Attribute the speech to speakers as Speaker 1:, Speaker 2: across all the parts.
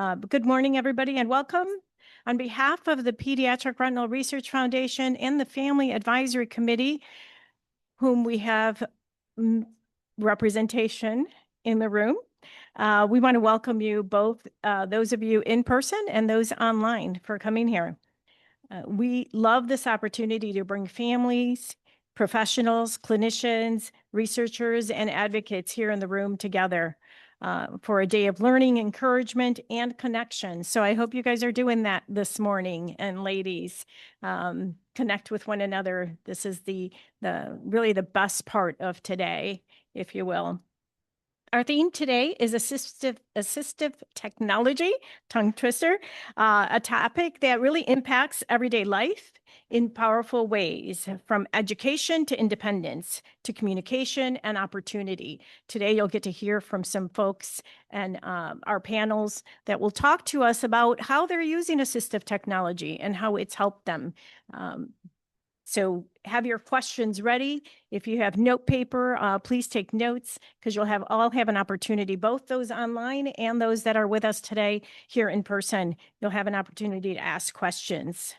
Speaker 1: Good morning, everybody, and welcome. On behalf of the Pediatric Retinal Research Foundation and the Family Advisory Committee, whom we have representation in the room, we want to welcome you both, those of you in person and those online, for coming here. We love this opportunity to bring families, professionals, clinicians, researchers, and advocates here in the room together for a day of learning, encouragement, and connection. So I hope you guys are doing that this morning, and ladies, connect with one another. This is the really the best part of today, if you will. Our theme today is assistive technology, tongue twister, a topic that really impacts everyday life in powerful ways, from education to independence, to communication and opportunity. Today, you'll get to hear from some folks and our panels that will talk to us about how they're using assistive technology and how it's helped them. So have your questions ready. If you have note paper, please take notes, because you'll all have an opportunity, both those online and those that are with us today here in person. You'll have an opportunity to ask questions.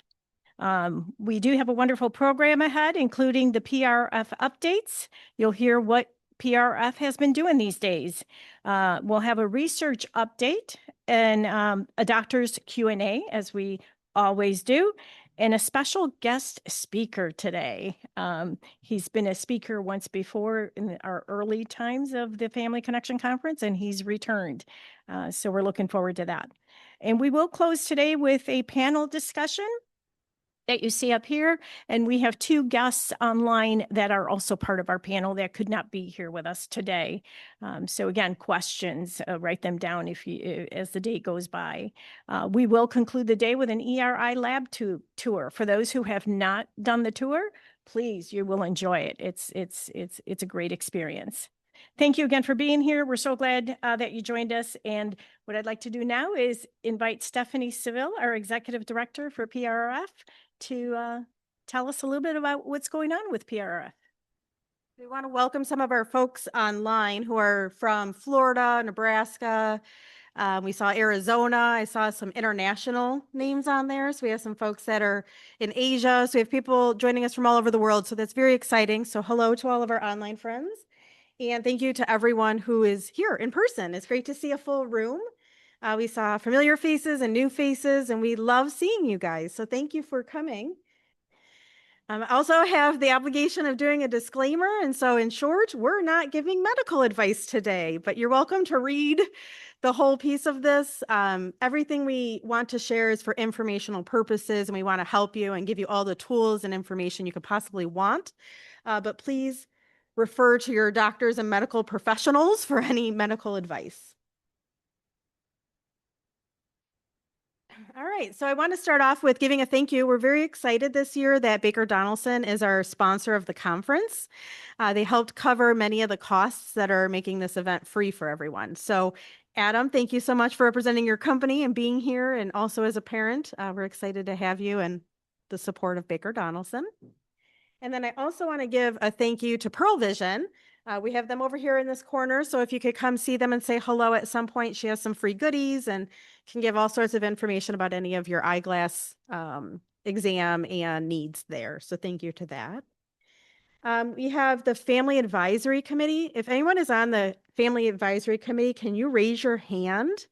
Speaker 1: We do have a wonderful program ahead, including the PRRF updates. You'll hear what PRRF has been doing these days. We'll have a research update and a doctor's Q&A, as we always do, and a special guest speaker today. He's been a speaker once before in our early times of the Family Connection Conference, and he's returned. So we're looking forward to that. And we will close today with a panel discussion that you see up here. And we have two guests online that are also part of our panel that could not be here with us today. So again, questions, write them down as the day goes by. We will conclude the day with an ERI lab tour. For those who have not done the tour, please, you will enjoy it. It's a great experience. Thank you again for being here. We're so glad that you joined us. And what I'd like to do now is invite Stephanie Saville, our Executive Director for PRRF, to tell us a little bit about what's going on with PRRF.
Speaker 2: We want to welcome some of our folks online who are from Florida, Nebraska. We saw Arizona. I saw some international names on there. So we have some folks that are in Asia. So we have people joining us from all over the world. So that's very exciting. So hello to all of our online friends. And thank you to everyone who is here in person. It's great to see a full room. We saw familiar faces and new faces, and we love seeing you guys. So thank you for coming. I also have the obligation of doing a disclaimer. And so in short, we're not giving medical advice today, but you're welcome to read the whole piece of this. Everything we want to share is for informational purposes, and we want to help you and give you all the tools and information you could possibly want. But please refer to your doctors and medical professionals for any medical advice. All right, so I want to start off with giving a thank you. We're very excited this year that Baker Donelson is our sponsor of the conference. They helped cover many of the costs that are making this event free for everyone. So Adam, thank you so much for representing your company and being here, and also as a parent. We're excited to have you and the support of Baker Donelson. And then I also want to give a thank you to Pearl Vision. We have them over here in this corner, so if you could come see them and say hello at some point. She has some free goodies and can give all sorts of information about any of your eyeglass exam and needs there. So thank you to that. We have the Family Advisory Committee. If anyone is on the Family Advisory Committee, can you raise your hand?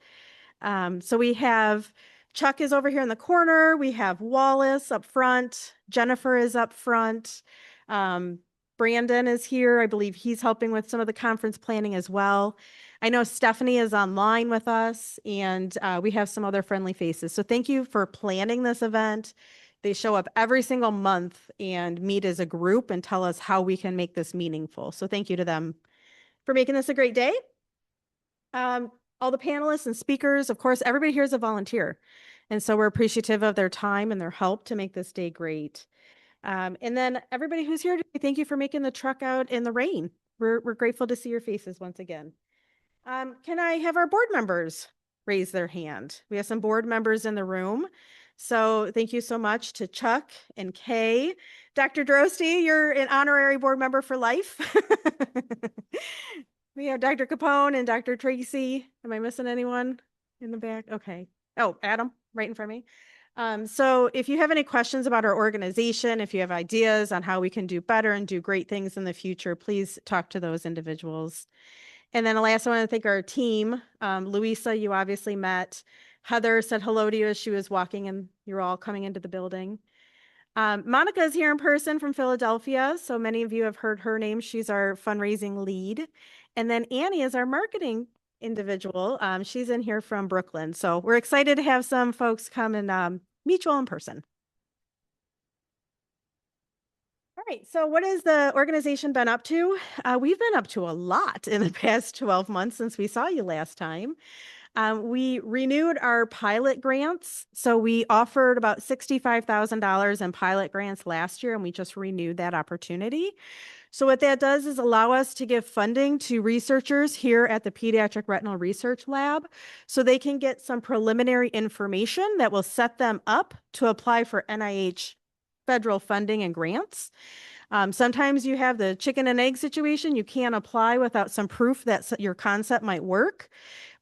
Speaker 2: So we have Chuck is over here in the corner. We have Wallace up front. Jennifer is up front. Brandon is here. I believe he's helping with some of the conference planning as well. I know Stephanie is online with us, and we have some other friendly faces. So thank you for planning this event. They show up every single month and meet as a group and tell us how we can make this meaningful. So thank you to them for making this a great day. All the panelists and speakers, of course, everybody here is a volunteer. And so we're appreciative of their time and their help to make this day great. And then everybody who's here today, thank you for making the truck out in the rain. We're grateful to see your faces once again. Can I have our board members raise their hand? We have some board members in the room. So thank you so much to Chuck and Kay. Dr. Drosty, you're an honorary board member for life. We have Dr. Capone and Dr. Trese. Am I missing anyone? in the back? Okay. Oh, Adam, right in front of me. So if you have any questions about our organization, if you have ideas on how we can do better and do great things in the future, please talk to those individuals. And then last, I want to thank our team. Luisa, you obviously met. Heather said hello to you as she was walking and you're all coming into the building. Monica is here in person from Philadelphia. So many of you have heard her name. She's our fundraising lead. And then Annie is our marketing individual. She's in here from Brooklyn. So we're excited to have some folks come and meet you all in person. All right, so what has the organization been up to? We've been up to a lot in the past 12 months since we saw you last time. We renewed our pilot grants. So we offered about $65,000 in pilot grants last year, and we just renewed that opportunity. So what that does is allow us to give funding to researchers here at the Pediatric Retinal Research Lab so they can get some preliminary information that will set them up to apply for NIH federal funding and grants. Sometimes you have the chicken and egg situation. You can't apply without some proof that your concept might work.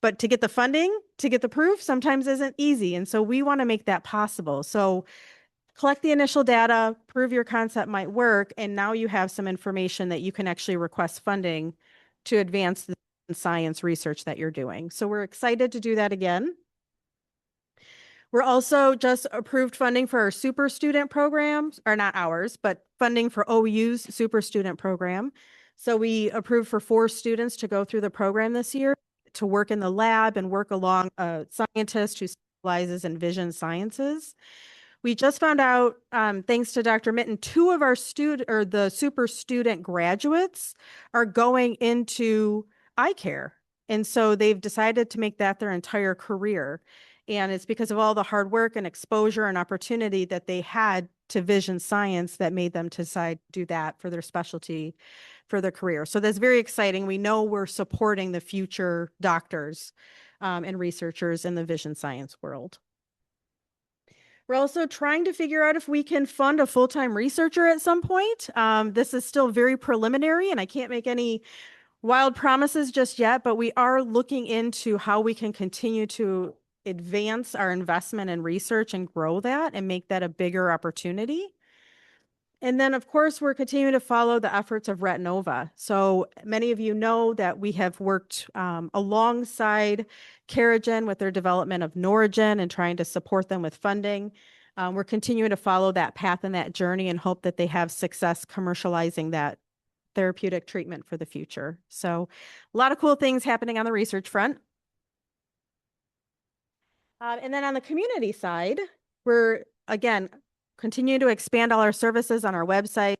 Speaker 2: But to get the funding, to get the proof, sometimes isn't easy. And so we want to make that possible. So collect the initial data, prove your concept might work, and now you have some information that you can actually request funding to advance the science research that you're doing. So we're excited to do that again. We're also just approved funding for our super student programs, or not ours, but funding for OU's super student program. So we approved for 4 students to go through the program this year to work in the lab and work along a scientist who specializes in vision sciences. We just found out, thanks to Dr. Mitton, 2 of our the super student graduates are going into eye care. And so they've decided to make that their entire career. And it's because of all the hard work and exposure and opportunity that they had to vision science that made them decide to do that for their specialty, for their career. So that's very exciting. We know we're supporting the future doctors and researchers in the vision science world. We're also trying to figure out if we can fund a full-time researcher at some point. This is still very preliminary and I can't make any wild promises just yet, but we are looking into how we can continue to advance our investment in research and grow that and make that a bigger opportunity. And then, of course, we're continuing to follow the efforts of Retinova. So many of you know that we have worked alongside Caragen with their development of Norogen and trying to support them with funding. We're continuing to follow that path and that journey and hope that they have success commercializing that therapeutic treatment for the future. So a lot of cool things happening on the research front. And then on the community side, we're, again, continuing to expand all our services on our website.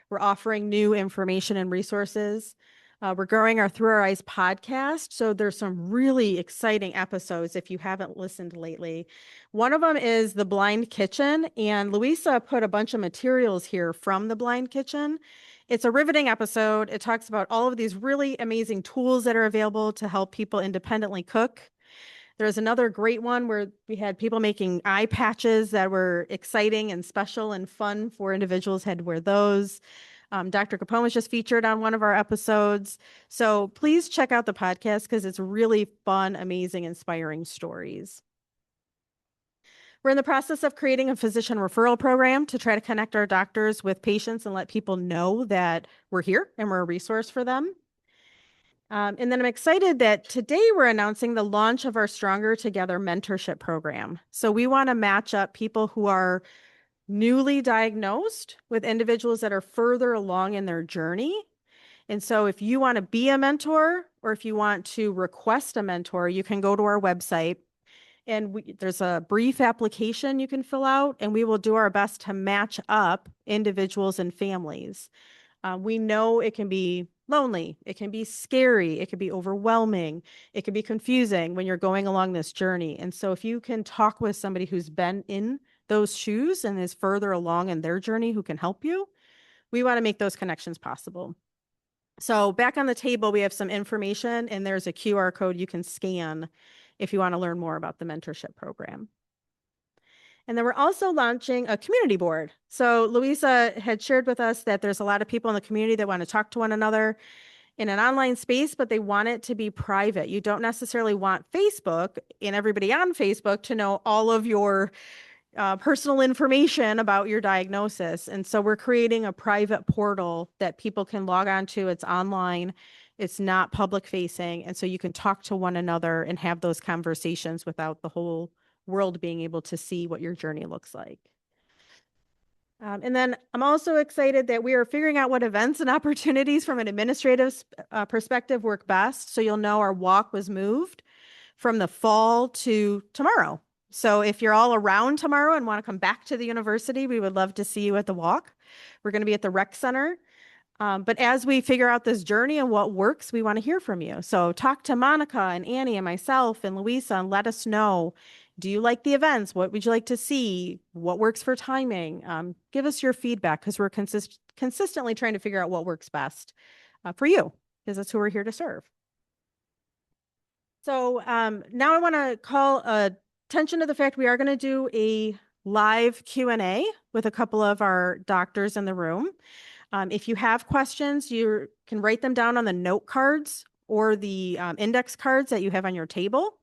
Speaker 2: We're offering new information and resources. We're growing our Through Our Eyes podcast. So there's some really exciting episodes if you haven't listened lately. One of them is The Blind Kitchen, and Luisa put a bunch of materials here from The Blind Kitchen. It's a riveting episode. It talks about all of these really amazing tools that are available to help people independently cook. There's another great one where we had people making eye patches that were exciting and special and fun for individuals had to wear those. Dr. Capone was just featured on one of our episodes. So please check out the podcast because it's really fun, amazing, inspiring stories. We're in the process of creating a physician referral program to try to connect our doctors with patients and let people know that we're here and we're a resource for them. And then I'm excited that today we're announcing the launch of our Stronger Together mentorship program. So we want to match up people who are newly diagnosed with individuals that are further along in their journey. And so if you want to be a mentor or if you want to request a mentor, you can go to our website and there's a brief application you can fill out, and we will do our best to match up individuals and families. We know it can be lonely, it can be scary, it can be overwhelming, it can be confusing when you're going along this journey. And so if you can talk with somebody who's been in those shoes and is further along in their journey who can help you, we want to make those connections possible. So back on the table, we have some information and there's a QR code you can scan if you want to learn more about the mentorship program. And then we're also launching a community board. So Luisa had shared with us that there's a lot of people in the community that want to talk to one another. in an online space, but they want it to be private. You don't necessarily want Facebook and everybody on Facebook to know all of your personal information about your diagnosis. And so we're creating a private portal that people can log on to. It's online, it's not public facing. And so you can talk to one another and have those conversations without the whole world being able to see what your journey looks like. And then I'm also excited that we are figuring out what events and opportunities from an administrative perspective work best. So you'll know our walk was moved from the fall to tomorrow. So if you're all around tomorrow and want to come back to the university, we would love to see you at the walk. We're going to be at the rec center. But as we figure out this journey and what works, we want to hear from you. So talk to Monica and Annie and myself and Luisa and let us know. Do you like the events? What would you like to see? What works for timing? Give us your feedback because we're consistently trying to figure out what works best for you, because that's who we're here to serve. So now I want to call attention to the fact we are going to do a live Q&A with a couple of our doctors in the room. If you have questions, you can write them down on the note cards or the index cards that you have on your table.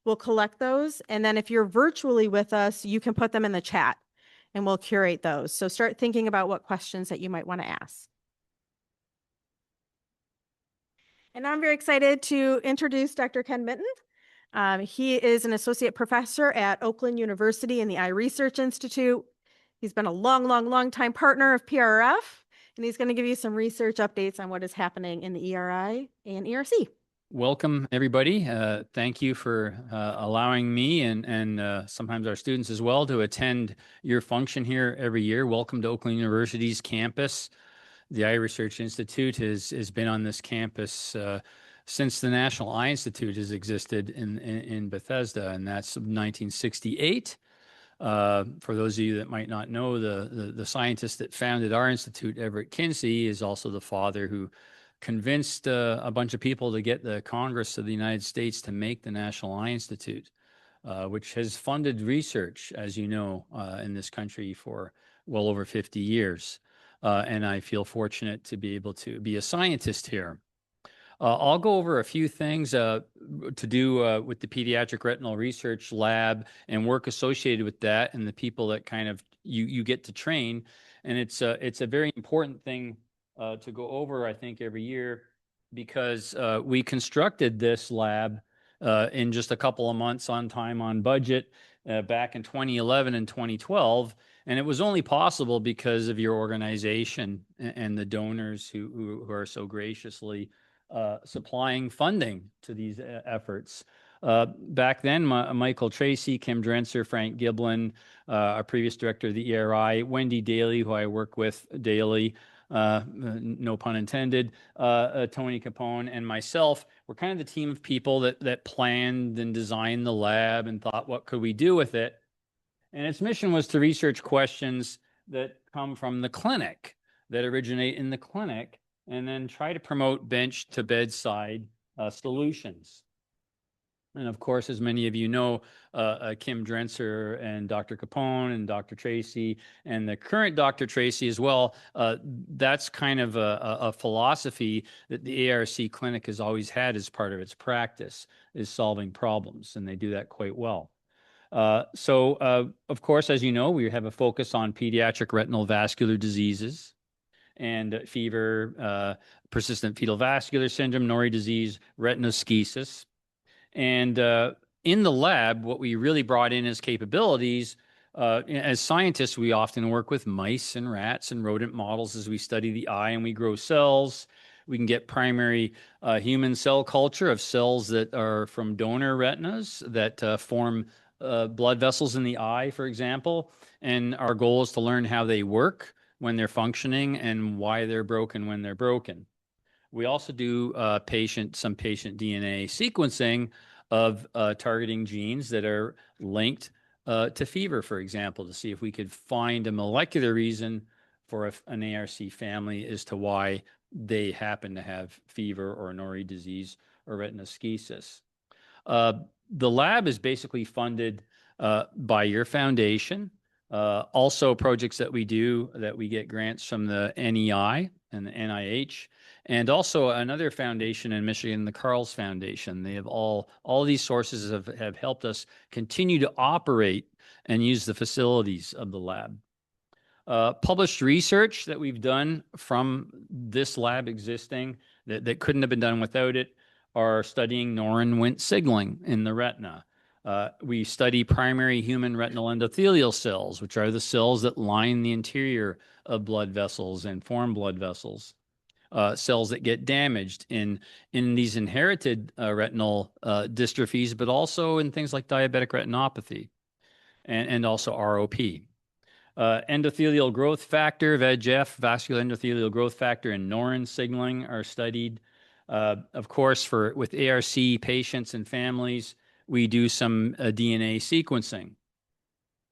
Speaker 2: We'll collect those. And then if you're virtually with us, you can put them in the chat and we'll curate those. So start thinking about what questions that you might want to ask. And now I'm very excited to introduce Dr. Ken Mitton. He is an associate professor at Oakland University in the Eye Research Institute. He's been a long time partner of PRRF, and he's going to give you some research updates on what is happening in the ERI and ERC.
Speaker 3: Welcome, everybody. Thank you for allowing me and sometimes our students as well to attend your function here every year. Welcome to Oakland University's campus. The Eye Research Institute has been on this campus since the National Eye Institute has existed in Bethesda, and that's 1968. For those of you that might not know, the scientist that founded our institute, Everett Kinsey, is also the father who convinced a bunch of people to get the Congress of the United States to make the National Eye Institute, which has funded research, as you know, in this country for well over 50 years. And I feel fortunate to be able to be a scientist here. I'll go over a few things to do with the Pediatric Retinal Research Lab and work associated with that and the people that kind of you get to train. And it's a very important thing to go over, I think, every year, because we constructed this lab in just a couple of months on time, on budget, back in 2011 and 2012. And it was only possible because of your organization and the donors who are so graciously supplying funding to these efforts. Back then, Michael Trese, Kim Drenser, Frank Giblin, our previous director of the ERI, Wendy Daly, who I work with daily, no pun intended, Tony Capone, and myself were kind of the team of people that planned and designed the lab and thought, what could we do with it? And its mission was to research questions that come from the clinic, that originate in the clinic, and then try to promote bench to bedside solutions. And of course, as many of you know, Kim Drenser and Dr. Capone and Dr. Trese and the current Dr. Trese as well, that's kind of a philosophy that the ARC clinic has always had as part of its practice, is solving problems, and they do that quite well. Of course, as you know, we have a focus on pediatric retinal vascular diseases and fever, persistent fetal vascular syndrome, Norrie disease, retinoschisis. And in the lab, what we really brought in as capabilities, as scientists, we often work with mice and rats and rodent models as we study the eye and we grow cells. We can get primary human cell culture of cells that are from donor retinas that form blood vessels in the eye, for example. And our goal is to learn how they work when they're functioning and why they're broken when they're broken. We also do some patient DNA sequencing of targeting genes that are linked to fever, for example, to see if we could find a molecular reason for an ARC family as to why they happen to have fever or Norrie disease or retinoschisis. The lab is basically funded by your foundation, Also projects that we do that we get grants from the NEI and the NIH, and also another foundation in Michigan, the Carles Foundation. They have all these sources have helped us continue to operate and use the facilities of the lab. Published research that we've done from this lab existing that couldn't have been done without it are studying neuron Wnt signaling in the retina. We study primary human retinal endothelial cells, which are the cells that line the interior of blood vessels and form blood vessels. Cells that get damaged in these inherited retinal dystrophies, but also in things like diabetic retinopathy and also ROP. Endothelial growth factor, VEGF, vascular endothelial growth factor, and neuron signaling are studied. Of course, with ARC patients and families, we do some DNA sequencing.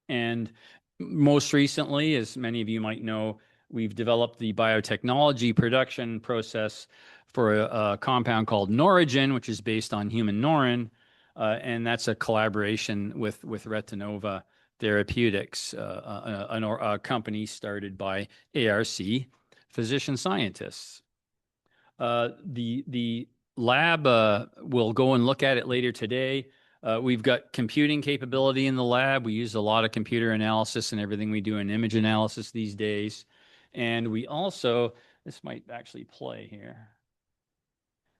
Speaker 3: And most recently, as many of you might know, we've developed the biotechnology production process for a compound called Norigen, which is based on human neuron. And that's a collaboration with Retinova Therapeutics, a company started by ARC physician scientists. The lab, we'll go and look at it later today. We've got computing capability in the lab. We use a lot of computer analysis and everything we do in image analysis these days. And we also, this might actually play here.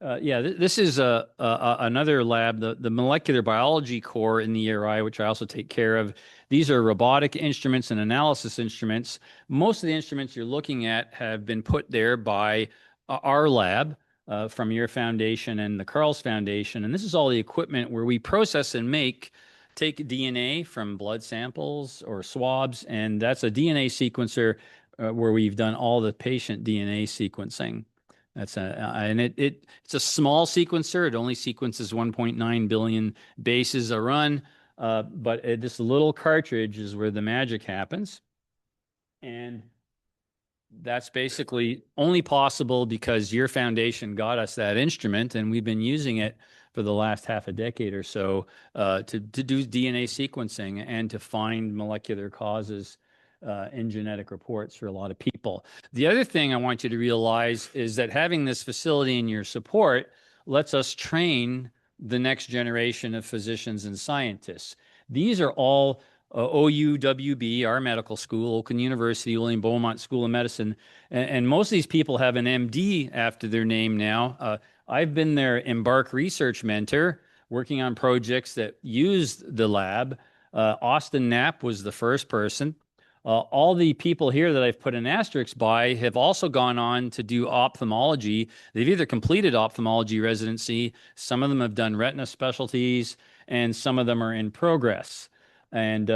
Speaker 3: This is another lab, the molecular biology core in the ERI, which I also take care of. These are robotic instruments and analysis instruments. Most of the instruments you're looking at have been put there by our lab from your foundation and the Carles Foundation. And this is all the equipment where we process and take DNA from blood samples or swabs. And that's a DNA sequencer where we've done all the patient DNA sequencing. It's a small sequencer. It only sequences 1.9 billion bases a run, but this little cartridge is where the magic happens. And that's basically only possible because your foundation got us that instrument, and we've been using it for the last half a decade or so to do DNA sequencing and to find molecular causes in genetic reports for a lot of people. The other thing I want you to realize is that having this facility in your support lets us train the next generation of physicians and scientists. These are all OUWB, our medical school, Oakland University, William Beaumont School of Medicine, and most of these people have an MD after their name now. I've been their Embark research mentor, working on projects that used the lab. Austin Knapp was the first person. All the people here that I've put an asterisk by have also gone on to do ophthalmology. They've either completed ophthalmology residency, some of them have done retina specialties, and some of them are in progress. And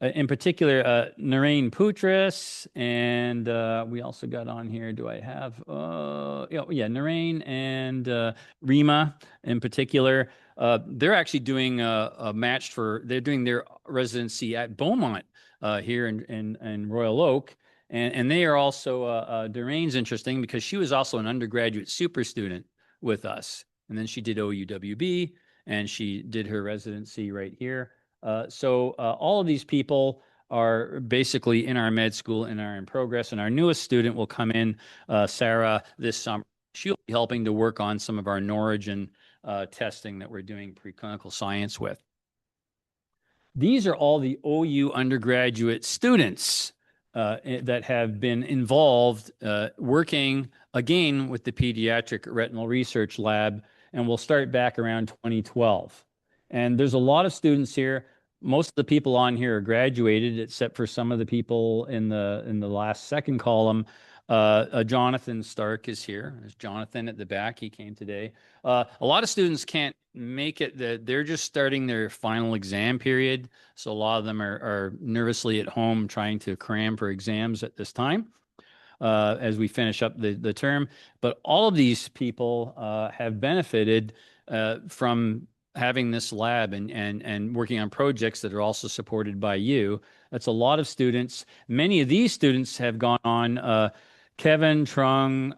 Speaker 3: in particular, Narain Putras, and we also got on here, do I have? Narain and Rima in particular. They're actually doing a match they're doing their residency at Beaumont here in Royal Oak. And they are also, Narain's interesting because she was also an undergraduate super student with us. And then she did OUWB and she did her residency right here. So all of these people are basically in our med school and are in progress. And our newest student will come in, Sarah, this summer. She'll be helping to work on some of our Norigen testing that we're doing preclinical science with. These are all the OU undergraduate students that have been involved working, again, with the Pediatric Retinal Research Lab, and we'll start back around 2012. And there's a lot of students here. Most of the people on here are graduated, except for some of the people in the last second column. Jonathan Stark is here. There's Jonathan at the back. He came today. A lot of students can't make it. They're just starting their final exam period. So a lot of them are nervously at home trying to cram for exams at this time as we finish up the term. But all of these people have benefited from having this lab and working on projects that are also supported by you. That's a lot of students. Many of these students have gone on, Kevin, Trung,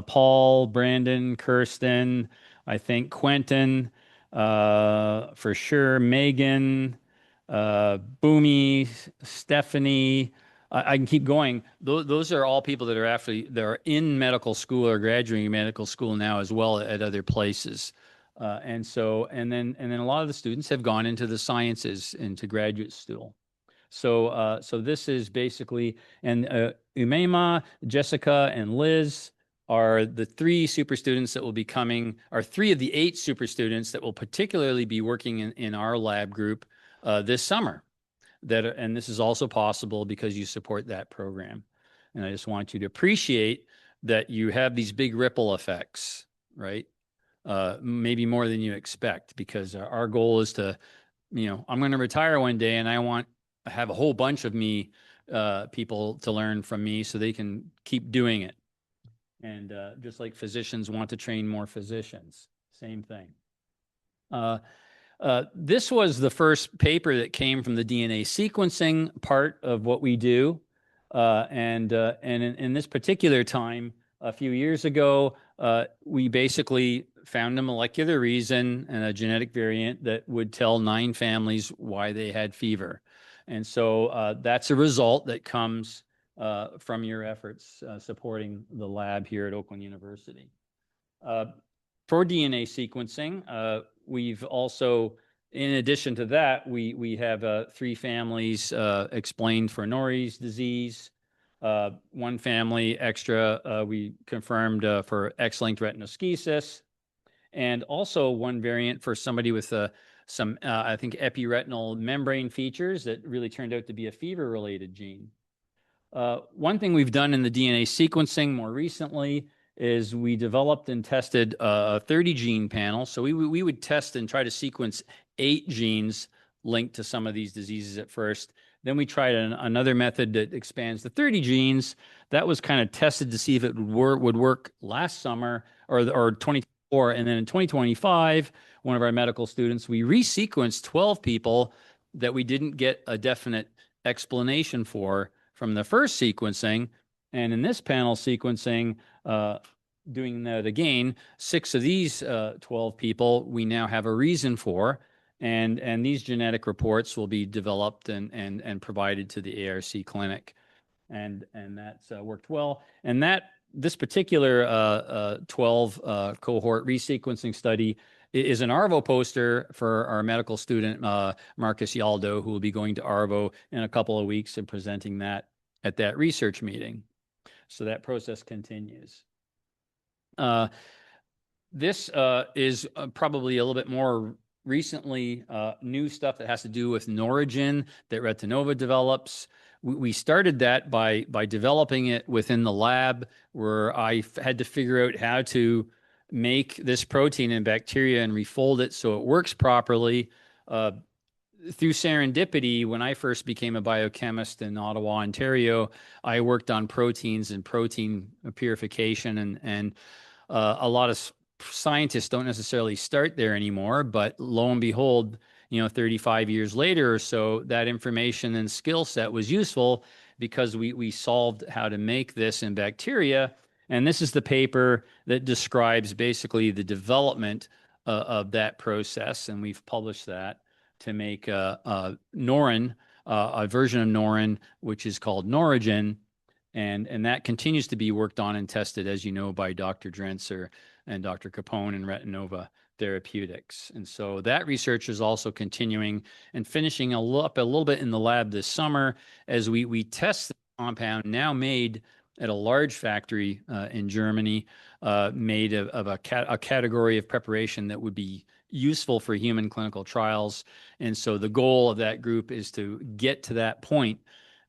Speaker 3: Paul, Brandon, Kirsten, I think Quentin, for sure, Megan, Boomy, Stephanie. I can keep going. Those are all people that are in medical school or graduating medical school now as well at other places. And then a lot of the students have gone into the sciences, into graduate school. So this is basically, and Umaima, Jessica, and Liz are the three super students that will be coming, are three of the 8 super students that will particularly be working in our lab group this summer. And this is also possible because you support that program. And I just want you to appreciate that you have these big ripple effects, right? Maybe more than you expect, because our goal is to, I'm going to retire one day and I want to have a whole bunch of people to learn from me so they can keep doing it. And just like physicians want to train more physicians, same thing. This was the first paper that came from the DNA sequencing part of what we do. And in this particular time, a few years ago, we basically found a molecular reason and a genetic variant that would tell 9 families why they had fever. And so that's a result that comes from your efforts supporting the lab here at Oakland University. For DNA sequencing, we've also, in addition to that, we have 3 families explained for Norrie's disease. 1 family extra we confirmed for X-linked retinoschisis, and also 1 variant for somebody with some, I think, epiretinal membrane features that really turned out to be a fever-related gene. One thing we've done in the DNA sequencing more recently is we developed and tested a 30-gene panel. So we would test and try to sequence 8 genes linked to some of these diseases at first. Then we tried another method that expands to 30 genes. That was kind of tested to see if it would work last summer or 2024. And then in 2025, one of our medical students, we resequenced 12 people that we didn't get a definite explanation for from the first sequencing. And in this panel sequencing, doing that again, 6 of these 12 people we now have a reason for, and these genetic reports will be developed and provided to the ARC clinic, and that's worked well. And this particular 12 cohort resequencing study is an ARVO poster for our medical student Marcus Yaldo, who will be going to ARVO in a couple of weeks and presenting that at that research meeting. So that process continues. This is probably a little bit more recently new stuff that has to do with Norogen that Retinova develops. We started that by developing it within the lab, where I had to figure out how to make this protein in bacteria and refold it so it works properly. Through serendipity, when I first became a biochemist in Ottawa, Ontario, I worked on proteins and protein purification, and a lot of scientists don't necessarily start there anymore, but lo and behold, 35 years later or so, that information and skill set was useful because we solved how to make this in bacteria. And this is the paper that describes basically the development of that process, and we've published that to make Norin, a version of Norin, which is called Norogen. And that continues to be worked on and tested, as you know, by Dr. Drenser and Dr. Capone and Retinova Therapeutics. And so that research is also continuing and finishing up a little bit in the lab this summer as we test the compound now made at a large factory in Germany, made of a category of preparation that would be useful for human clinical trials. And so the goal of that group is to get to that point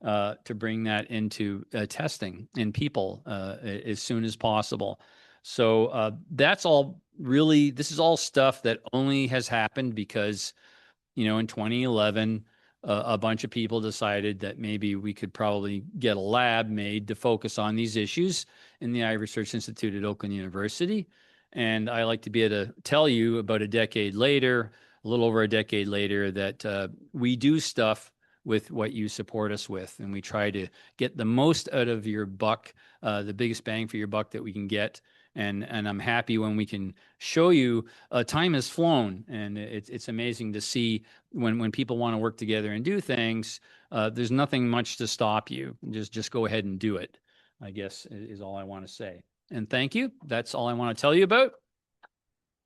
Speaker 3: to bring that into testing in people as soon as possible. So that's all really, this is all stuff that only has happened because, in 2011, a bunch of people decided that maybe we could probably get a lab made to focus on these issues in the Eye Research Institute at Oakland University. And I like to be able to tell you about a decade later, a little over a decade later, that we do stuff with what you support us with, and we try to get the most out of your buck, the biggest bang for your buck that we can get. And I'm happy when we can show you time has flown, and it's amazing to see when people want to work together and do things. There's nothing much to stop you. Just go ahead and do it, I guess, is all I want to say. And thank you. That's all I want to tell you about.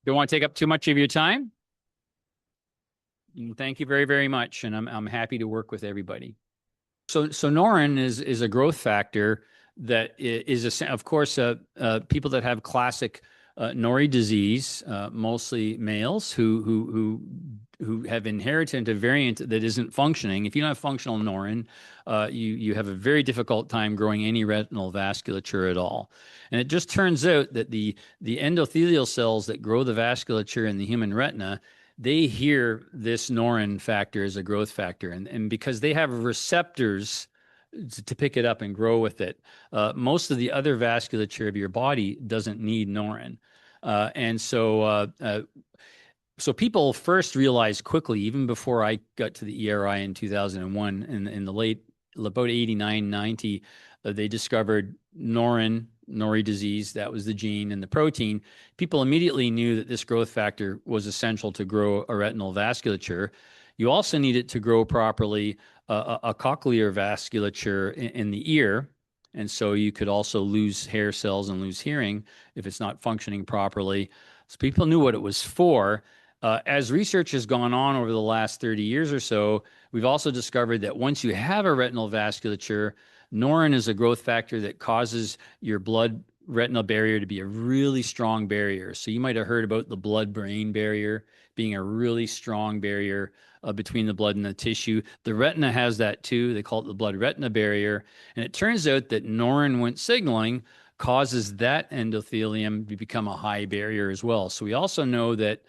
Speaker 3: Don't want to take up too much of your time. Thank you very, very much. And I'm happy to work with everybody. So Norrin is a growth factor that is, of course, people that have classic Norrie disease, mostly males who have inherited a variant that isn't functioning. If you don't have functional Norrin, you have a very difficult time growing any retinal vasculature at all. And it just turns out that the endothelial cells that grow the vasculature in the human retina, they hear this Norrin factor as a growth factor. And because they have receptors to pick it up and grow with it, most of the other vasculature of your body doesn't need Norrin. So people first realized quickly, even before I got to the ERI in 2001, in the late, about 89, 90, they discovered Norrie disease. That was the gene and the protein. People immediately knew that this growth factor was essential to grow a retinal vasculature. You also need it to grow properly a cochlear vasculature in the ear. And so you could also lose hair cells and lose hearing if it's not functioning properly. So people knew what it was for. As research has gone on over the last 30 years or so, we've also discovered that once you have a retinal vasculature, Norrin is a growth factor that causes your blood-retinal barrier to be a really strong barrier. So you might have heard about the blood-brain barrier being a really strong barrier between the blood and the tissue. The retina has that too. They call it the blood-retina barrier. And it turns out that Norrin signaling causes that endothelium to become a high barrier as well. So we also know that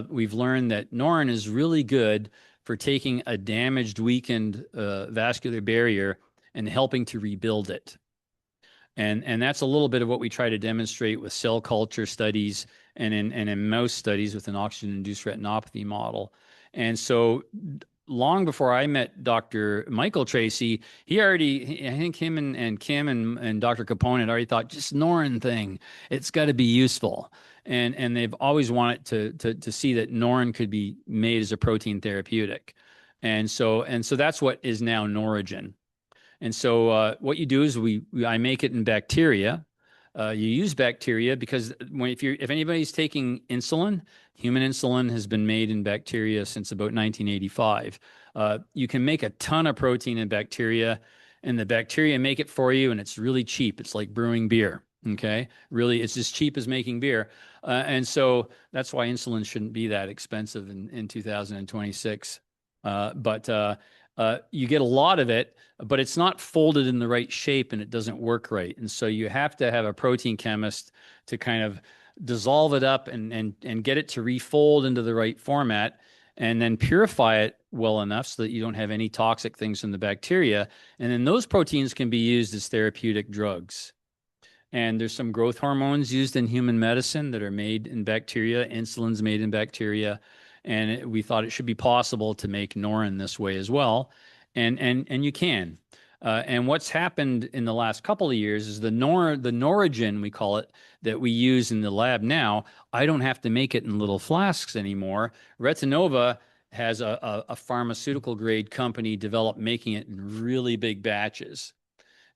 Speaker 3: we've learned that Norrin is really good for taking a damaged, weakened vascular barrier and helping to rebuild it. And that's a little bit of what we try to demonstrate with cell culture studies and in mouse studies with an oxygen-induced retinopathy model. And so long before I met Dr. Michael Trese, I think him and Kim and Dr. Capone had already thought, just Norrin thing, it's got to be useful. And they've always wanted to see that Norrin could be made as a protein therapeutic. And so that's what is now Norigen. And so what you do is I make it in bacteria. You use bacteria because if anybody's taking insulin, human insulin has been made in bacteria since about 1985. You can make a ton of protein in bacteria, and the bacteria make it for you, and it's really cheap. It's like brewing beer. Okay, really, it's as cheap as making beer, and so that's why insulin shouldn't be that expensive in 2026. But you get a lot of it, but it's not folded in the right shape and it doesn't work right. And so you have to have a protein chemist to kind of dissolve it up and get it to refold into the right format and then purify it well enough so that you don't have any toxic things in the bacteria. And then those proteins can be used as therapeutic drugs. And there's some growth hormones used in human medicine that are made in bacteria. Insulin's made in bacteria. And we thought it should be possible to make Norrin this way as well. And you can. And what's happened in the last couple of years is the Norigen, we call it, that we use in the lab now, I don't have to make it in little flasks anymore. Retinova has a pharmaceutical grade company developed making it in really big batches.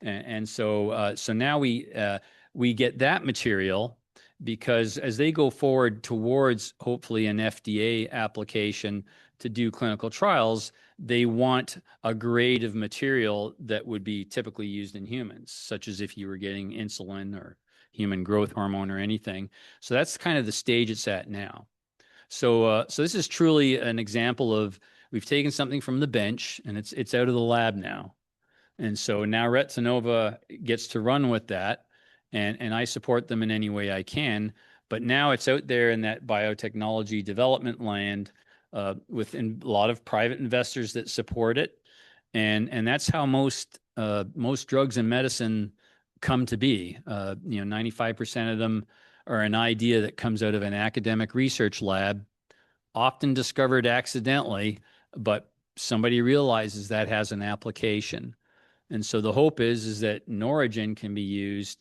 Speaker 3: And so now we get that material because as they go forward towards hopefully an FDA application to do clinical trials, they want a grade of material that would be typically used in humans, such as if you were getting insulin or human growth hormone or anything. So that's kind of the stage it's at now. So this is truly an example of we've taken something from the bench and it's out of the lab now. And so now Retinova gets to run with that, and I support them in any way I can. But now it's out there in that biotechnology development land with a lot of private investors that support it, and that's how most drugs and medicine come to be. 95% of them are an idea that comes out of an academic research lab, often discovered accidentally, but somebody realizes that has an application. And so the hope is that Norigen can be used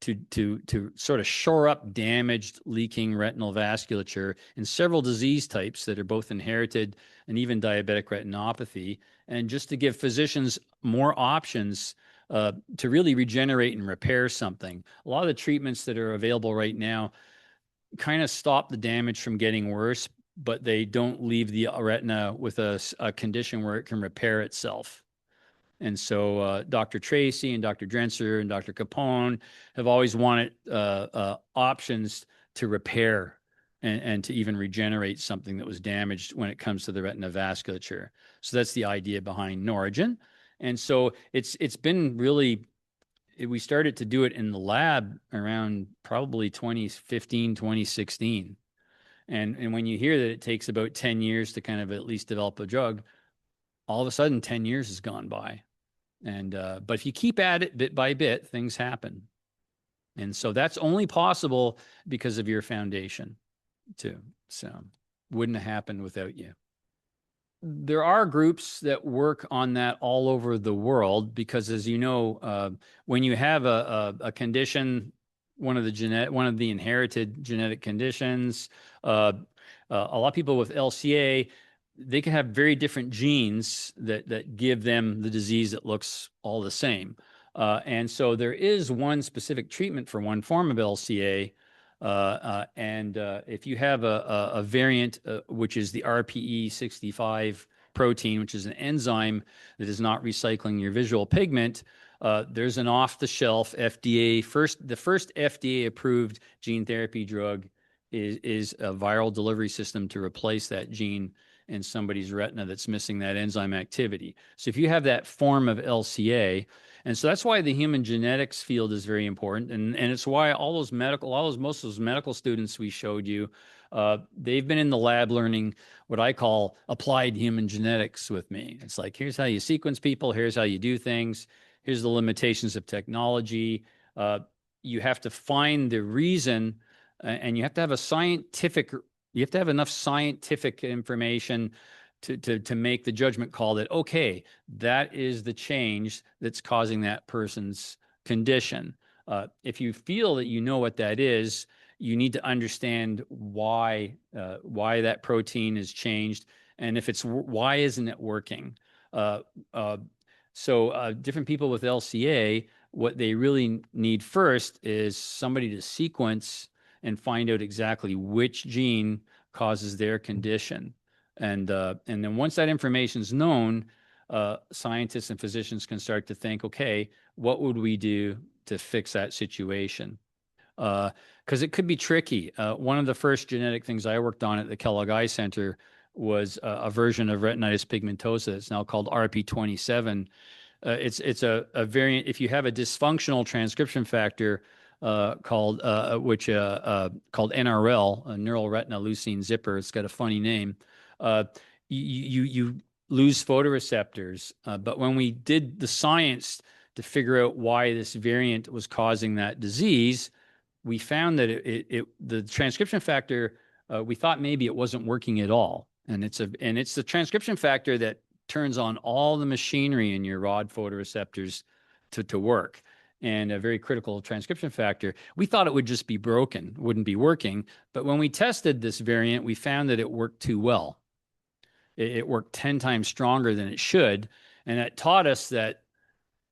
Speaker 3: to sort of shore up damaged, leaking retinal vasculature in several disease types that are both inherited and even diabetic retinopathy, and just to give physicians more options to really regenerate and repair something. A lot of the treatments that are available right now kind of stop the damage from getting worse, but they don't leave the retina with a condition where it can repair itself. And so Dr. Trese and Dr. Drenser and Dr. Capone have always wanted options to repair and to even regenerate something that was damaged when it comes to the retina vasculature. So that's the idea behind Norigen. And so it's been really, we started to do it in the lab around probably 2015, 2016. And when you hear that it takes about 10 years to kind of at least develop a drug, all of a sudden 10 years has gone by. And but if you keep at it bit by bit, things happen. And so that's only possible because of your foundation too. So wouldn't have happened without you. There are groups that work on that all over the world because, as you know, when you have a condition, one of the inherited genetic conditions, a lot of people with LCA, they can have very different genes that give them the disease that looks all the same. And so there is one specific treatment for one form of LCA. And if you have a variant, which is the RPE65 protein, which is an enzyme that is not recycling your visual pigment, there's an off-the-shelf the first FDA-approved gene therapy drug is a viral delivery system to replace that gene in somebody's retina that's missing that enzyme activity. So if you have that form of LCA, and so that's why the human genetics field is very important, and it's why most of those medical students we showed you, they've been in the lab learning what I call applied human genetics with me. It's like, here's how you sequence people, here's how you do things, here's the limitations of technology. You have to find the reason, and you have to have you have to have enough scientific information to make the judgment call that, okay, that is the change that's causing that person's condition. If you feel that you know what that is, you need to understand why that protein is changed, and if it's why isn't it working. So different people with LCA, what they really need first is somebody to sequence and find out exactly which gene causes their condition. And then once that information is known, scientists and physicians can start to think, okay, what would we do to fix that situation? Because it could be tricky. One of the first genetic things I worked on at the Kellogg Eye Center was a version of retinitis pigmentosa that's now called RP27. It's a variant. If you have a dysfunctional transcription factor called NRL, a neural retina leucine zipper. It's got a funny name. You lose photoreceptors. But when we did the science to figure out why this variant was causing that disease, we found that the transcription factor, we thought maybe it wasn't working at all. And it's the transcription factor that turns on all the machinery in your rod photoreceptors to work. And a very critical transcription factor. We thought it would just be broken, wouldn't be working. But when we tested this variant, we found that it worked too well. It worked 10 times stronger than it should. And that taught us that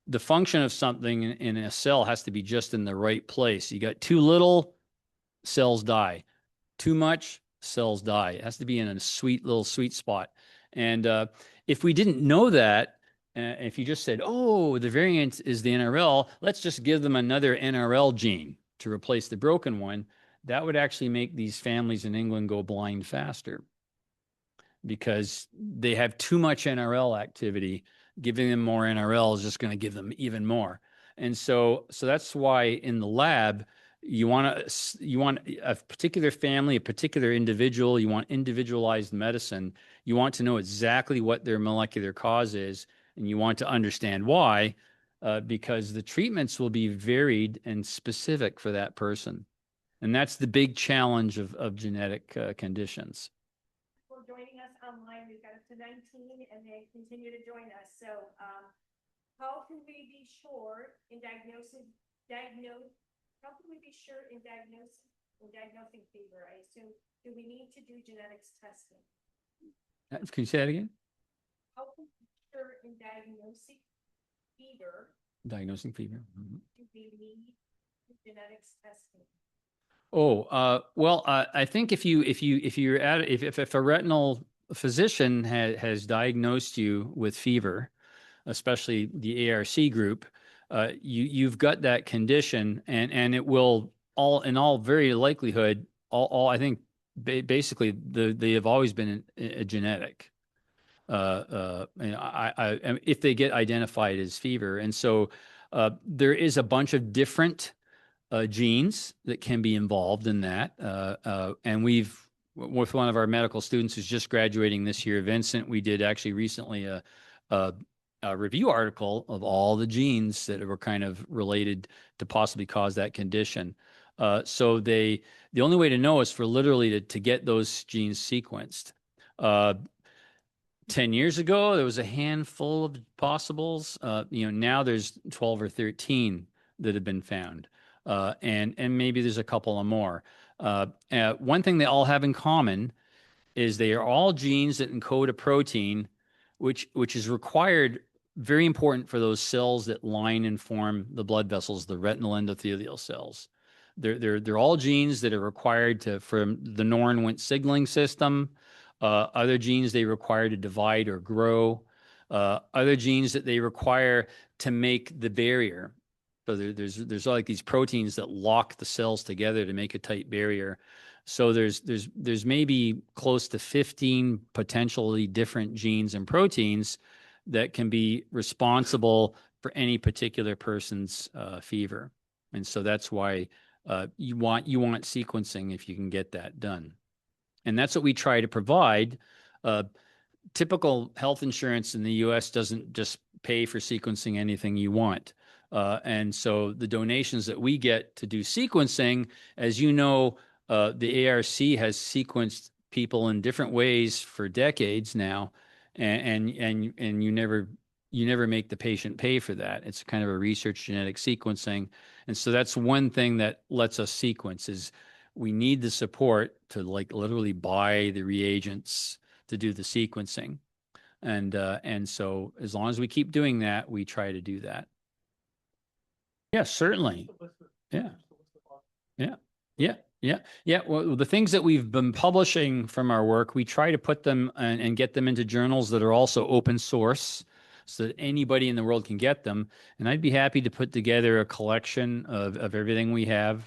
Speaker 3: the function of something in a cell has to be just in the right place. You got too little, cells die. Too much, cells die. It has to be in a sweet spot. And if we didn't know that, if you just said, oh, the variant is the NRL, let's just give them another NRL gene to replace the broken one, that would actually make these families in England go blind faster because they have too much NRL activity. Giving them more NRL is just going to give them even more. And so that's why in the lab, you want a particular family, a particular individual, you want individualized medicine. You want to know exactly what their molecular cause is, and you want to understand why, because the treatments will be varied and specific for that person. And that's the big challenge of genetic conditions.
Speaker 1: For joining us online, we've got up to 19 and they continue to join us. So how can we be sure in diagnosing How can we be sure in diagnosing fever? I assume, do we need to do genetics testing?
Speaker 3: Can you say that again?
Speaker 1: How can we be sure in diagnosing fever?
Speaker 3: Diagnosing fever. Mhm.
Speaker 1: Do we need genetics testing?
Speaker 3: Well, I think if a retinal physician has diagnosed you with fever, especially the ARC group, you've got that condition, and it will in all very likelihood, I think basically they have always been a genetic. If they get identified as fever, and so there is a bunch of different genes that can be involved in that. And with one of our medical students who's just graduating this year, Vincent, we did actually recently a review article of all the genes that were kind of related to possibly cause that condition. So the only way to know is for literally to get those genes sequenced. 10 years ago, there was a handful of possibles. Now there's 12 or 13 that have been found. And maybe there's a couple of more. One thing they all have in common is they are all genes that encode a protein, which is required, very important for those cells that line and form the blood vessels, the retinal endothelial cells. They're all genes that are required for the Norn-Wnt signaling system. Other genes they require to divide or grow. Other genes that they require to make the barrier. So there's like these proteins that lock the cells together to make a tight barrier. So there's maybe close to 15 potentially different genes and proteins that can be responsible for any particular person's fever. And so that's why you want sequencing if you can get that done. And that's what we try to provide. Typical health insurance in the U.S. doesn't just pay for sequencing anything you want. And so the donations that we get to do sequencing, as you know, the ARC has sequenced people in different ways for decades now, and you never make the patient pay for that. It's kind of a research genetic sequencing. And so that's one thing that lets us sequence is we need the support to literally buy the reagents to do the sequencing. And so as long as we keep doing that, we try to do that. Yeah, certainly. Yeah. Well, the things that we've been publishing from our work, we try to put them and get them into journals that are also open source so that anybody in the world can get them. And I'd be happy to put together a collection of everything we have,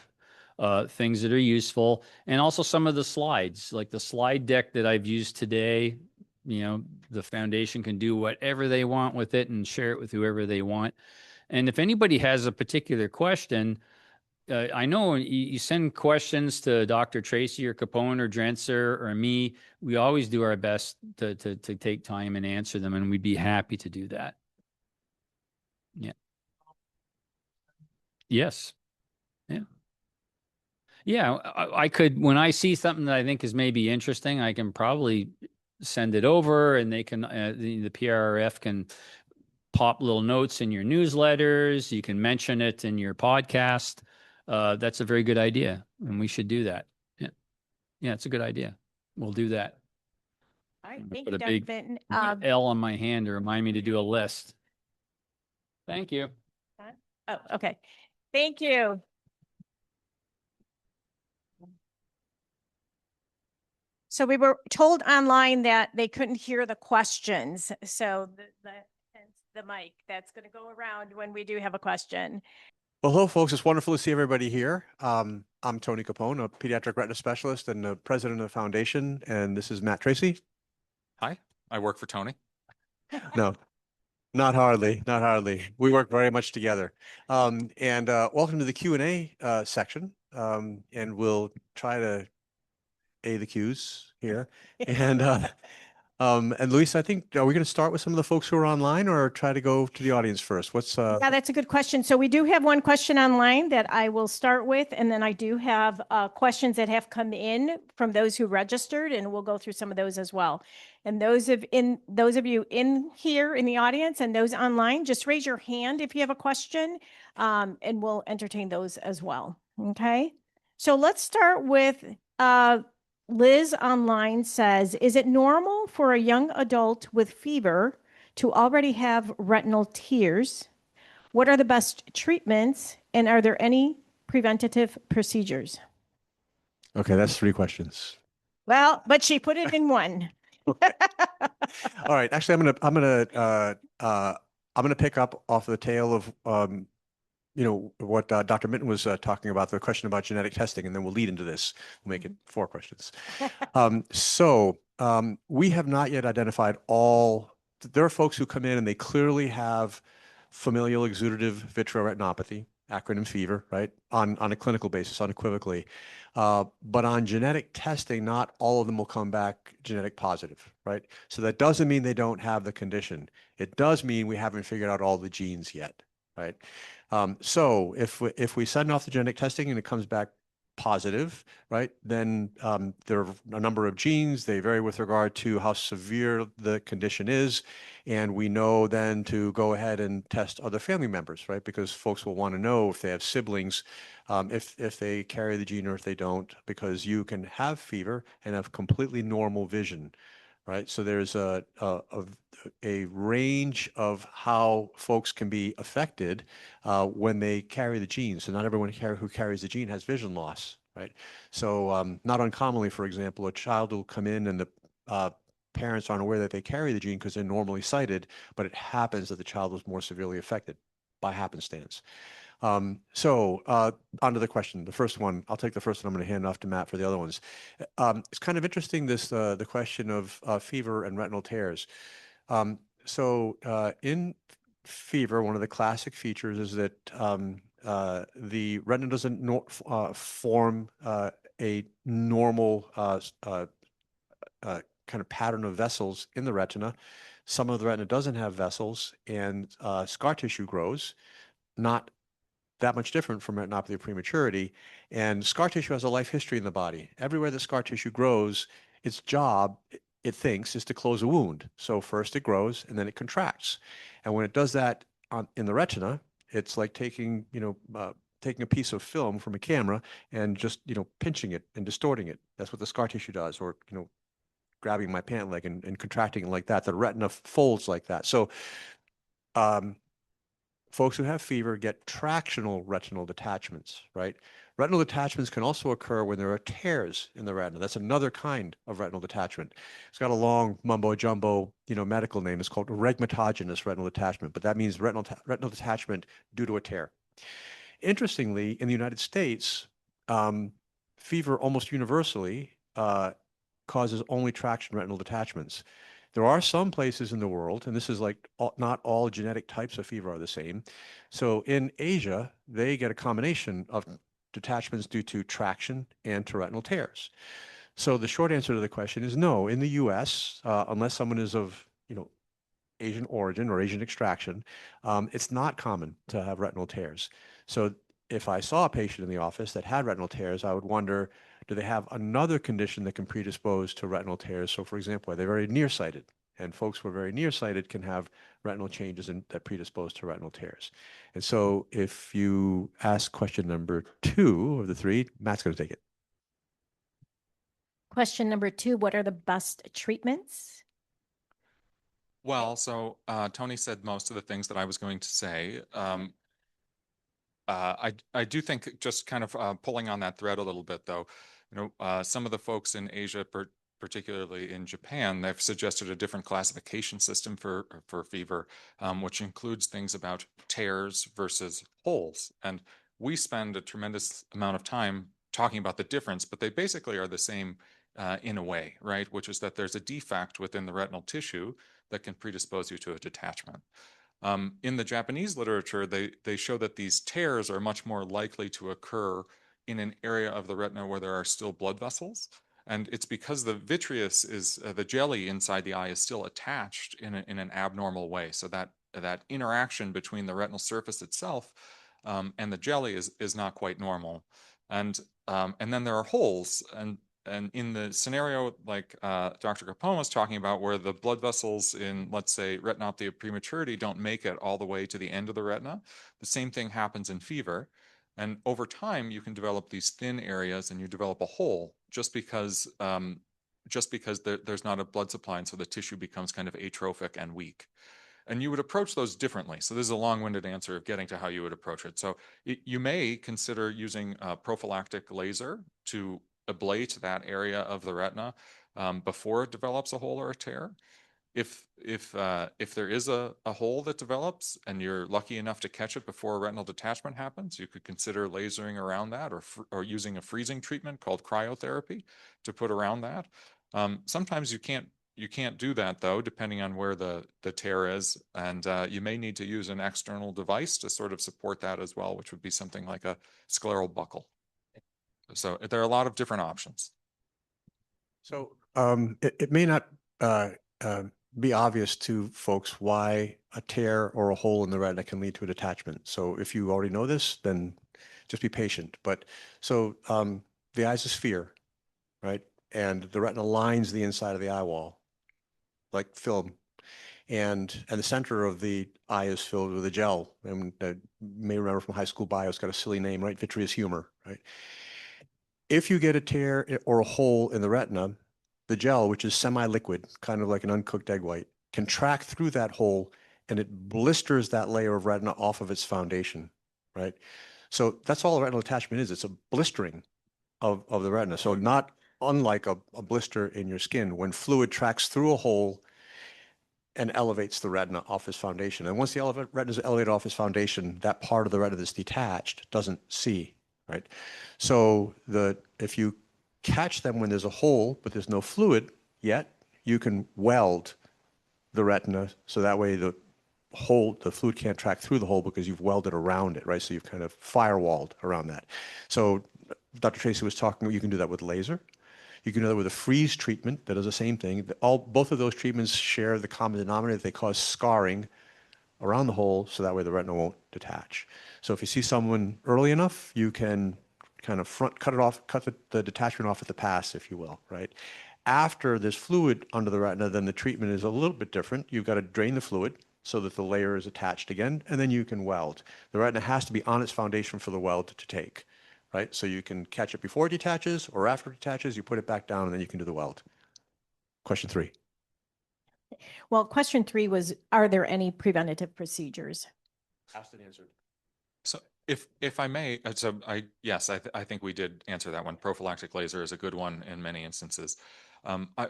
Speaker 3: things that are useful, and also some of the slides, like the slide deck that I've used today. The foundation can do whatever they want with it and share it with whoever they want. And if anybody has a particular question, I know you send questions to Dr. Trese or Capone or Drenser or me. We always do our best to take time and answer them, and we'd be happy to do that. Yeah. Yes. Yeah. Yeah. I could, when I see something that I think is maybe interesting, I can probably send it over, and they can, the PRRF can pop little notes in your newsletters. You can mention it in your podcast. That's a very good idea, and we should do that. Yeah, it's a good idea. We'll do that.
Speaker 1: All right, thank
Speaker 3: Put
Speaker 1: you,
Speaker 3: a
Speaker 1: Dr.
Speaker 3: big
Speaker 1: Vinton.
Speaker 3: L on my hand to remind me to do a list. Thank you.
Speaker 1: Oh, okay. Thank you. So we were told online that they couldn't hear the questions. So the mic that's going to go around when we do have a question.
Speaker 4: Well, hello, folks. It's wonderful to see everybody here. I'm Tony Capone, a pediatric retina specialist and the president of the foundation. And this is Matt Trese.
Speaker 5: Hi, I work for Tony.
Speaker 4: No, not hardly. Not hardly. We work very much together. And welcome to the Q&A section. And we'll try to A the Qs here. And Luisa, I think, are we going to start with some of the folks who are online or try to go to the audience first?
Speaker 1: Yeah, that's a good question. So we do have one question online that I will start with, and then I do have questions that have come in from those who registered, and we'll go through some of those as well. And those of you in here in the audience and those online, just raise your hand if you have a question, and we'll entertain those as well. Okay. So let's start with Liz online says, is it normal for a young adult with fever to already have retinal tears? What are the best treatments, and are there any preventative procedures?
Speaker 4: Okay, that's 3 questions.
Speaker 1: Well, but she put it in one.
Speaker 4: All right. Actually, I'm gonna pick up off the tail of what Dr. Mitton was talking about, the question about genetic testing, and then we'll lead into this. We'll make it 4 questions. We have not yet identified all. There are folks who come in and they clearly have familial exudative vitreoretinopathy, acronym FEVR, right? On a clinical basis, unequivocally. But on genetic testing, not all of them will come back genetic positive, right? So that doesn't mean they don't have the condition. It does mean we haven't figured out all the genes yet, right? So if we send off the genetic testing and it comes back positive, right, then there are a number of genes. They vary with regard to how severe the condition is. And we know then to go ahead and test other family members, right, because folks will want to know if they have siblings, if they carry the gene or if they don't, because you can have fever and have completely normal vision, right? So there's a range of how folks can be affected when they carry the gene. So not everyone who carries the gene has vision loss, right? So not uncommonly, for example, a child will come in and the parents aren't aware that they carry the gene because they're normally sighted, but it happens that the child was more severely affected by happenstance. Onto the question. The first one, I'll take the first one. I'm going to hand off to Matt for the other ones. It's kind of interesting, the question of fever and retinal tears. In fever, one of the classic features is that the retina doesn't form a normal kind of pattern of vessels in the retina. Some of the retina doesn't have vessels, and scar tissue grows, not that much different from retinopathy of prematurity. And scar tissue has a life history in the body. Everywhere the scar tissue grows, its job, it thinks, is to close a wound. So first it grows and then it contracts. And when it does that in the retina, it's like taking a piece of film from a camera and just pinching it and distorting it. That's what the scar tissue does, or grabbing my pant leg and contracting it like that. The retina folds like that. So folks who have fever get tractional retinal detachments, right? Retinal detachments can also occur when there are tears in the retina. That's another kind of retinal detachment. It's got a long mumbo jumbo, medical name. It's called rhegmatogenous retinal detachment, but that means retinal detachment due to a tear. Interestingly, in the United States, fever almost universally causes only traction retinal detachments. There are some places in the world, and this is like not all genetic types of fever are the same. So in Asia, they get a combination of detachments due to traction and to retinal tears. So the short answer to the question is no. In the US, unless someone is of Asian origin or Asian extraction, it's not common to have retinal tears. So if I saw a patient in the office that had retinal tears, I would wonder, do they have another condition that can predispose to retinal tears? So for example, are they very nearsighted? And folks who are very nearsighted can have retinal changes that predispose to retinal tears. And so if you ask question number 2 of the 3, Matt's going to take it.
Speaker 1: Question number 2, what are the best treatments?
Speaker 5: Well, so Tony said most of the things that I was going to say. I do think, just kind of pulling on that thread a little bit, though, some of the folks in Asia, particularly in Japan, they've suggested a different classification system for fever, which includes things about tears versus holes. And we spend a tremendous amount of time talking about the difference, but they basically are the same in a way, right? Which is that there's a defect within the retinal tissue that can predispose you to a detachment. In the Japanese literature, they show that these tears are much more likely to occur in an area of the retina where there are still blood vessels. And it's because the vitreous is, the jelly inside the eye is still attached in an abnormal way. So that interaction between the retinal surface itself and the jelly is not quite normal. And then there are holes. And in the scenario like Dr. Capone was talking about, where the blood vessels in, let's say, retinopathy of prematurity don't make it all the way to the end of the retina, the same thing happens in fever. And over time, you can develop these thin areas and you develop a hole just because there's not a blood supply, and so the tissue becomes kind of atrophic and weak. And you would approach those differently. So this is a long-winded answer of getting to how you would approach it. So you may consider using a prophylactic laser to ablate that area of the retina before it develops a hole or a tear. If there is a hole that develops and you're lucky enough to catch it before a retinal detachment happens, you could consider lasering around that, or using a freezing treatment called cryotherapy to put around that. Sometimes you can't do that though, depending on where the tear is, and you may need to use an external device to sort of support that as well, which would be something like a scleral buckle. So there are a lot of different options.
Speaker 4: So it may not be obvious to folks why a tear or a hole in the retina can lead to a detachment. So if you already know this, then just be patient. But so the eye's a sphere, right? And the retina lines the inside of the eye wall like film. And the center of the eye is filled with a gel. And you may remember from high school bio, it's got a silly name, right? Vitreous humor, right? If you get a tear or a hole in the retina, the gel, which is semi-liquid, kind of like an uncooked egg white, can track through that hole and it blisters that layer of retina off of its foundation, right? So that's all a retinal detachment is. It's a blistering of the retina. So not unlike a blister in your skin, when fluid tracks through a hole and elevates the retina off its foundation. And once the retina is elevated off its foundation, that part of the retina that's detached doesn't see, right? So if you catch them when there's a hole, but there's no fluid yet, you can weld the retina so that way the fluid can't track through the hole because you've welded around it, right? So you've kind of firewalled around that. So Dr. Trese was talking, you can do that with laser. You can do that with a freeze treatment that does the same thing. Both of those treatments share the common denominator. They cause scarring around the hole so that way the retina won't detach. So if you see someone early enough, you can kind of cut the detachment off at the pass, if you will, right? After there's fluid under the retina, then the treatment is a little bit different. You've got to drain the fluid so that the layer is attached again, and then you can weld. The retina has to be on its foundation for the weld to take, right? So you can catch it before it detaches or after it detaches, you put it back down, and then you can do the weld. Question 3.
Speaker 1: Well, question 3 was, are there any preventative procedures?
Speaker 4: Asked and answered.
Speaker 5: So if I may, yes, I think we did answer that one. Prophylactic laser is a good one in many instances.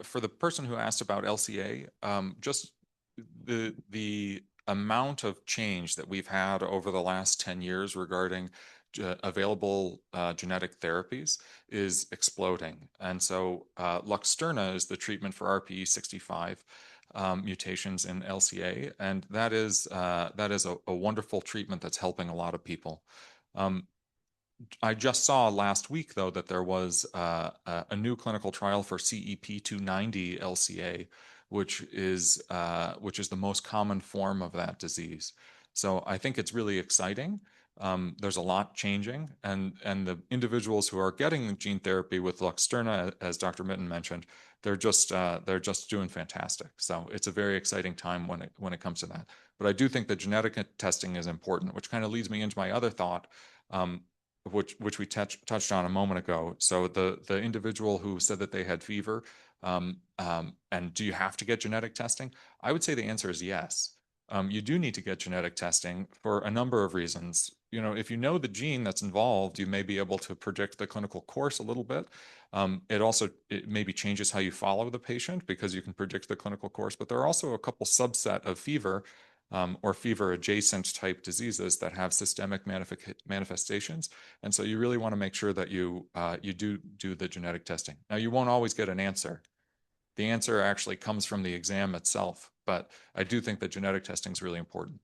Speaker 5: For the person who asked about LCA, just the amount of change that we've had over the last 10 years regarding available genetic therapies is exploding. And so Luxturna is the treatment for RPE65 mutations in LCA, and that is a wonderful treatment that's helping a lot of people. I just saw last week, though, that there was a new clinical trial for CEP290 LCA, which is the most common form of that disease. So I think it's really exciting. There's a lot changing, and the individuals who are getting gene therapy with Luxturna, as Dr. Mitton mentioned, they're just doing fantastic. So it's a very exciting time when it comes to that. But I do think that genetic testing is important, which kind of leads me into my other thought, which we touched on a moment ago. So the individual who said that they had fever, and do you have to get genetic testing? I would say the answer is yes. You do need to get genetic testing for a number of reasons. You know, if you know the gene that's involved, you may be able to predict the clinical course a little bit. It maybe changes how you follow the patient because you can predict the clinical course, but there are also a couple subset of fever or fever adjacent type diseases that have systemic manifestations. And so you really want to make sure that you do the genetic testing. Now, you won't always get an answer. The answer actually comes from the exam itself, but I do think that genetic testing is really important.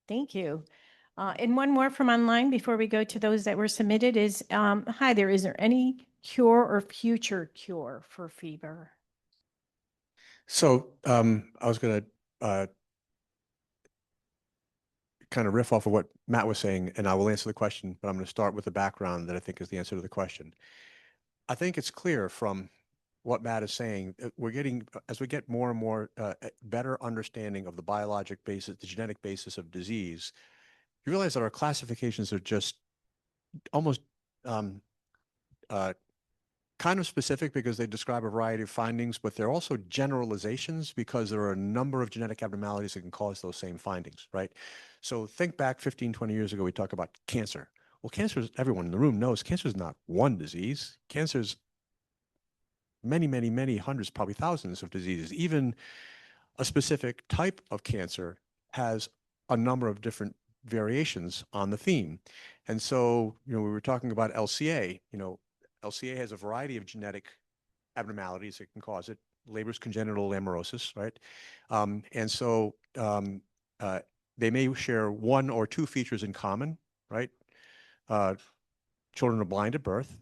Speaker 1: Thank you. And one more from online before we go to those that were submitted is, hi there, is there any cure or future cure for fever?
Speaker 4: So I was going to kind of riff off of what Matt was saying, and I will answer the question, but I'm going to start with the background that I think is the answer to the question. I think it's clear from what Matt is saying, as we get more and more better understanding of the biologic basis, the genetic basis of disease, you realize that our classifications are just almost kind of specific because they describe a variety of findings, but they're also generalizations because there are a number of genetic abnormalities that can cause those same findings, right? So think back 15, 20 years ago, we talked about cancer. Well, cancer is, everyone in the room knows cancer is not one disease. Cancer is many, many, many hundreds, probably thousands of diseases. Even a specific type of cancer has a number of different variations on the theme. And so, we were talking about LCA, LCA has a variety of genetic abnormalities that can cause it. Leber's congenital amaurosis, right? And so they may share one or two features in common, right? Children are blind at birth,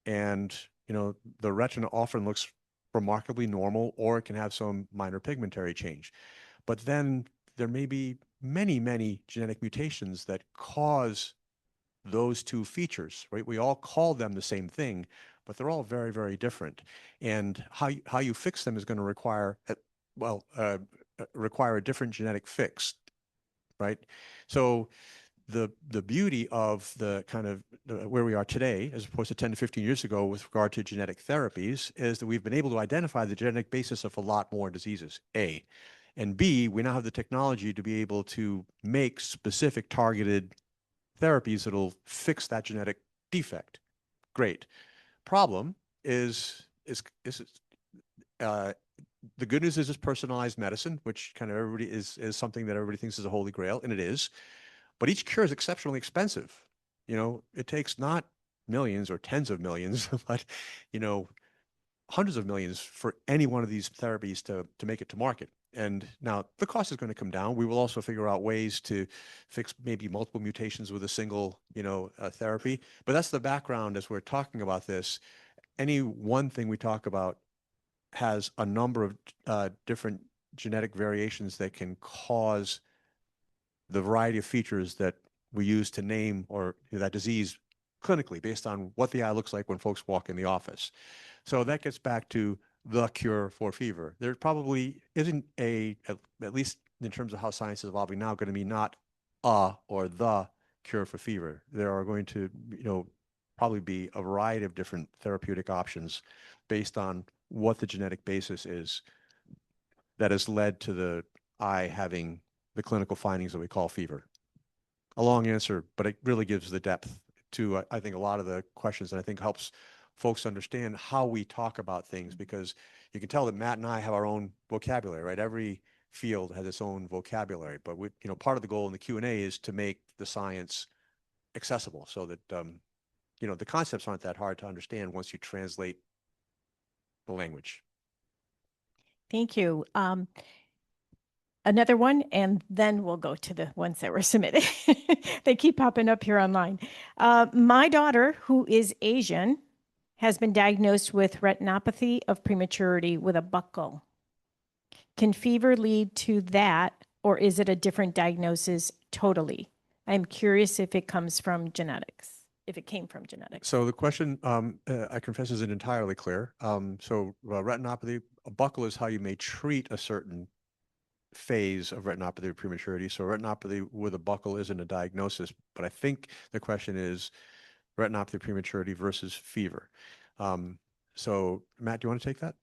Speaker 4: and the retina often looks remarkably normal, or it can have some minor pigmentary change. But then there may be many, many genetic mutations that cause those two features, right? We all call them the same thing, but they're all very, very different. And how you fix them is going to require, require a different genetic fix, right? So the beauty of the kind of where we are today, as opposed to 10 to 15 years ago with regard to genetic therapies, is that we've been able to identify the genetic basis of a lot more diseases, A. And B, we now have the technology to be able to make specific targeted therapies that'll fix that genetic defect. Great. Problem is the good news is it's personalized medicine, which kind of everybody is something that everybody thinks is a holy grail, and it is. But each cure is exceptionally expensive. It takes not millions or tens of millions, but hundreds of millions for any one of these therapies to make it to market. And now the cost is going to come down. We will also figure out ways to fix maybe multiple mutations with a single, therapy. But that's the background as we're talking about this. Any one thing we talk about has a number of different genetic variations that can cause the variety of features that we use to name or that disease clinically based on what the eye looks like when folks walk in the office. So that gets back to the cure for fever. There probably isn't at least in terms of how science is evolving now, going to be not or the cure for fever. There are going to, probably be a variety of different therapeutic options based on what the genetic basis is that has led to the eye having the clinical findings that we call fever. A long answer, but it really gives the depth to, I think, a lot of the questions, and I think helps folks understand how we talk about things, because you can tell that Matt and I have our own vocabulary, right? Every field has its own vocabulary, but we, part of the goal in the Q&A is to make the science accessible so that, the concepts aren't that hard to understand once you translate the language.
Speaker 1: Thank you. Another one, and then we'll go to the ones that were submitted. They keep popping up here online. My daughter, who is Asian, has been diagnosed with retinopathy of prematurity with a buckle. Can fever lead to that, or is it a different diagnosis totally? I'm curious if it comes from genetics, if it came from genetics.
Speaker 4: So the question, I confess, isn't entirely clear. Retinopathy, a buckle is how you may treat a certain phase of retinopathy of prematurity. So retinopathy with a buckle isn't a diagnosis, but I think the question is retinopathy of prematurity versus fever. So Matt, do you want to take that?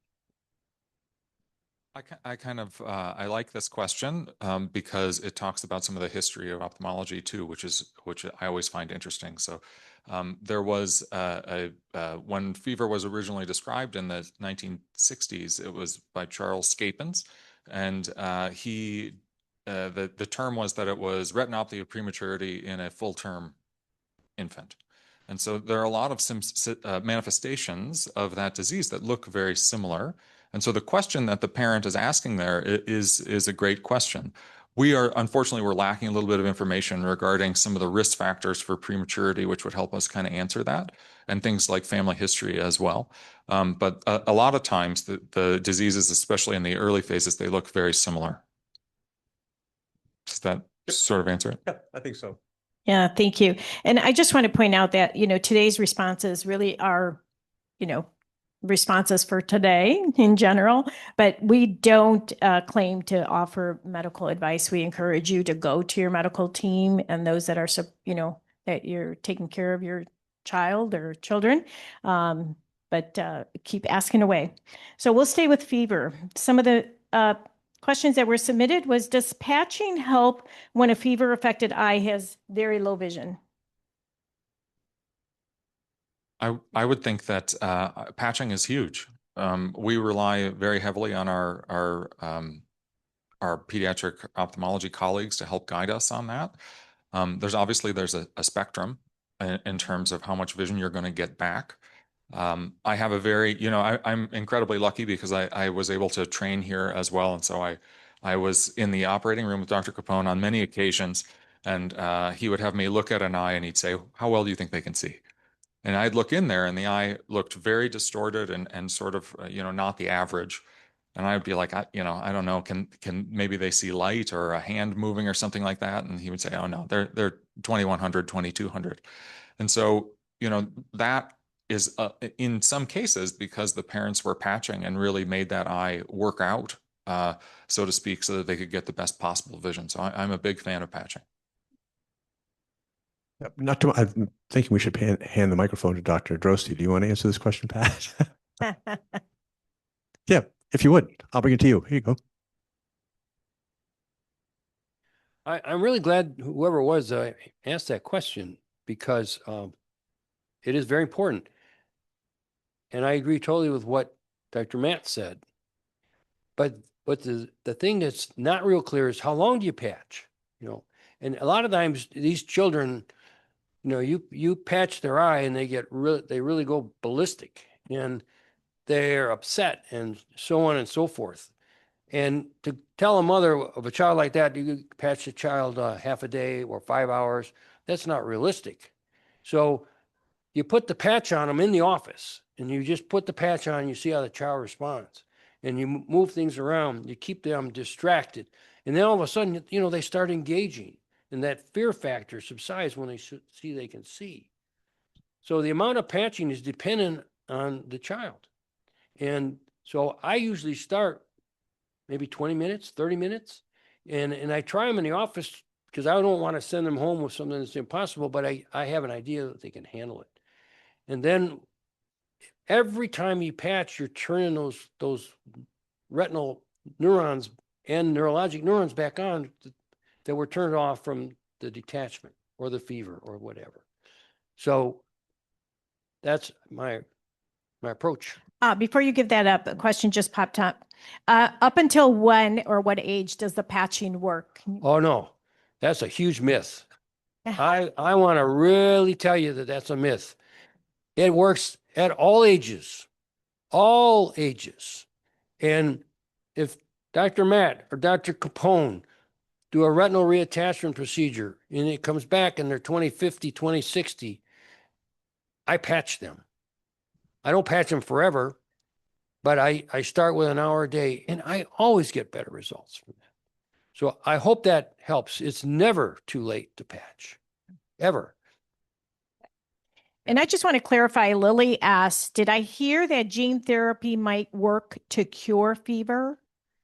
Speaker 5: I like this question because it talks about some of the history of ophthalmology too, which I always find interesting. So there was when fever was originally described in the 1960s, it was by Charles Scapins, and the term was that it was retinopathy of prematurity in a full-term infant. And so there are a lot of manifestations of that disease that look very similar. And so the question that the parent is asking there is a great question. Unfortunately, we're lacking a little bit of information regarding some of the risk factors for prematurity, which would help us kind of answer that, and things like family history as well. But a lot of times the diseases, especially in the early phases, they look very similar. Does that sort of answer it?
Speaker 4: Yeah, I think so.
Speaker 1: Yeah, thank you. And I just want to point out that, today's responses really are, responses for today in general, but we don't claim to offer medical advice. We encourage you to go to your medical team and those that are, that you're taking care of your child or children. But keep asking away. So we'll stay with fever. Some of the questions that were submitted was, does patching help when a fever-affected eye has very low vision?
Speaker 5: I would think that patching is huge. We rely very heavily on our pediatric ophthalmology colleagues to help guide us on that. There's a spectrum in terms of how much vision you're going to get back. I have a very, I'm incredibly lucky because I was able to train here as well. And so I was in the operating room with Dr. Capone on many occasions, and he would have me look at an eye and he'd say, how well do you think they can see? And I'd look in there and the eye looked very distorted and sort of, not the average. And I'd be like, I don't know, can maybe they see light or a hand moving or something like that? And he would say, oh no, they're 2100, 2200. And so, that is in some cases because the parents were patching and really made that eye work out, so to speak, so that they could get the best possible vision. So I'm a big fan of patching.
Speaker 4: I'm thinking we should hand the microphone to Dr. Drosty. Do you want to answer this question, Pat? Yeah, if you would, I'll bring it to you. Here you go.
Speaker 6: I'm really glad whoever it was asked that question, because it is very important. And I agree totally with what Dr. Matt said. But the thing that's not real clear is, how long do you patch? And a lot of times these children, you patch their eye and they really go ballistic and they're upset and so on and so forth. And to tell a mother of a child like that, you patch the child half a day or 5 hours, that's not realistic. So you put the patch on them in the office, and you just put the patch on, you see how the child responds. And you move things around, you keep them distracted. And then all of a sudden, they start engaging. And that fear factor subsides when they see they can see. So the amount of patching is dependent on the child. And so I usually start maybe 20 minutes, 30 minutes. And I try them in the office because I don't want to send them home with something that's impossible, but I have an idea that they can handle it. And then every time you patch, you're turning those retinal neurons and neurologic neurons back on that were turned off from the detachment or the fever or whatever. So that's my approach.
Speaker 1: Before you give that up, a question just popped up. Up until when or what age does the patching work?
Speaker 6: Oh, no, that's a huge myth. I want to really tell you that that's a myth. It works at all ages. And if Dr. Matt or Dr. Capone do a retinal reattachment procedure and it comes back and they're 20/50, 20/60, I patch them. I don't patch them forever, but I start with an hour a day, and I always get better results from that. So I hope that helps. It's never too late to patch, ever.
Speaker 1: And I just want to clarify, Lily asked, did I hear that gene therapy might work to cure fever?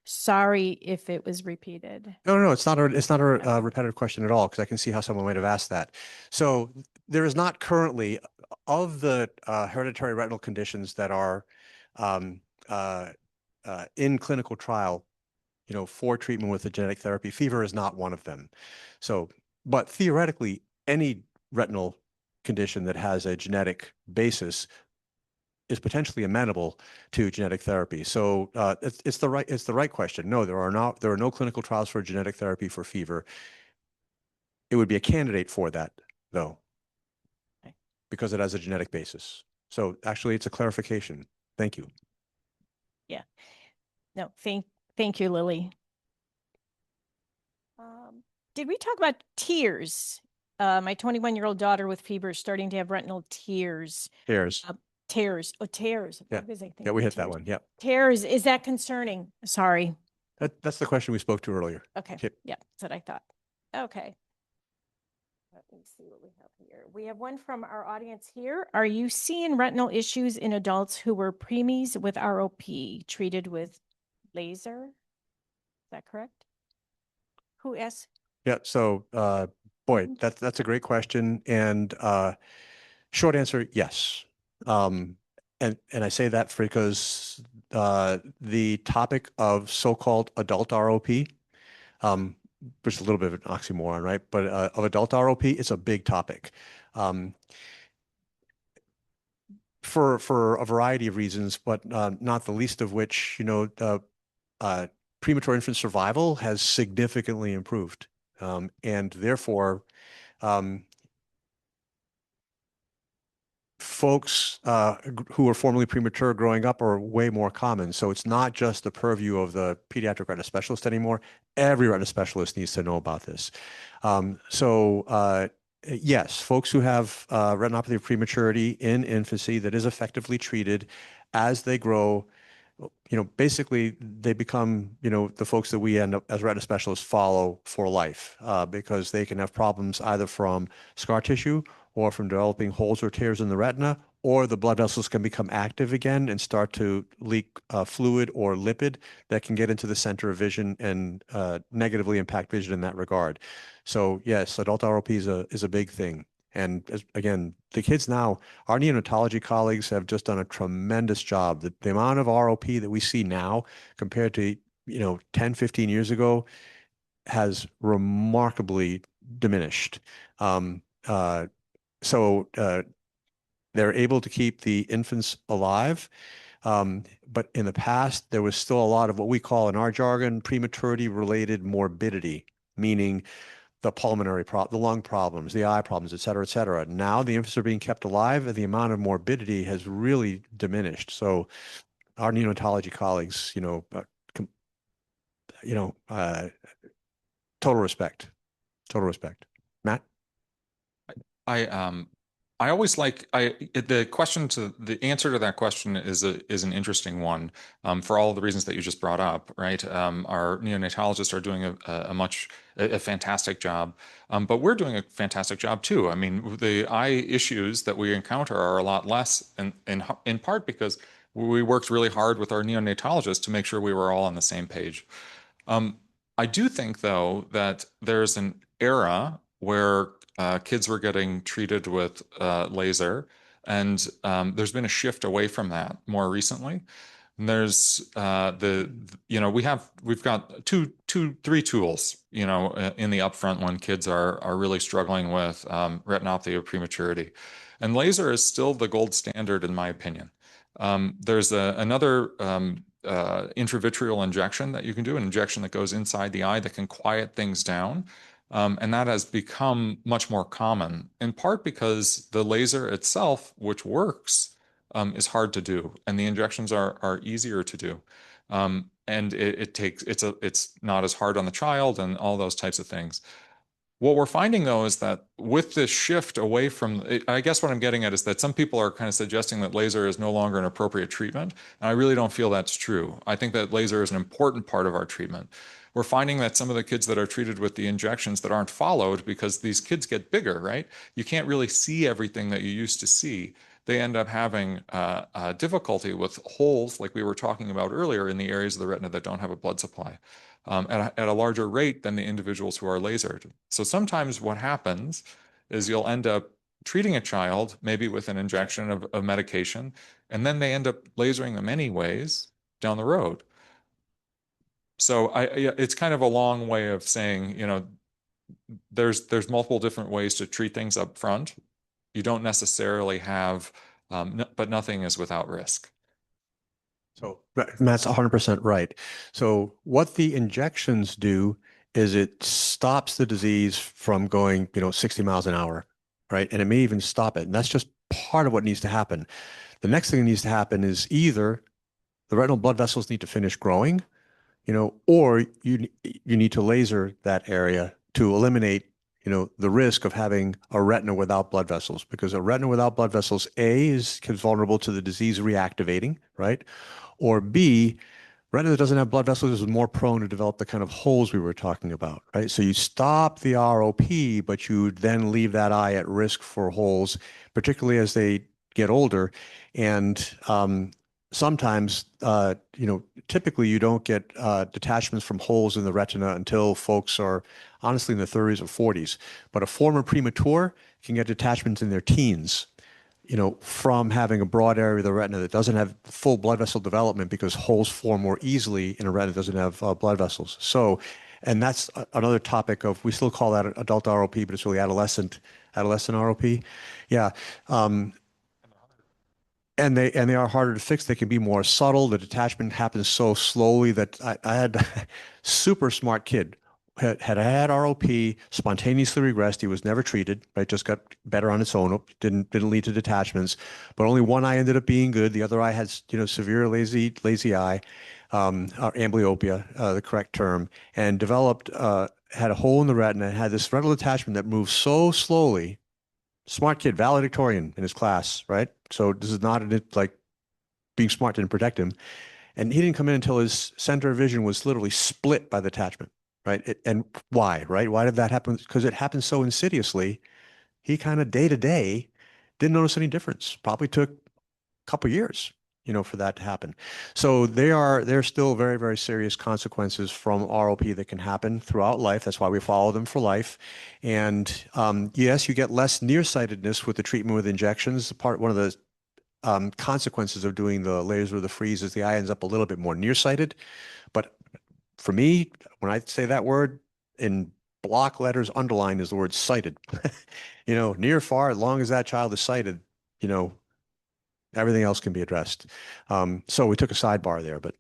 Speaker 1: Sorry if it was repeated.
Speaker 4: No, it's not a repetitive question at all, because I can see how someone might have asked that. So there is not currently, of the hereditary retinal conditions that are in clinical trial, for treatment with a genetic therapy, fever is not one of them. So, but theoretically, any retinal condition that has a genetic basis is potentially amenable to genetic therapy. So it's the right question. No, there are no clinical trials for genetic therapy for fever. It would be a candidate for that, though, because it has a genetic basis. So actually, it's a clarification. Thank you.
Speaker 1: Yeah. No, thank you, Lily. Did we talk about tears? My 21-year-old daughter with fever is starting to have retinal tears.
Speaker 4: Tears.
Speaker 1: Tears. Oh, tears.
Speaker 4: Yeah. Yeah, we hit that one. Yeah.
Speaker 1: Tears. Is that concerning? Sorry.
Speaker 4: That's the question we spoke to earlier.
Speaker 1: Okay.
Speaker 4: Yep.
Speaker 1: Yeah, that's what I thought. Okay. Let me see what we have here. We have one from our audience here. Are you seeing retinal issues in adults who were preemies with ROP treated with laser? Is that correct? Who asked?
Speaker 4: Yeah. So, boy, that's a great question. And short answer, yes. And I say that because the topic of so-called adult ROP, which is a little bit of an oxymoron, right? But of adult ROP, it's a big topic. For a variety of reasons, but not the least of which, premature infant survival has significantly improved. And therefore, folks who were formerly premature growing up are way more common. So it's not just the purview of the pediatric retina specialist anymore. Every retina specialist needs to know about this. Yes, folks who have retinopathy of prematurity in infancy that is effectively treated as they grow, basically they become, the folks that we end up as retina specialists follow for life because they can have problems either from scar tissue or from developing holes or tears in the retina, or the blood vessels can become active again and start to leak fluid or lipid that can get into the center of vision and negatively impact vision in that regard. So yes, adult ROP is a big thing. And again, the kids now, our neonatology colleagues have just done a tremendous job. The amount of ROP that we see now compared to 10, 15 years ago has remarkably diminished. So they're able to keep the infants alive. But in the past, there was still a lot of what we call in our jargon, prematurity-related morbidity, meaning the pulmonary the lung problems, the eye problems, et cetera, et cetera. Now the infants are being kept alive and the amount of morbidity has really diminished. So our neonatology colleagues, total respect. Matt?
Speaker 5: I always like the answer to that question is an interesting one for all of the reasons that you just brought up, right? Our neonatologists are doing a fantastic job, but we're doing a fantastic job too. I mean, the eye issues that we encounter are a lot less, in part because we worked really hard with our neonatologists to make sure we were all on the same page. I do think, though, that there's an era where kids were getting treated with laser, and there's been a shift away from that more recently. And there's we've got three tools, in the upfront when kids are really struggling with retinopathy of prematurity, and laser is still the gold standard in my opinion. There's another intravitreal injection that you can do, an injection that goes inside the eye that can quiet things down. And that has become much more common, in part because the laser itself, which works, is hard to do, and the injections are easier to do. And it's not as hard on the child and all those types of things. What we're finding, though, is that with this shift away from, I guess what I'm getting at is that some people are kind of suggesting that laser is no longer an appropriate treatment. And I really don't feel that's true. I think that laser is an important part of our treatment. We're finding that some of the kids that are treated with the injections that aren't followed, because these kids get bigger, right? You can't really see everything that you used to see. They end up having difficulty with holes, like we were talking about earlier, in the areas of the retina that don't have a blood supply. At a larger rate than the individuals who are lasered. So sometimes what happens is you'll end up treating a child maybe with an injection of medication, and then they end up lasering them anyways down the road. So it's kind of a long way of saying, there's multiple different ways to treat things up front. You don't necessarily have, but nothing is without risk.
Speaker 4: So Matt's 100% right. So what the injections do is it stops the disease from going, 60 miles an hour, right? And it may even stop it. And that's just part of what needs to happen. The next thing that needs to happen is either the retinal blood vessels need to finish growing, or you need to laser that area to eliminate, the risk of having a retina without blood vessels, because a retina without blood vessels, A, is vulnerable to the disease reactivating, right? Or B, Retina that doesn't have blood vessels is more prone to develop the kind of holes we were talking about, right? So you stop the ROP, but you then leave that eye at risk for holes, particularly as they get older. And sometimes, typically you don't get detachments from holes in the retina until folks are honestly in their 30s or 40s. But a former premature can get detachments in their teens, from having a broad area of the retina that doesn't have full blood vessel development because holes form more easily in a retina that doesn't have blood vessels. So, and that's another topic of, we still call that adult ROP, but it's really adolescent ROP. Yeah. And they are harder to fix. They can be more subtle. The detachment happens so slowly that I had a super smart kid had ROP, spontaneously regressed. He was never treated, right? Just got better on its own. Didn't lead to detachments, but only one eye ended up being good. The other eye had, severe lazy eye, or amblyopia, the correct term, and developed, had a hole in the retina and had this retinal detachment that moved so slowly. Smart kid, valedictorian in his class, right? So this is not like being smart didn't protect him. And he didn't come in until his center of vision was literally split by the attachment, right? And why, right? Why did that happen? Because it happened so insidiously. He kind of day to day didn't notice any difference. Probably took a couple years, for that to happen. So there's still very, very serious consequences from ROP that can happen throughout life. That's why we follow them for life. And yes, you get less nearsightedness with the treatment with injections. One of the consequences of doing the laser or the freeze is the eye ends up a little bit more nearsighted. But for me, when I say that word in block letters, underlined is the word sighted. Near, far, as long as that child is sighted, everything else can be addressed. So we took a sidebar there, but.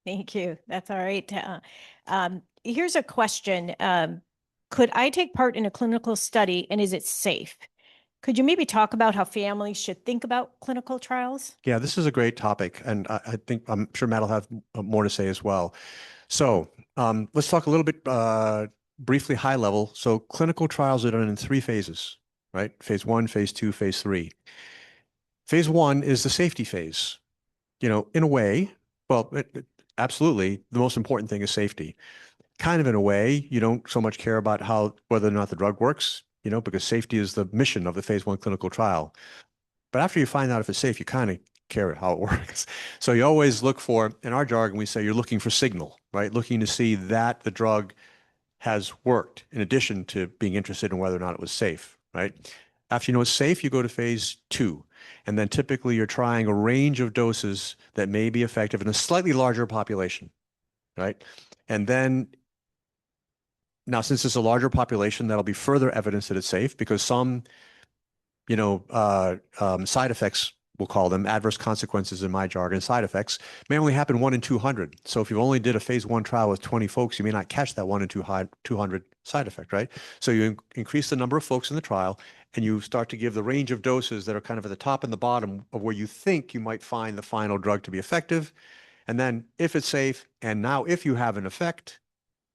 Speaker 1: Thank you. That's all right. Here's a question. Could I take part in a clinical study and is it safe? Could you maybe talk about how families should think about clinical trials?
Speaker 4: Yeah, this is a great topic, and I'm sure Matt will have more to say as well. So let's talk a little bit briefly high level. So clinical trials are done in 3 phases, right? Phase 1, phase 2, phase 3. Phase 1 is the safety phase. In a way, well, absolutely, the most important thing is safety. Kind of in a way, you don't so much care about whether or not the drug works, because safety is the mission of the phase 1 clinical trial. But after you find out if it's safe, you kind of care how it works. So you always look for, in our jargon, we say you're looking for signal, right? Looking to see that the drug has worked in addition to being interested in whether or not it was safe, right? After you know it's safe, you go to phase 2. And then typically you're trying a range of doses that may be effective in a slightly larger population, right? And then now, since it's a larger population, that'll be further evidence that it's safe because some, side effects, we'll call them adverse consequences in my jargon, side effects may only happen 1 in 200. So if you only did a phase 1 trial with 20 folks, you may not catch that 1 in 200 side effect, right? So you increase the number of folks in the trial and you start to give the range of doses that are kind of at the top and the bottom of where you think you might find the final drug to be effective. And then if it's safe, and now if you have an effect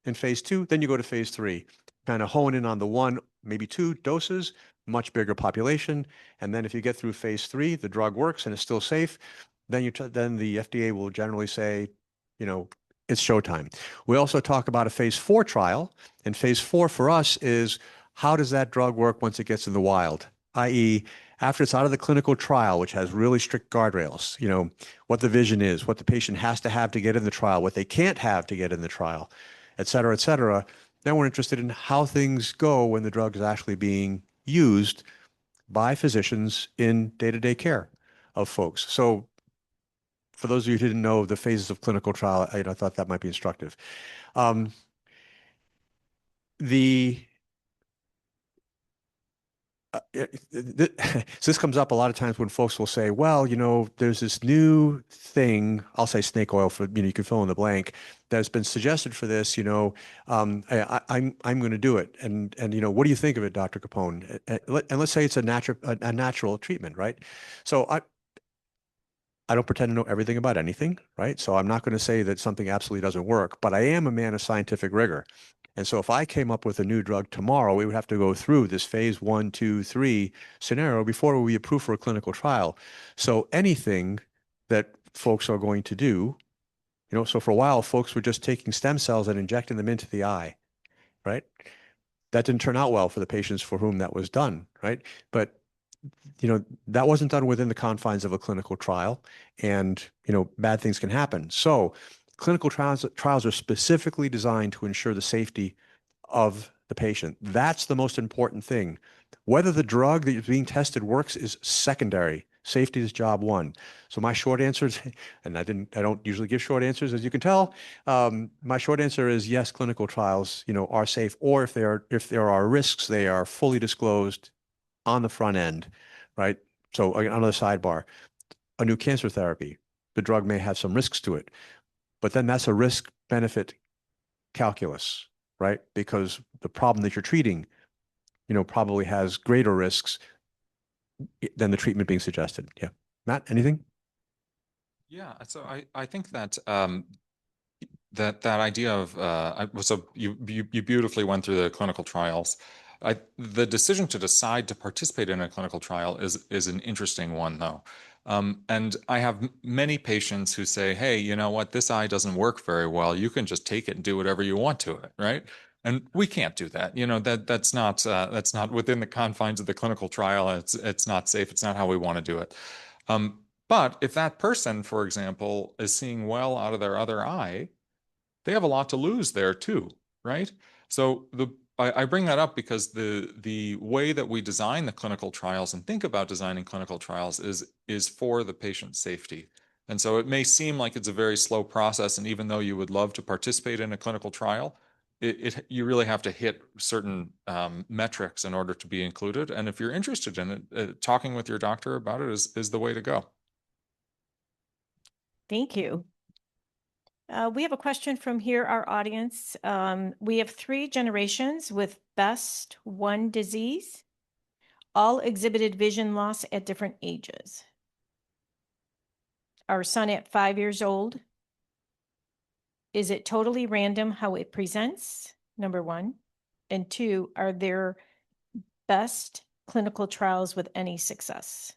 Speaker 4: in phase 2, then you go to phase 3, kind of hone in on the 1, maybe 2 doses, much bigger population. And then if you get through phase 3, the drug works and it's still safe, then then the FDA will generally say, it's showtime. We also talk about a phase 4 trial, and phase 4 for us is how does that drug work once it gets in the wild, i.e., after it's out of the clinical trial, which has really strict guardrails, what the vision is, what the patient has to have to get in the trial, what they can't have to get in the trial, et cetera, et cetera. Then we're interested in how things go when the drug is actually being used by physicians in day-to-day care of folks. So for those of you who didn't know the phases of clinical trial, I thought that might be instructive. So this comes up a lot of times when folks will say, well, there's this new thing, I'll say snake oil for, you can fill in the blank, that's been suggested for this, I'm going to do it. And what do you think of it, Dr. Capone? And let's say it's a natural treatment, right? So I don't pretend to know everything about anything, right? So I'm not going to say that something absolutely doesn't work, but I am a man of scientific rigor. And so if I came up with a new drug tomorrow, we would have to go through this phase 1, 2, 3 scenario before we approve for a clinical trial. So anything that folks are going to do So for a while, folks were just taking stem cells and injecting them into the eye, right? That didn't turn out well for the patients for whom that was done, right? But that wasn't done within the confines of a clinical trial, and bad things can happen. So clinical trials are specifically designed to ensure the safety of the patient. That's the most important thing. Whether the drug that is being tested works is secondary. Safety is job one. So my short answer is, and I don't usually give short answers, as you can tell. My short answer is yes, clinical trials, are safe, or if there are risks, they are fully disclosed on the front end, right? So another sidebar, a new cancer therapy, the drug may have some risks to it, but then that's a risk benefit calculus, right? Because the problem that you're treating, probably has greater risks than the treatment being suggested. Yeah. Matt, anything?
Speaker 5: Yeah, so I think that that idea of so you beautifully went through the clinical trials. The decision to decide to participate in a clinical trial is an interesting one, though. And I have many patients who say, hey, you know what, this eye doesn't work very well. You can just take it and do whatever you want to it, right? And we can't do that. That's not within the confines of the clinical trial. It's not safe. It's not how we want to do it. But if that person, for example, is seeing well out of their other eye, they have a lot to lose there too, right? So I bring that up because the way that we design the clinical trials and think about designing clinical trials is for the patient safety. And so it may seem like it's a very slow process, and even though you would love to participate in a clinical trial, you really have to hit certain metrics in order to be included. And if you're interested in it, talking with your doctor about it is the way to go.
Speaker 1: Thank you. We have a question from here, our audience. We have 3 generations with best one disease, all exhibited vision loss at different ages. Our son at 5 years old. Is it totally random how it presents? Number 1. And 2, are there best clinical trials with any success?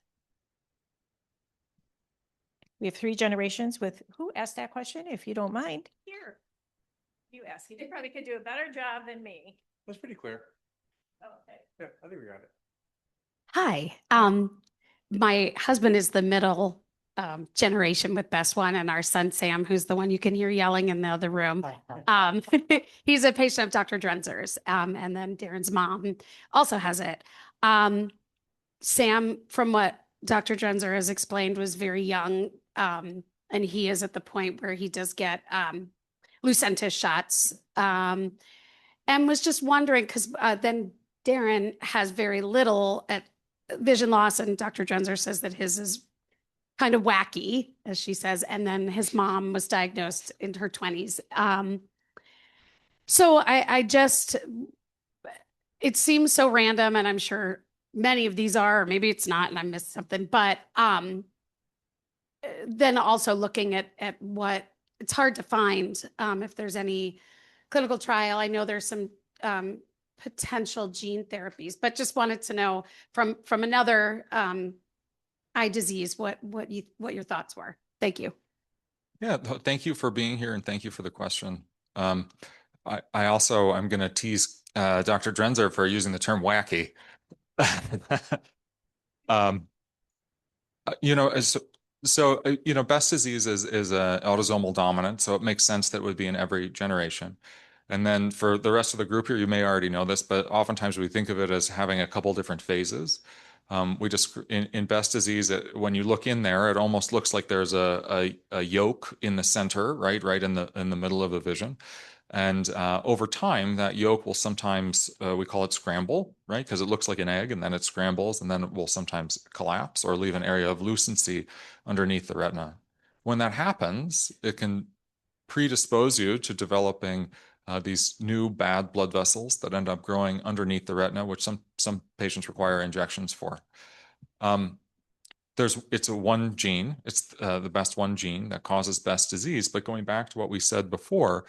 Speaker 1: We have 3 generations with, who asked that question? If you don't mind. Here. You ask. You probably could do a better job than me.
Speaker 4: That's pretty clear.
Speaker 1: Okay.
Speaker 4: Yeah, I think we got it.
Speaker 7: Hi. My husband is the middle generation with best one, and our son Sam, who's the one you can hear yelling in the other room. He's a patient of Dr. Drenzer's, and then Darren's mom also has it. Sam, from what Dr. Drenzer has explained, was very young, and he is at the point where he does get Lucentis shots, and was just wondering because then Darren has very little at vision loss, and Dr. Drenzer says that his is kind of wacky, as she says, and then his mom was diagnosed in her 20s. So I just, it seems so random, and I'm sure many of these are, or maybe it's not, and I missed something, but then also looking at what, it's hard to find if there's any clinical trial. I know there's some potential gene therapies, but just wanted to know from another eye disease, what your thoughts were. Thank you.
Speaker 5: Yeah, thank you for being here, and thank you for the question. I also, I'm going to tease Dr. Drenzer for using the term wacky. Best disease is a autosomal dominant, so it makes sense that it would be in every generation. And then for the rest of the group here, you may already know this, but oftentimes we think of it as having a couple different phases. In Best disease, when you look in there, it almost looks like there's a yolk in the center, right in the middle of the vision. And over time, that yolk will sometimes, we call it scramble, right? Because it looks like an egg, and then it scrambles, and then it will sometimes collapse or leave an area of lucency underneath the retina. When that happens, it can predispose you to developing these new bad blood vessels that end up growing underneath the retina, which some patients require injections for. It's a one gene. It's the best one gene that causes Best disease. But going back to what we said before,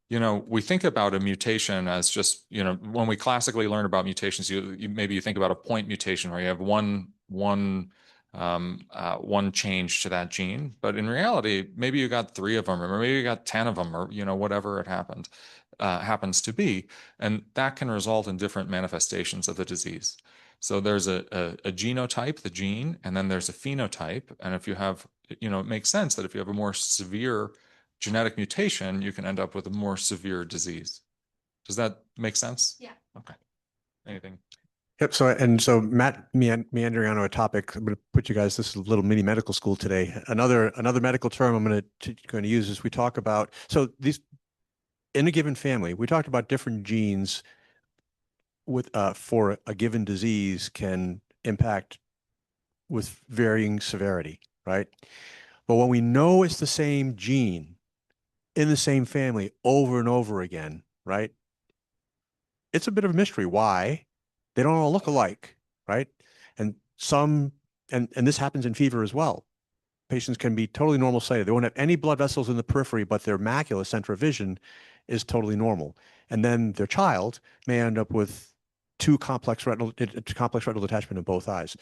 Speaker 5: we think about a mutation as just, when we classically learn about mutations, maybe you think about a point mutation where you have one one change to that gene, but in reality, maybe you got 3 of them, or maybe you got 10 of them, or whatever it happens to be, and that can result in different manifestations of the disease. So there's a genotype, the gene, and then there's a phenotype, and if you have, it makes sense that if you have a more severe genetic mutation, you can end up with a more severe disease. Does that make sense?
Speaker 7: Yeah.
Speaker 5: Okay. Anything?
Speaker 4: Yep. So Matt, meandering onto a topic, I'm going to put you guys, this is a little mini medical school today. Another medical term I'm going to use is we talk about, so these, in a given family, we talked about different genes with for a given disease can impact with varying severity, right? But when we know it's the same gene in the same family over and over again, right? It's a bit of a mystery why they don't all look alike, right? And this happens in fever as well. Patients can be totally normal sighted. They won't have any blood vessels in the periphery, but their macula, center of vision, is totally normal. And then their child may end up with complex retinal detachment in both eyes.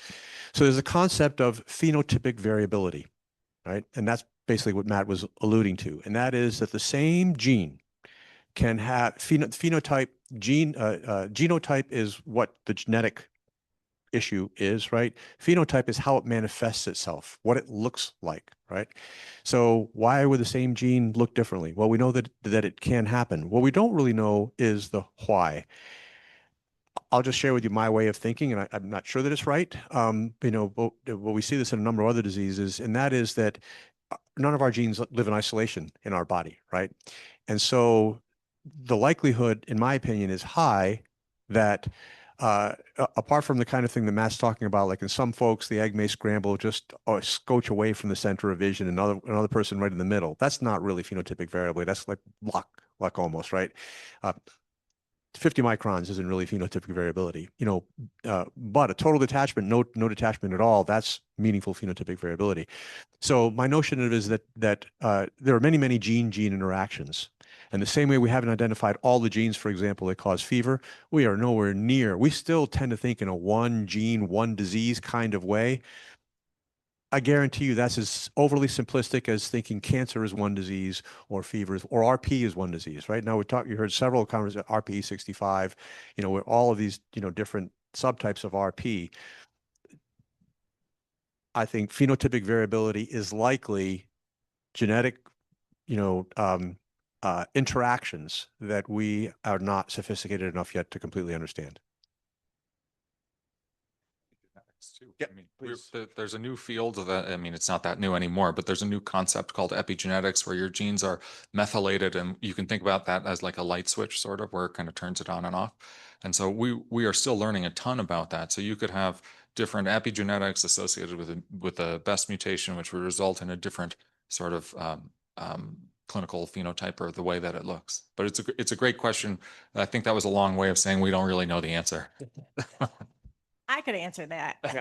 Speaker 4: So there's a concept of phenotypic variability, right? And that's basically what Matt was alluding to. And that is that the same gene can have phenotype genotype is what the genetic issue is, right? Phenotype is how it manifests itself, what it looks like, right? So why would the same gene look differently? Well, we know that it can happen. What we don't really know is the why. I'll just share with you my way of thinking, and I'm not sure that it's right. But we see this in a number of other diseases, and that is that none of our genes live in isolation in our body, right? And so the likelihood, in my opinion, is high that apart from the kind of thing that Matt's talking about, like in some folks, the egg may scramble just or scotch away from the center of vision, another person right in the middle. That's not really phenotypic variability. That's like luck almost, right? 50 microns isn't really phenotypic variability, but a total detachment, no detachment at all, that's meaningful phenotypic variability. So my notion of it is that there are many gene interactions. And the same way we haven't identified all the genes, for example, that cause fever, we are nowhere near. We still tend to think in a one gene, one disease kind of way. I guarantee you that's as overly simplistic as thinking cancer is one disease or fever is, or RP is one disease, right? Now you heard several conversations, RP 65, with all of these, different subtypes of RP. I think phenotypic variability is likely genetic, interactions that we are not sophisticated enough yet to completely understand.
Speaker 5: Too.
Speaker 4: Yep,
Speaker 5: I mean, there's a new field of that. I mean, it's not that new anymore, but there's a new concept called epigenetics where your genes are methylated, and you can think about that as like a light switch, sort of, where it kind of turns it on and off. And so we are still learning a ton about that. So you could have different epigenetics associated with the best mutation, which would result in a different sort of clinical phenotype or the way that it looks. But it's a great question. I think that was a long way of saying we don't really know the answer.
Speaker 1: I could answer that.
Speaker 7: Do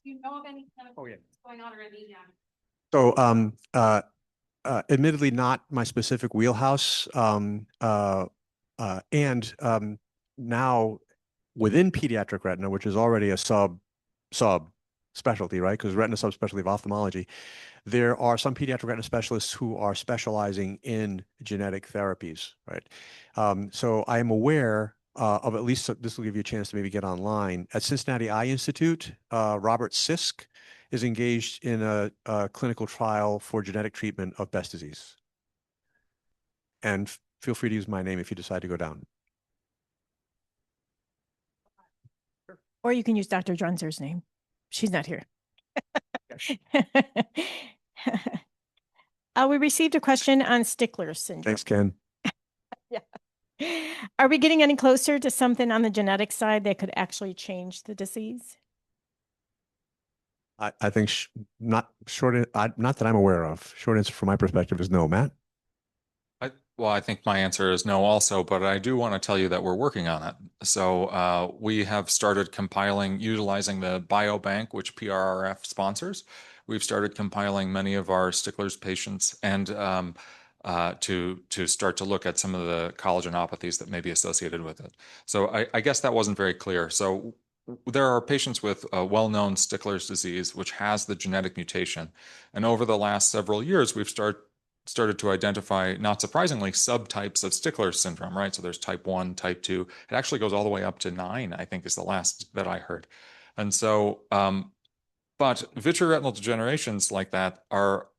Speaker 7: you know of any going on or any?
Speaker 4: So, admittedly, not my specific wheelhouse. Now within pediatric retina, which is already a sub specialty, right? Because retina subspecialty of ophthalmology, there are some pediatric retina specialists who are specializing in genetic therapies, right? So I am aware of at least, this will give you a chance to maybe get online. At Cincinnati Eye Institute, Robert Sisk is engaged in a clinical trial for genetic treatment of Best disease. And feel free to use my name if you decide to go down.
Speaker 1: Or you can use Dr. Drunzer's name. She's not here. We received a question on Stickler syndrome.
Speaker 4: Thanks, Ken.
Speaker 1: Yeah. Are we getting any closer to something on the genetic side that could actually change the disease?
Speaker 4: I think not that I'm aware of. Short answer from my perspective is no. Matt?
Speaker 5: Well, I think my answer is no also, but I do want to tell you that we're working on it. So we have started utilizing the biobank, which PRRF sponsors. We've started compiling many of our Stickler's patients and to start to look at some of the collagenopathies that may be associated with it. So I guess that wasn't very clear. So there are patients with a well-known Stickler's disease, which has the genetic mutation. And over the last several years, we've started to identify, not surprisingly, subtypes of Stickler's syndrome, right? So there's type 1, type 2. It actually goes all the way up to 9, I think is the last that I heard. And so, but vitreoretinal degenerations like that are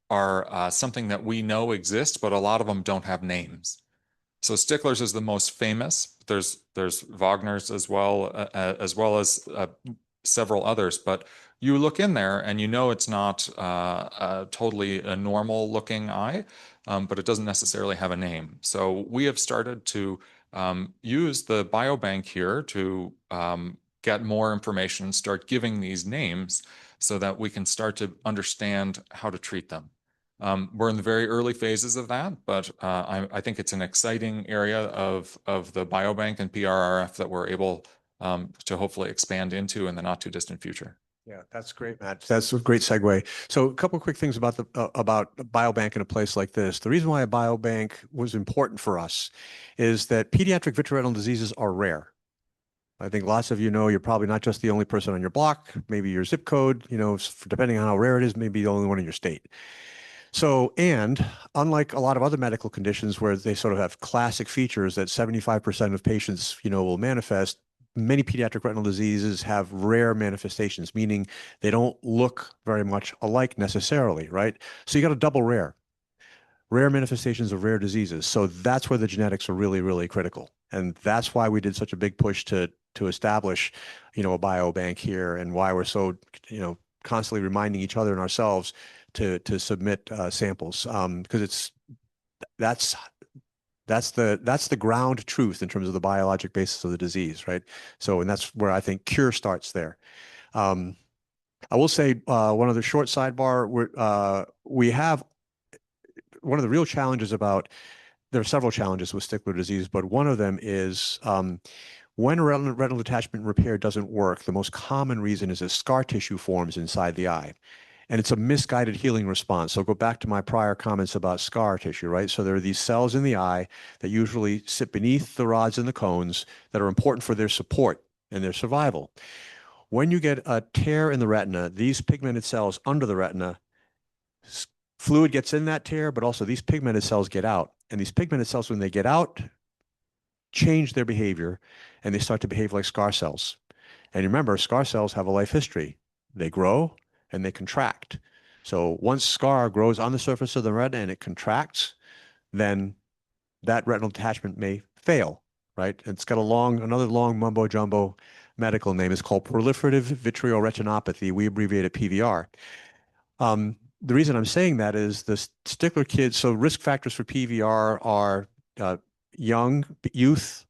Speaker 5: something that we know exist, but a lot of them don't have names. So Stickler's is the most famous. There's Wagner's as well as several others. But you look in there and you know it's not totally a normal looking eye, but it doesn't necessarily have a name. So we have started to use the biobank here to get more information, start giving these names so that we can start to understand how to treat them. We're in the very early phases of that, but I think it's an exciting area of the biobank and PRRF that we're able to hopefully expand into in the not too distant future.
Speaker 4: Yeah, that's great, Matt. That's a great segue. So a couple of quick things about about a biobank in a place like this. The reason why a biobank was important for us is that pediatric vitreoretinal diseases are rare. I think lots of you know you're probably not just the only person on your block, maybe your zip code, you know, depending on how rare it is, maybe the only one in your state. So, and unlike a lot of other medical conditions where they sort of have classic features that 75% of patients, you know, will manifest, many pediatric retinal diseases have rare manifestations, meaning they don't look very much alike necessarily, right? So you got a double rare manifestations of rare diseases. So that's where the genetics are really, really critical. And that's why we did such a big push to establish, you know, a biobank here, and why we're so, you know, constantly reminding each other and ourselves to submit samples, because that's the ground truth in terms of the biologic basis of the disease, right? So, and that's where I think cure starts there. I will say one other short sidebar. We have one of the real challenges there are several challenges with Stickler disease, but one of them is when retinal detachment repair doesn't work, the most common reason is that scar tissue forms inside the eye. And it's a misguided healing response. So go back to my prior comments about scar tissue, right? So there are these cells in the eye that usually sit beneath the rods and the cones that are important for their support and their survival. When you get a tear in the retina, these pigmented cells under the retina, fluid gets in that tear, but also these pigmented cells get out. And these pigmented cells, when they get out, change their behavior, and they start to behave like scar cells. And remember, scar cells have a life history. They grow and they contract. So once scar grows on the surface of the retina and it contracts, then that retinal detachment may fail, right? It's got another long mumbo jumbo medical name. It's called proliferative vitreoretinopathy. We abbreviate it PVR. The reason I'm saying that is the Stickler kids, so risk factors for PVR are youth,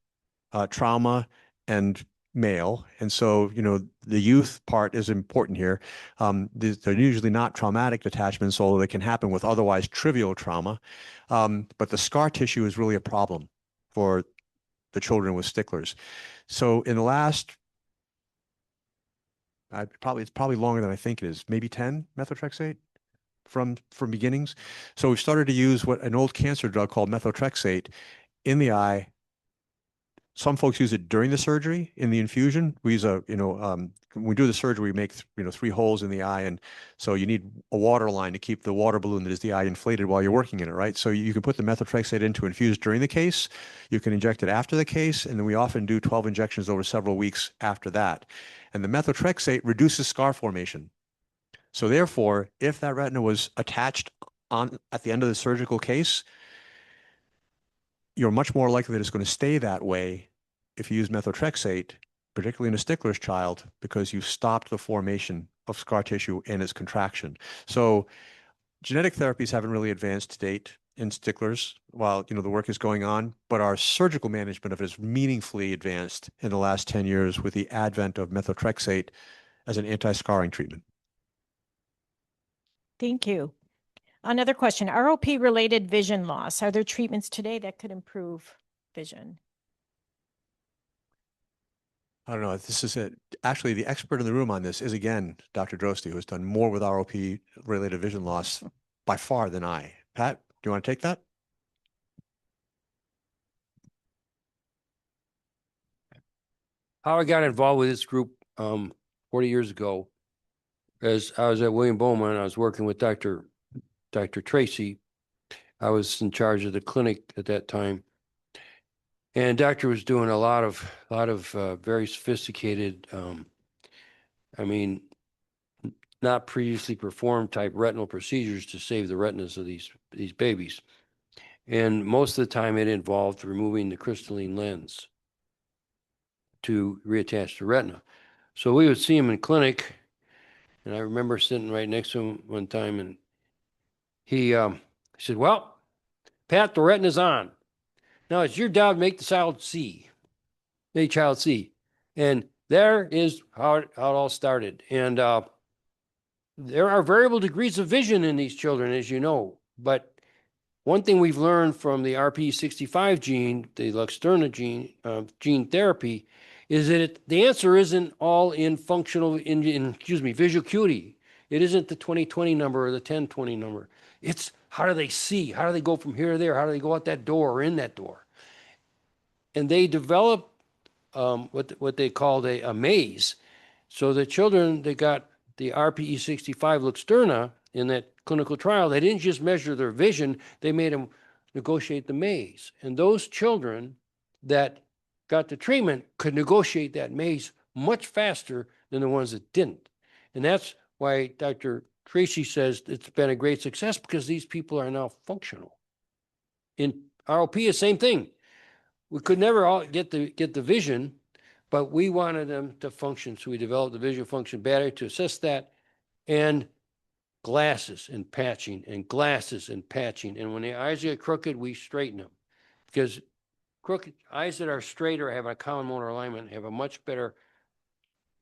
Speaker 4: trauma, and male. And so, you know, the youth part is important here. They're usually not traumatic detachments, although they can happen with otherwise trivial trauma. But the scar tissue is really a problem for the children with Sticklers. So in the last, it's probably longer than I think it is, maybe 10 methotrexate from beginnings. So we started to use an old cancer drug called methotrexate in the eye. Some folks use it during the surgery in the infusion. We use when we do the surgery, we make 3 holes in the eye, and so you need a water line to keep the water balloon that is the eye inflated while you're working in it, right? So you can put the methotrexate in to infuse during the case. You can inject it after the case, and then we often do 12 injections over several weeks after that. And the methotrexate reduces scar formation. So therefore, if that retina was attached at the end of the surgical case, you're much more likely that it's going to stay that way if you use methotrexate, particularly in a Stickler's child, because you stopped the formation of scar tissue and its contraction. So genetic therapies haven't really advanced to date in Sticklers while the work is going on, but our surgical management of it has meaningfully advanced in the last 10 years with the advent of methotrexate as an anti-scarring treatment.
Speaker 1: Thank you. Another question, ROP-related vision loss. Are there treatments today that could improve vision?
Speaker 4: I don't know. This is it. Actually, the expert in the room on this is, again, Dr. Droste, who has done more with ROP-related vision loss by far than I. Pat, do you want to take that?
Speaker 6: How I got involved with this group 40 years ago, as I was at William Bowman, I was working with Dr. Trese. I was in charge of the clinic at that time. And doctor was doing a lot of very sophisticated, I mean, not previously performed type retinal procedures to save the retinas of these babies. And most of the time it involved removing the crystalline lens to reattach the retina. So we would see him in clinic, and I remember sitting right next to him one time, and he said, "Well, Pat, the retina's on. Now it's your job to make the child see. Make child see." And there is how it all started. And there are variable degrees of vision in these children, as you know. But one thing we've learned from the RPE65 gene, the Luxturna gene, gene therapy, is that the answer isn't all in functional, visual acuity. It isn't the 20/20 number or the 10/20 number. It's how do they see? How do they go from here to there? How do they go out that door or in that door? And they develop what they called a maze. So the children that got the RPE65 Luxturna in that clinical trial, they didn't just measure their vision, they made them negotiate the maze. And those children that got the treatment could negotiate that maze much faster than the ones that didn't. And that's why Dr. Trese says it's been a great success, because these people are now functional. In ROP, the same thing. We could never all get the vision, but we wanted them to function. So we developed the visual function battery to assess that, and glasses and patching, and glasses and patching. And when the eyes get crooked, we straighten them, because crooked eyes that are straight or have a common motor alignment have a much better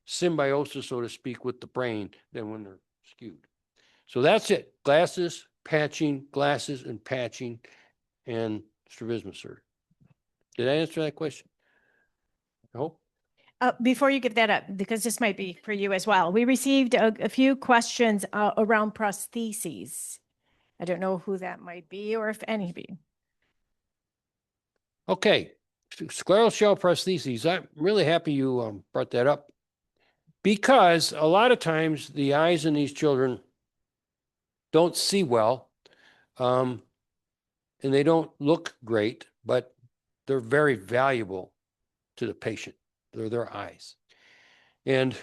Speaker 6: symbiosis, so to speak, with the brain than when they're skewed. So that's it. Glasses, patching, glasses and patching, and strabismus surgery. Did I answer that question? I hope.
Speaker 1: Before you give that up, because this might be for you as well, we received a few questions around prostheses. I don't know who that might be, or if any of you.
Speaker 6: Okay, scleral shell prostheses. I'm really happy you brought that up, because a lot of times the eyes in these children don't see well, and they don't look great, but they're very valuable to the patient. They're their eyes. And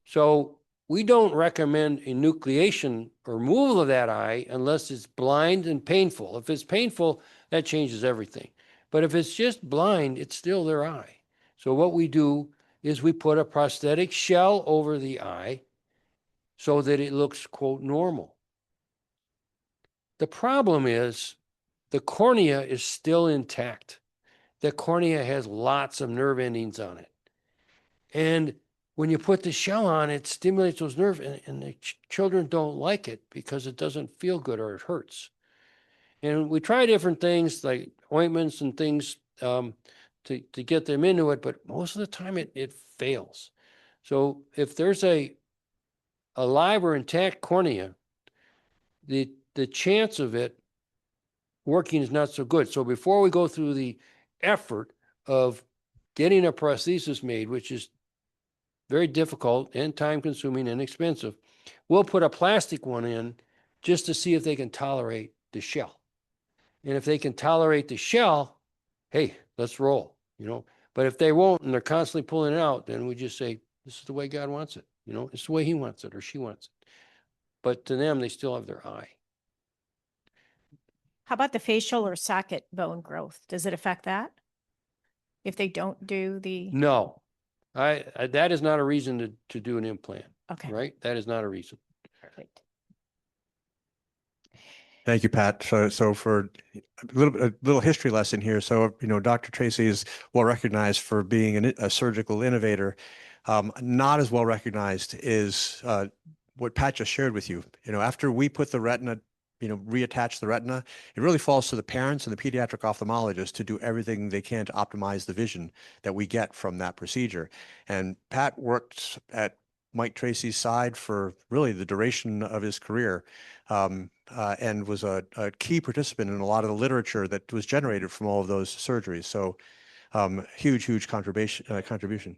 Speaker 6: so we don't recommend enucleation or removal of that eye unless it's blind and painful. If it's painful, that changes everything. But if it's just blind, it's still their eye. So what we do is we put a prosthetic shell over the eye so that it looks, quote, normal. The problem is the cornea is still intact. The cornea has lots of nerve endings on it. And when you put the shell on, it stimulates those nerves, and the children don't like it because it doesn't feel good or it hurts. And we try different things like ointments and things to get them into it, but most of the time it fails. So if there's a live or intact cornea, the chance of it working is not so good. So before we go through the effort of getting a prosthesis made, which is very difficult and time consuming and expensive, we'll put a plastic one in just to see if they can tolerate the shell. And if they can tolerate the shell, hey, let's roll, But if they won't and they're constantly pulling it out, then we just say, this is the way God wants it. It's the way he wants it or she wants it. But to them, they still have their eye.
Speaker 1: How about the facial or socket bone growth? Does it affect that? If they don't do the...
Speaker 6: No, that is not a reason to do an implant.
Speaker 1: Okay.
Speaker 6: Right? That is not a reason.
Speaker 1: Perfect.
Speaker 4: Thank you, Pat. So for a little history lesson here. So, Dr. Trese is well recognized for being a surgical innovator. Not as well recognized is what Pat just shared with you. After we put the retina, reattach the retina, it really falls to the parents and the pediatric ophthalmologist to do everything they can to optimize the vision that we get from that procedure. And Pat worked at Mike Trese's side for really the duration of his career, and was a key participant in a lot of the literature that was generated from all of those surgeries. So huge contribution.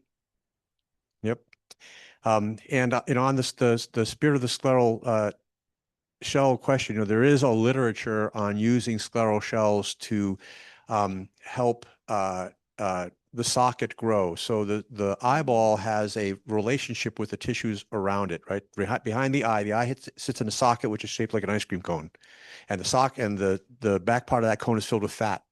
Speaker 4: Yep. On this, the spirit of the scleral shell question, there is a literature on using scleral shells to help the socket grow. So the eyeball has a relationship with the tissues around it, right? Behind the eye sits in a socket which is shaped like an ice cream cone, and the back part of that cone is filled with fat.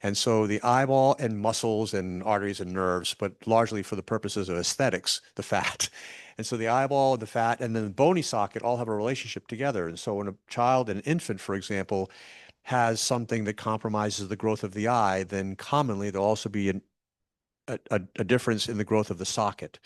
Speaker 4: And so the eyeball and muscles and arteries and nerves, but largely for the purposes of aesthetics, the fat. And so the eyeball, the fat, and then the bony socket all have a relationship together. And so when a child, an infant, for example, has something that compromises the growth of the eye, then commonly there'll also be a difference in the growth of the socket.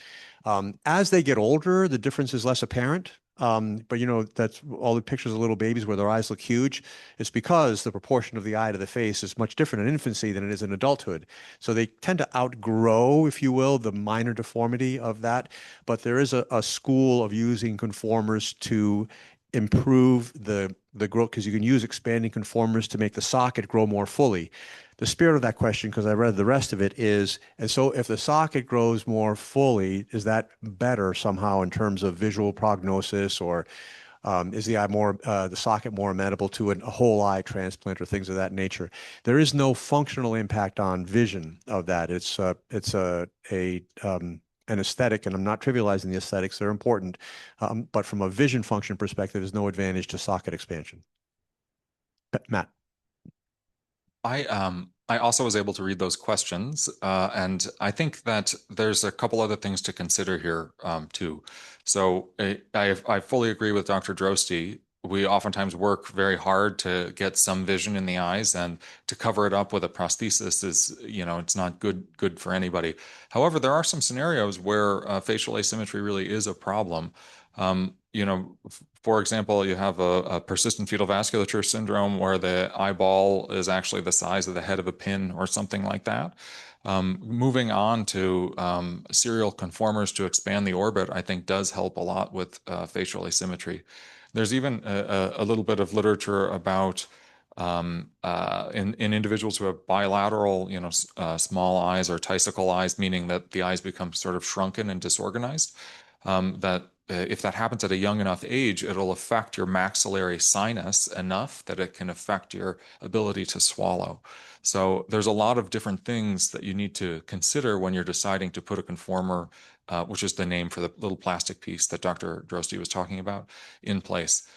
Speaker 4: As they get older, the difference is less apparent. But that's all the pictures of little babies where their eyes look huge. It's because the proportion of the eye to the face is much different in infancy than it is in adulthood. So they tend to outgrow, if you will, the minor deformity of that. But there is a school of using conformers to improve the growth, because you can use expanding conformers to make the socket grow more fully. The spirit of that question, because I read the rest of it, is, and so if the socket grows more fully, is that better somehow in terms of visual prognosis, or is the socket more amenable to a whole eye transplant or things of that nature? There is no functional impact on vision of that. It's an aesthetic, and I'm not trivializing the aesthetics; they're important. But from a vision function perspective, there's no advantage to socket expansion. Matt.
Speaker 5: I also was able to read those questions, and I think that there's a couple other things to consider here too. So I fully agree with Dr. Droste. We oftentimes work very hard to get some vision in the eyes, and to cover it up with a prosthesis is, it's not good for anybody. However, there are some scenarios where facial asymmetry really is a problem. For example, you have a persistent fetal vasculature syndrome where the eyeball is actually the size of the head of a pin or something like that. Moving on to serial conformers to expand the orbit, I think does help a lot with facial asymmetry. There's even a little bit of literature about in individuals who have bilateral, small eyes or testicle eyes, meaning that the eyes become sort of shrunken and disorganized, that if that happens at a young enough age, it'll affect your maxillary sinus enough that it can affect your ability to swallow. So there's a lot of different things that you need to consider when you're deciding to put a conformer, which is the name for the little plastic piece that Dr. Droste was talking about, in place.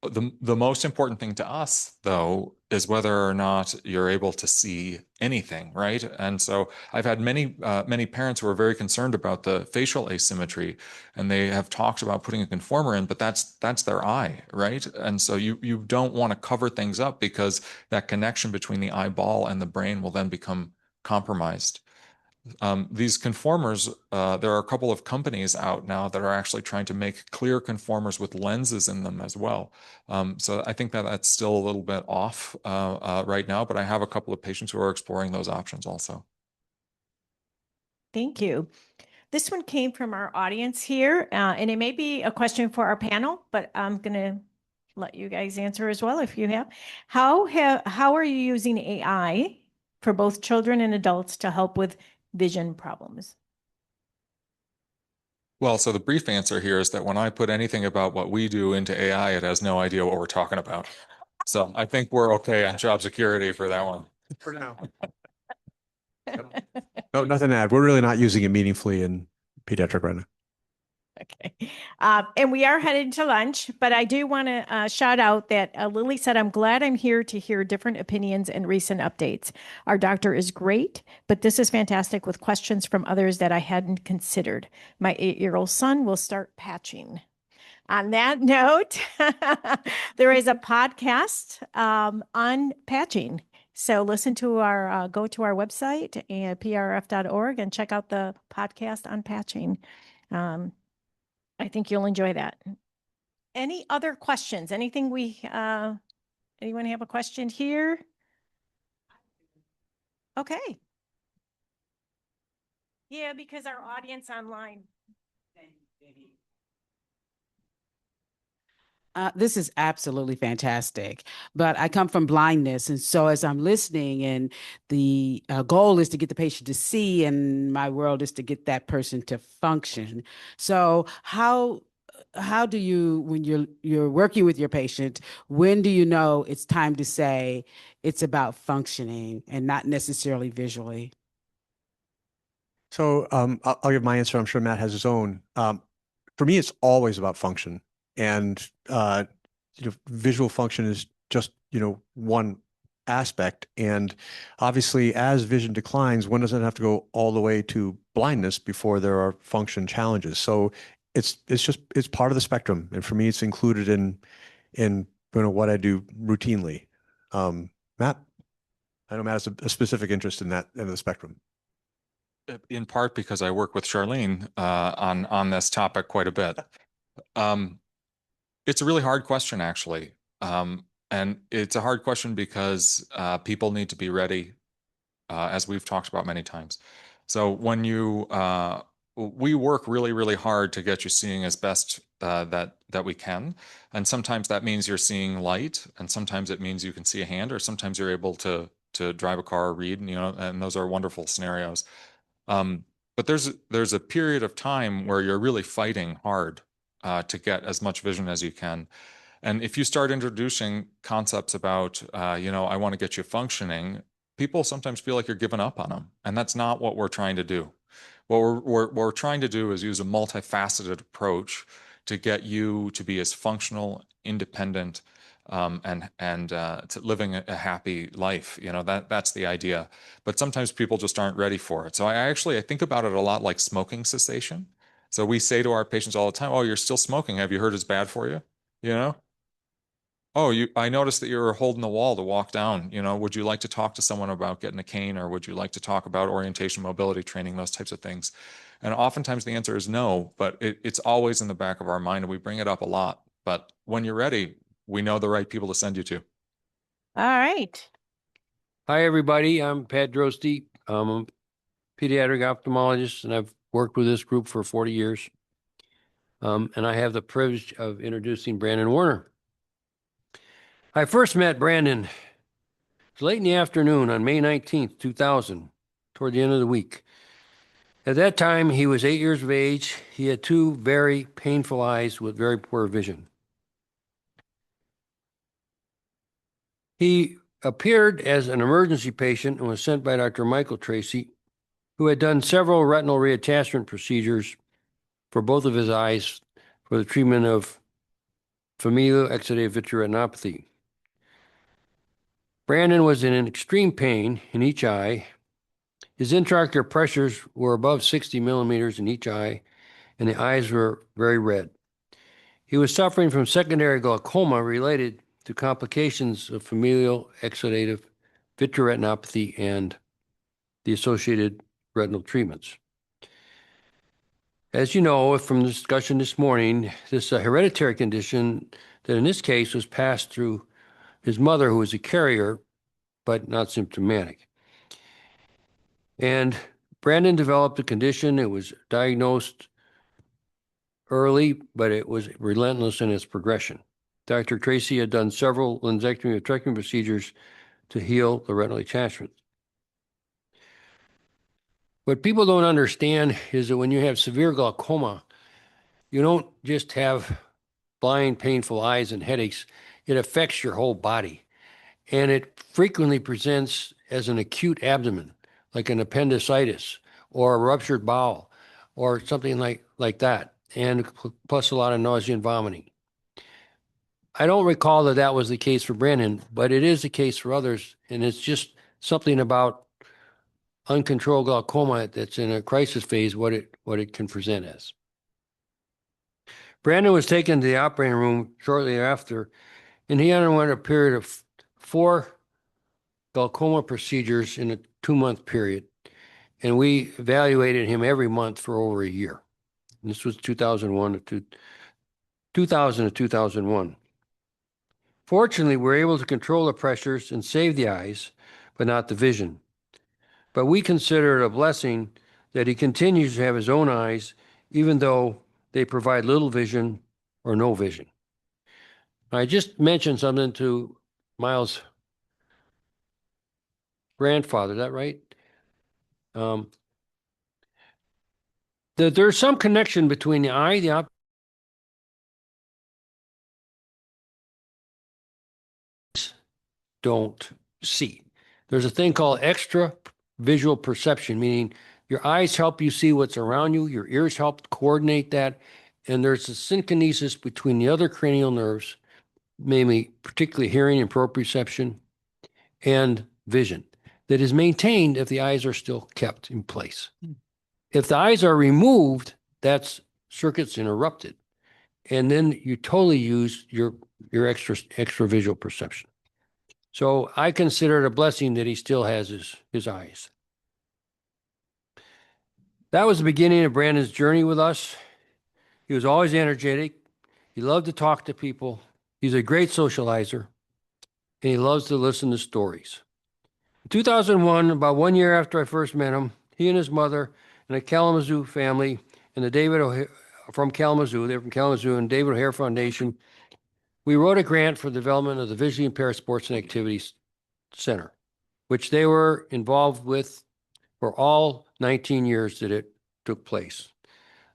Speaker 5: The most important thing to us, though, is whether or not you're able to see anything, right? And so I've had many parents who are very concerned about the facial asymmetry, and they have talked about putting a conformer in, but that's their eye, right? And so you don't want to cover things up, because that connection between the eyeball and the brain will then become compromised. These conformers, there are a couple of companies out now that are actually trying to make clear conformers with lenses in them as well. So I think that that's still a little bit off right now, but I have a couple of patients who are exploring those options also.
Speaker 1: Thank you. This one came from our audience here, and it may be a question for our panel, but I'm going to let you guys answer as well if you have. How are you using AI for both children and adults to help with vision problems?
Speaker 5: Well, so the brief answer here is that when I put anything about what we do into AI, it has no idea what we're talking about. So I think we're okay on job security for that one.
Speaker 4: For now. No, nothing to add. We're really not using it meaningfully in pediatric retina.
Speaker 1: Okay. And we are headed to lunch, but I do want to shout out that Lily said, I'm glad I'm here to hear different opinions and recent updates. Our doctor is great, but this is fantastic with questions from others that I hadn't considered. My 8-year-old son will start patching. On that note, there is a podcast on patching. So listen to go to our website at PRRF.org and check out the podcast on patching. I think you'll enjoy that. Any other questions? Anything anyone have a question here? Okay. Yeah, because our audience online.
Speaker 8: This is absolutely fantastic, but I come from blindness. And so as I'm listening, and the goal is to get the patient to see, and my world is to get that person to function. So how do you, when you're working with your patient, when do you know it's time to say it's about functioning and not necessarily visually?
Speaker 4: So I'll give my answer. I'm sure Matt has his own. For me, it's always about function, and visual function is just one aspect. And obviously, as vision declines, one doesn't have to go all the way to blindness before there are function challenges. So it's part of the spectrum, and for me, it's included in what I do routinely. Matt, I know Matt has a specific interest in that end of the spectrum.
Speaker 5: In part because I work with Charlene on this topic quite a bit. It's a really hard question, actually. And it's a hard question because people need to be ready, as we've talked about many times. So when we work really, really hard to get you seeing as best that we can. And sometimes that means you're seeing light, and sometimes it means you can see a hand, or sometimes you're able to drive a car or read, and those are wonderful scenarios. But there's a period of time where you're really fighting hard to get as much vision as you can. And if you start introducing concepts about, I want to get you functioning, people sometimes feel like you're giving up on them. And that's not what we're trying to do. What we're trying to do is use a multifaceted approach to get you to be as functional, independent, and to living a happy life. That's the idea. But sometimes people just aren't ready for it. So I think about it a lot like smoking cessation. So we say to our patients all the time, "Oh, you're still smoking. Have you heard it's bad for you?" "Oh, I noticed that you're holding the wall to walk down. Would you like to talk to someone about getting a cane, or would you like to talk about orientation, mobility training, those types of things?" And oftentimes the answer is no, but it's always in the back of our mind, and we bring it up a lot. But when you're ready, we know the right people to send you to.
Speaker 1: All right.
Speaker 6: Hi, everybody. I'm Pat Drosty. I'm a pediatric ophthalmologist, and I've worked with this group for 40 years. And I have the privilege of introducing Brandon Werner. I first met Brandon late in the afternoon on May 19th, 2000, toward the end of the week. At that time, he was 8 years of age. He had two very painful eyes with very poor vision. He appeared as an emergency patient and was sent by Dr. Michael Trese, who had done several retinal reattachment procedures for both of his eyes for the treatment of familial exudative vitreoretinopathy. Brandon was in extreme pain in each eye. His intraocular pressures were above 60 millimeters in each eye, and the eyes were very red. He was suffering from secondary glaucoma related to complications of familial exudative vitreoretinopathy and the associated retinal treatments. As you know from the discussion this morning, this is a hereditary condition that in this case was passed through his mother, who was a carrier, but not symptomatic. And Brandon developed the condition. It was diagnosed early, but it was relentless in its progression. Dr. Trese had done several lensectomy vitrectomy procedures to heal the retinal attachment. What people don't understand is that when you have severe glaucoma, you don't just have blind, painful eyes and headaches. It affects your whole body. And it frequently presents as an acute abdomen, like an appendicitis or a ruptured bowel or something like that, and plus a lot of nausea and vomiting. I don't recall that that was the case for Brandon, but it is the case for others, and it's just something about uncontrolled glaucoma that's in a crisis phase, what it can present as. Brandon was taken to the operating room shortly after, and he underwent a period of 4 glaucoma procedures in a 2-month period, and we evaluated him every month for over a year. And this was 2000 to 2001. Fortunately, we were able to control the pressures and save the eyes, but not the vision. But we consider it a blessing that he continues to have his own eyes, even though they provide little vision or no vision. I just mentioned something to Miles' grandfather, is that right? There's some connection between the eye, the don't see. There's a thing called extra visual perception, meaning your eyes help you see what's around you, your ears help coordinate that, and there's a synkinesis between the other cranial nerves, mainly particularly hearing and proprioception, and vision, that is maintained if the eyes are still kept in place. If the eyes are removed, that's circuits interrupted, and then you totally use your extra visual perception. So I consider it a blessing that he still has his eyes. That was the beginning of Brandon's journey with us. He was always energetic. He loved to talk to people. He's a great socializer, and he loves to listen to stories. In 2001, about 1 year after I first met him, he and his mother and a Kalamazoo family and the David O'Hare from Kalamazoo, they're from Kalamazoo, and David O'Hare Foundation, we wrote a grant for the development of the Visually Impaired Sports and Activities Center, which they were involved with for all 19 years that it took place.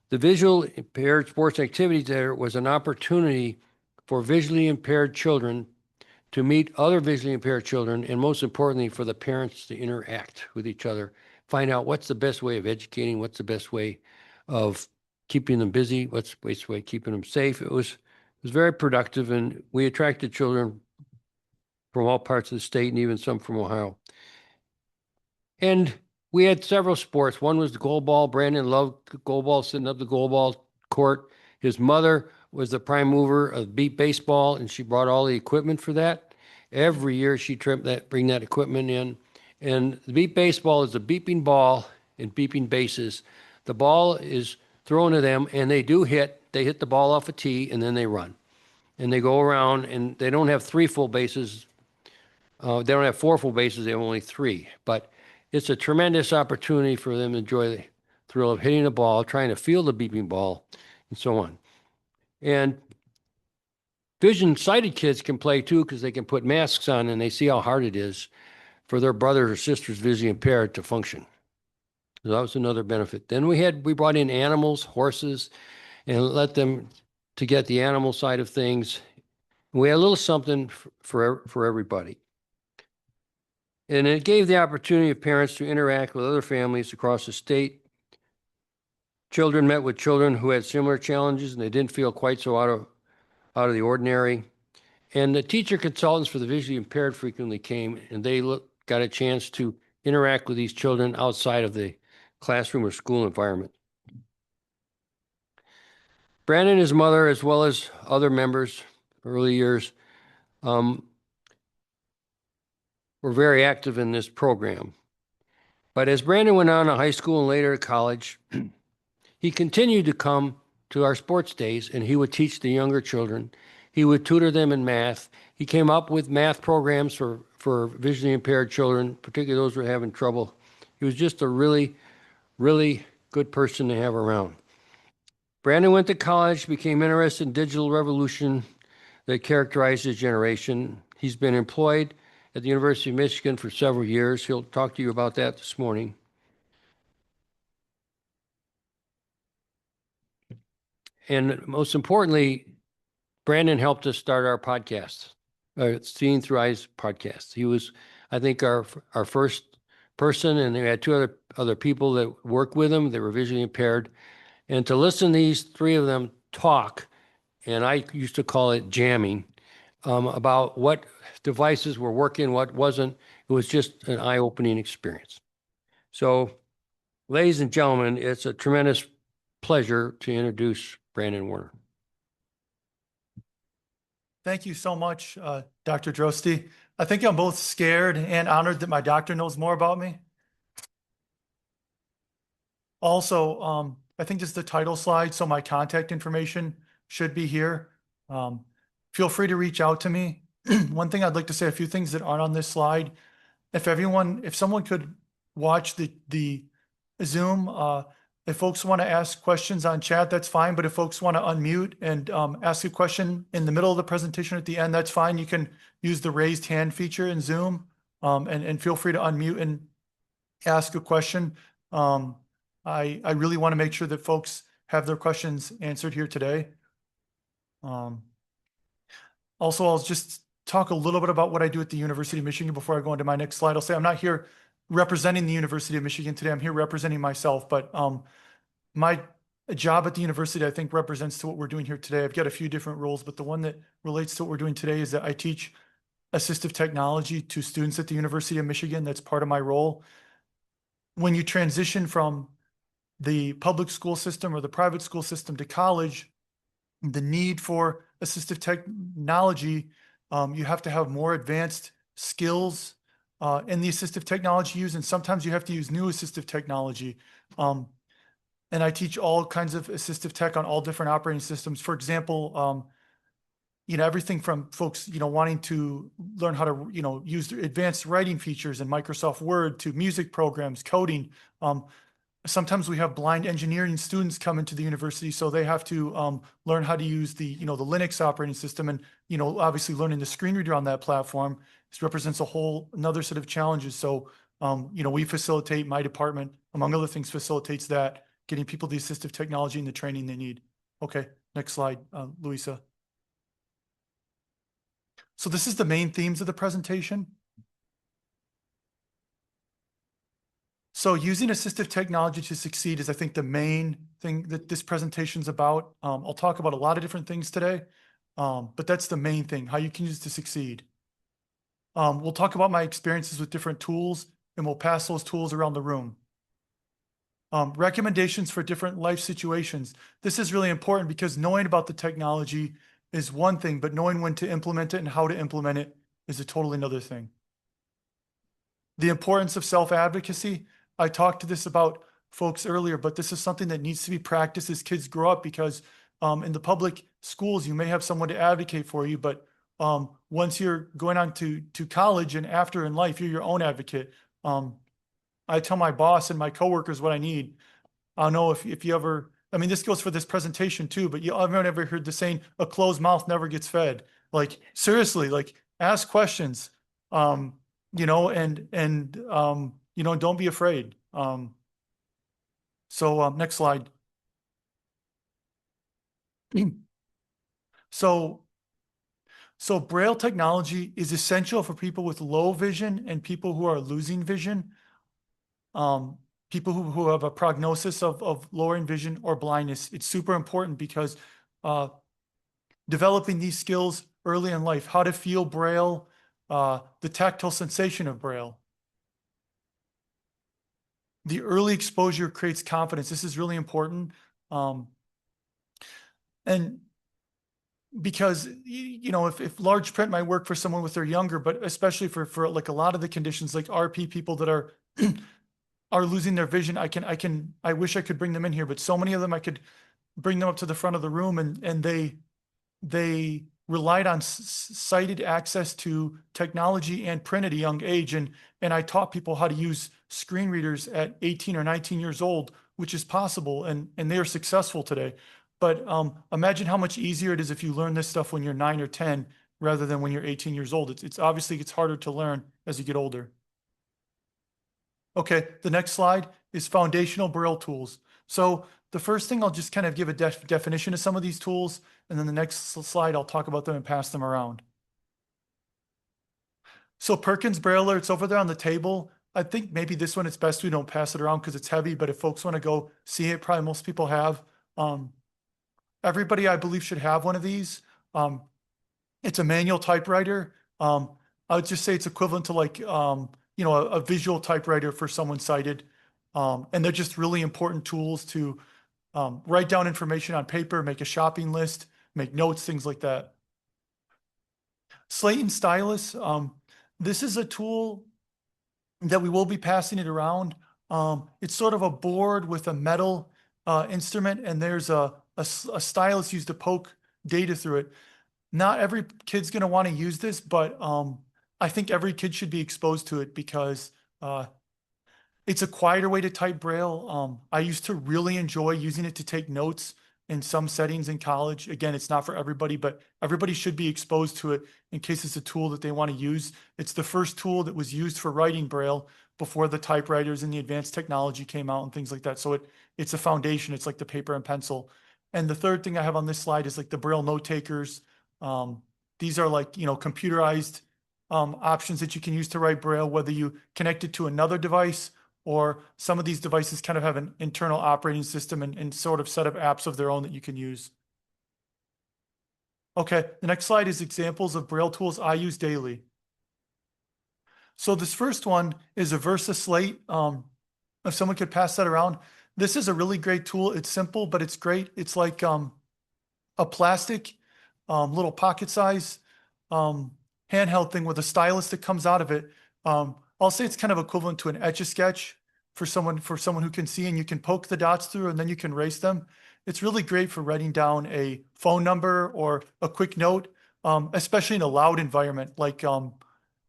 Speaker 6: The Visual Impaired Sports Activity Center was an opportunity for visually impaired children to meet other visually impaired children, and most importantly, for the parents to interact with each other, find out what's the best way of educating, what's the best way of keeping them busy, what's the best way of keeping them safe. It was very productive, and we attracted children from all parts of the state and even some from Ohio. And we had several sports. One was the goalball. Brandon loved the goalball, sitting up the goalball court. His mother was the prime mover of beep baseball, and she brought all the equipment for that. Every year she bring that equipment in. And the beep baseball is a beeping ball and beeping bases. The ball is thrown to them, and they do hit. They hit the ball off a tee, and then they run. And they go around, and they don't have 3 full bases. They don't have 4 full bases. They have only 3. But it's a tremendous opportunity for them to enjoy the thrill of hitting the ball, trying to feel the beeping ball, and so on. And vision-sighted kids can play too, because they can put masks on and they see how hard it is for their brothers or sisters visually impaired to function. So that was another benefit. Then we brought in animals, horses, and let them to get the animal side of things. We had a little something for everybody. And it gave the opportunity of parents to interact with other families across the state. Children met with children who had similar challenges, and they didn't feel quite so out of the ordinary. And the teacher consultants for the visually impaired frequently came, and they got a chance to interact with these children outside of the classroom or school environment. Brandon and his mother, as well as other members, early years, were very active in this program. But as Brandon went on to high school and later to college, he continued to come to our sports days, and he would teach the younger children. He would tutor them in math. He came up with math programs for visually impaired children, particularly those who were having trouble. He was just a really, really good person to have around. Brandon went to college, became interested in digital revolution that characterized his generation. He's been employed at the University of Michigan for several years. He'll talk to you about that this morning. And most importantly, Brandon helped us start our podcast, Seeing Through Eyes podcast. He was, I think, our first person, and we had 2 other people that worked with him that were visually impaired. And to listen to these 3 of them talk, and I used to call it jamming, about what devices were working, what wasn't, it was just an eye-opening experience. So, ladies and gentlemen, it's a tremendous pleasure to introduce Brandon Werner.
Speaker 9: Thank you so much, Dr. Droste. I think I'm both scared and honored that my doctor knows more about me. Also, I think this is the title slide, so my contact information should be here. Feel free to reach out to me. One thing I'd like to say, a few things that aren't on this slide. If someone could watch the Zoom, If folks want to ask questions on chat, that's fine. But if folks want to unmute and ask a question in the middle of the presentation at the end, that's fine. You can use the raised hand feature in Zoom and feel free to unmute and ask a question. I really want to make sure that folks have their questions answered here today. Also, I'll just talk a little bit about what I do at the University of Michigan before I go into my next slide. I'll say I'm not here representing the University of Michigan today. I'm here representing myself, but my job at the university, I think, represents to what we're doing here today. I've got a few different roles, but the one that relates to what we're doing today is that I teach assistive technology to students at the University of Michigan. That's part of my role. When you transition from the public school system or the private school system to college, the need for assistive technology, you have to have more advanced skills in the assistive technology used, and sometimes you have to use new assistive technology. And I teach all kinds of assistive tech on all different operating systems. For example, everything from folks, wanting to learn how to, use advanced writing features in Microsoft Word to music programs, coding. Sometimes we have blind engineering students come into the university, so they have to learn how to use the, the Linux operating system, and, obviously learning the screen reader on that platform. This represents another set of challenges. So, we facilitate, my department, among other things, facilitates that, getting people the assistive technology and the training they need. Okay, next slide, Luisa. So this is the main themes of the presentation. So using assistive technology to succeed is, I think, the main thing that this presentation is about. I'll talk about a lot of different things today, but that's the main thing, how you can use it to succeed. We'll talk about my experiences with different tools, and we'll pass those tools around the room. Recommendations for different life situations. This is really important because knowing about the technology is one thing, but knowing when to implement it and how to implement it is a totally another thing. The importance of self-advocacy. I talked to this about folks earlier, but this is something that needs to be practiced as kids grow up, because in the public schools, you may have someone to advocate for you, but once you're going on to college and after in life, you're your own advocate. I tell my boss and my coworkers what I need. I don't know if you ever, this goes for this presentation too, but everyone ever heard the saying, a closed mouth never gets fed. Like, seriously, like, ask questions, and don't be afraid. Next slide. So Braille technology is essential for people with low vision and people who are losing vision. People who have a prognosis of lowering vision or blindness. It's super important because developing these skills early in life, how to feel Braille, the tactile sensation of Braille. The early exposure creates confidence. This is really important. And because, if large print might work for someone with their younger, but especially for like a lot of the conditions like RP, people that are are losing their vision, I wish I could bring them in here, but so many of them, I could bring them up to the front of the room, and they relied on sighted access to technology and print at a young age. And I taught people how to use screen readers at 18 or 19 years old, which is possible. And they are successful today. But imagine how much easier it is if you learn this stuff when you're 9 or 10, rather than when you're 18 years old. It's obviously it's harder to learn as you get older. Okay, the next slide is foundational Braille tools. So the first thing, I'll just kind of give a definition of some of these tools, and then the next slide, I'll talk about them and pass them around. So Perkins Brailler, it's over there on the table. I think maybe this one, it's best we don't pass it around because it's heavy, but if folks want to go see it, probably most people have. Everybody, I believe, should have one of these. It's a manual typewriter. I would just say it's equivalent to like, a visual typewriter for someone sighted. And they're just really important tools to write down information on paper, make a shopping list, make notes, things like that. Slate and stylus. This is a tool that we will be passing it around. It's sort of a board with a metal instrument, and there's a stylus used to poke data through it. Not every kid's going to want to use this, but I think every kid should be exposed to it because It's a quieter way to type Braille. I used to really enjoy using it to take notes in some settings in college. Again, it's not for everybody, but everybody should be exposed to it in case it's a tool that they want to use. It's the first tool that was used for writing Braille before the typewriters and the advanced technology came out and things like that. So it's a foundation. It's like the paper and pencil. And the third thing I have on this slide is like the Braille note takers. These are like, computerized options that you can use to write Braille, whether you connect it to another device or some of these devices kind of have an internal operating system and sort of set of apps of their own that you can use. Okay, the next slide is examples of Braille tools I use daily. So this first one is a Versa Slate. If someone could pass that around. This is a really great tool. It's simple, but it's great. It's like a plastic, little pocket size handheld thing with a stylus that comes out of it. I'll say it's kind of equivalent to an Etch-a-Sketch for someone who can see, and you can poke the dots through and then you can erase them. It's really great for writing down a phone number or a quick note, especially in a loud environment, like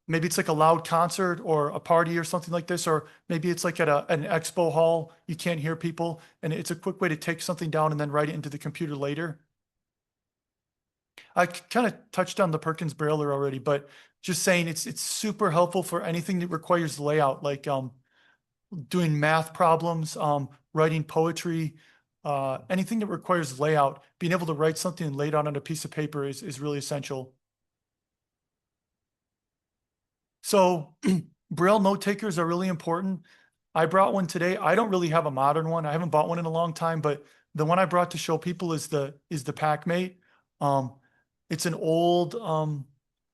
Speaker 9: maybe it's like a loud concert or a party or something like this, or maybe it's like at an expo hall, you can't hear people, and it's a quick way to take something down and then write it into the computer later. I kind of touched on the Perkins Brailler already, but just saying it's super helpful for anything that requires layout, like doing math problems, writing poetry, anything that requires layout. Being able to write something and lay it out on a piece of paper is really essential. So Braille note takers are really important. I brought one today. I don't really have a modern one. I haven't bought one in a long time, but the one I brought to show people is the PackMate. It's an old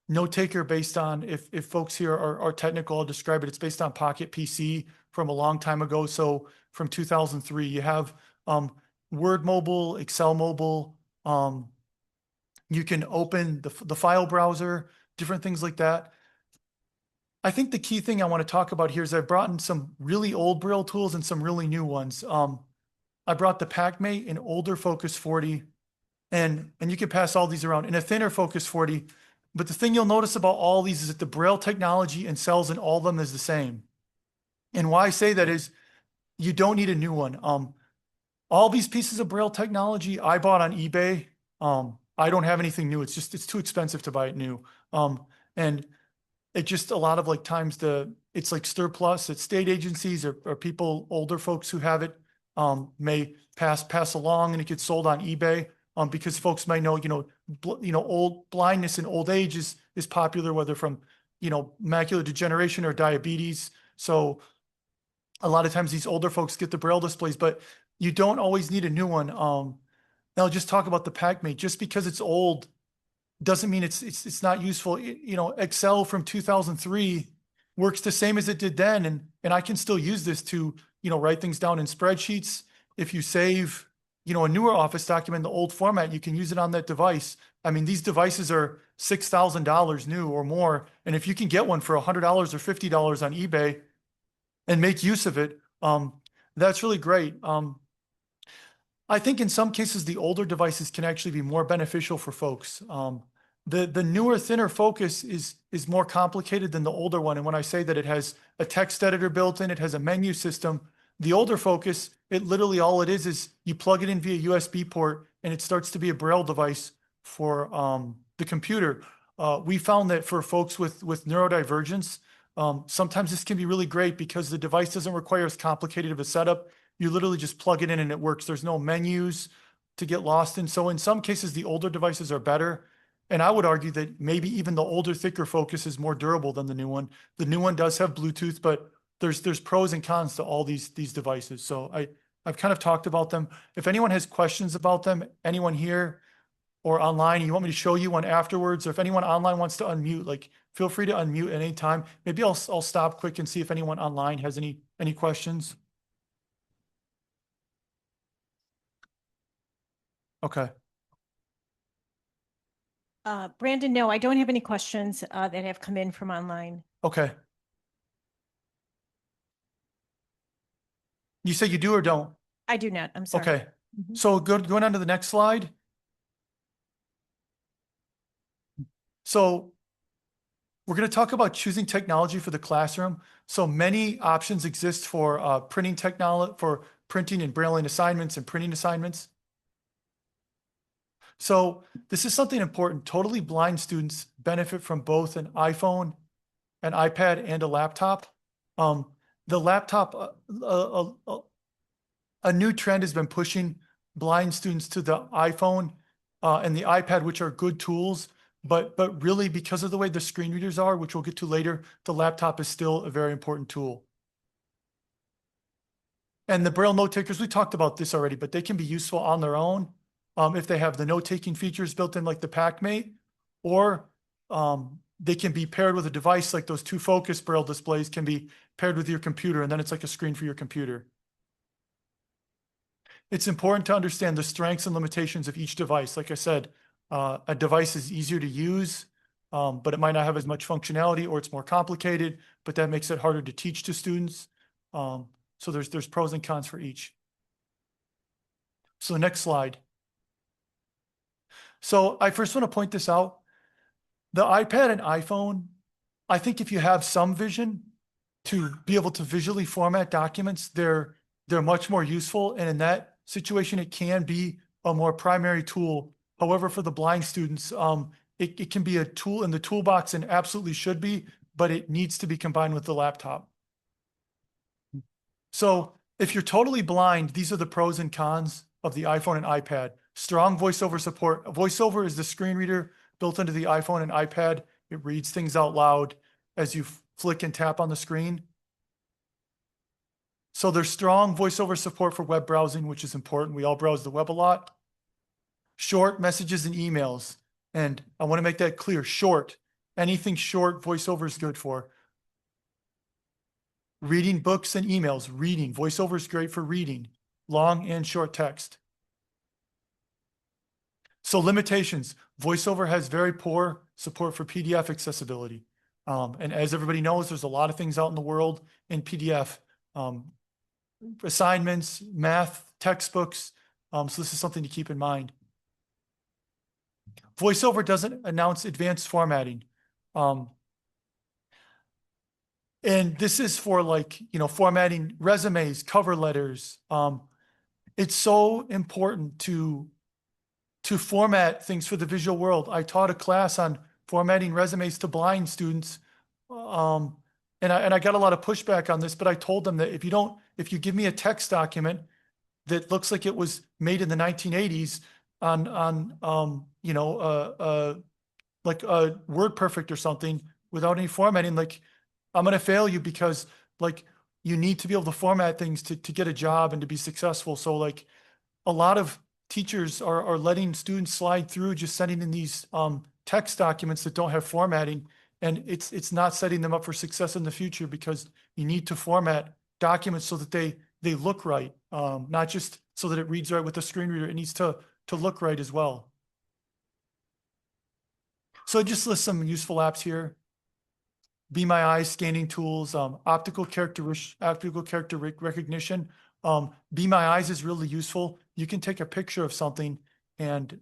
Speaker 9: note taker based on, if folks here are technical, I'll describe it. It's based on Pocket PC from a long time ago. So from 2003, you have Word Mobile, Excel Mobile. You can open the file browser, different things like that. I think the key thing I want to talk about here is I've brought in some really old Braille tools and some really new ones. I brought the PackMate, an older Focus 40, and you can pass all these around, in a thinner Focus 40. But the thing you'll notice about all these is that the Braille technology and cells in all of them is the same. And why I say that is you don't need a new one. All these pieces of Braille technology I bought on eBay. I don't have anything new. It's too expensive to buy it new. And it just a lot of like times it's like surplus at state agencies or people, older folks who have it, may pass along, and it gets sold on eBay, because folks might know, old blindness and old age is popular, whether from, macular degeneration or diabetes. So a lot of times these older folks get the Braille displays, but you don't always need a new one. Now I'll just talk about the PackMate. Just because it's old doesn't mean it's not useful. Excel from 2003 works the same as it did then. And I can still use this to, write things down in spreadsheets. If you save, a newer Office document in the old format, you can use it on that device. I mean, these devices are $6,000 new or more. And if you can get one for $100 or $50 on eBay and make use of it, that's really great. I think in some cases, the older devices can actually be more beneficial for folks. The newer, thinner Focus is more complicated than the older one. And when I say that it has a text editor built in, it has a menu system. The older Focus, it literally all it is you plug it in via USB port and it starts to be a Braille device for the computer. We found that for folks with neurodivergence, sometimes this can be really great because the device doesn't require as complicated of a setup. You literally just plug it in and it works. There's no menus to get lost in. So in some cases, the older devices are better. And I would argue that maybe even the older, thicker Focus is more durable than the new one. The new one does have Bluetooth, but there's pros and cons to all these devices. So I've kind of talked about them. If anyone has questions about them, anyone here or online, you want me to show you one afterwards, or if anyone online wants to unmute, like feel free to unmute at any time. Maybe I'll stop quick and see if anyone online has any questions. Okay.
Speaker 1: Brandon, no, I don't have any questions that have come in from online.
Speaker 9: Okay. You say you do or don't?
Speaker 1: I do not. I'm sorry.
Speaker 9: Okay. So going on to the next slide. We're going to talk about choosing technology for the classroom. So many options exist for printing technology, for printing and brailing assignments and printing assignments. So this is something important. Totally blind students benefit from both an iPhone, an iPad, and a laptop. The laptop, a new trend has been pushing blind students to the iPhone and the iPad, which are good tools, but really because of the way the screen readers are, which we'll get to later, the laptop is still a very important tool. And the Braille note takers, we talked about this already, but they can be useful on their own if they have the note-taking features built in like the PackMate, or they can be paired with a device like those two focus Braille displays can be paired with your computer, and then it's like a screen for your computer. It's important to understand the strengths and limitations of each device. Like I said, a device is easier to use, but it might not have as much functionality, or it's more complicated, but that makes it harder to teach to students. So there's pros and cons for each. So next slide. So I first want to point this out. The iPad and iPhone, I think if you have some vision to be able to visually format documents, they're much more useful. And in that situation, it can be a more primary tool. However, for the blind students, it can be a tool in the toolbox and absolutely should be, but it needs to be combined with the laptop. So if you're totally blind, these are the pros and cons of the iPhone and iPad. Strong voiceover support. VoiceOver is the screen reader built into the iPhone and iPad. It reads things out loud as you flick and tap on the screen. So there's strong voiceover support for web browsing, which is important. We all browse the web a lot. Short messages and emails. And I want to make that clear, short. Anything short, VoiceOver is good for. Reading books and emails, reading. VoiceOver is great for reading, long and short text. So limitations. VoiceOver has very poor support for PDF accessibility. And as everybody knows, there's a lot of things out in the world in PDF. Assignments, math, textbooks. So this is something to keep in mind. VoiceOver doesn't announce advanced formatting. And this is for like, formatting resumes, cover letters. It's so important to format things for the visual world. I taught a class on formatting resumes to blind students. And I got a lot of pushback on this, but I told them that if you give me a text document that looks like it was made in the 1980s on like a WordPerfect or something without any formatting, like I'm going to fail you, because like you need to be able to format things to get a job and to be successful. So like a lot of teachers are letting students slide through just sending in these text documents that don't have formatting. And it's not setting them up for success in the future, because you need to format documents so that they look right, not just so that it reads right with the screen reader. It needs to look right as well. So I just list some useful apps here. Be My Eyes scanning tools, optical character recognition. Be My Eyes is really useful. You can take a picture of something and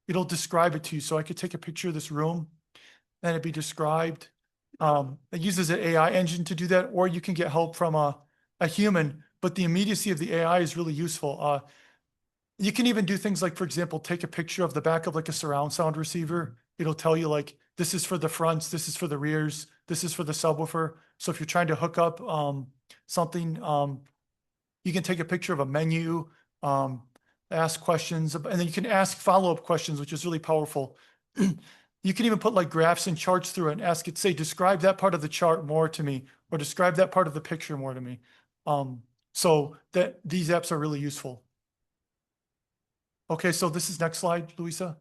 Speaker 9: it'll describe it to you. So I could take a picture of this room and it'd be described. It uses an AI engine to do that, or you can get help from a human, but the immediacy of the AI is really useful. You can even do things like, for example, take a picture of the back of like a surround sound receiver. It'll tell you like, this is for the fronts, this is for the rears, this is for the subwoofer. So if you're trying to hook up something, you can take a picture of a menu, ask questions, and then you can ask follow-up questions, which is really powerful. You can even put like graphs and charts through it and ask it, say, describe that part of the chart more to me, or describe that part of the picture more to me. So that these apps are really useful. Okay, so this is next slide, Luisa.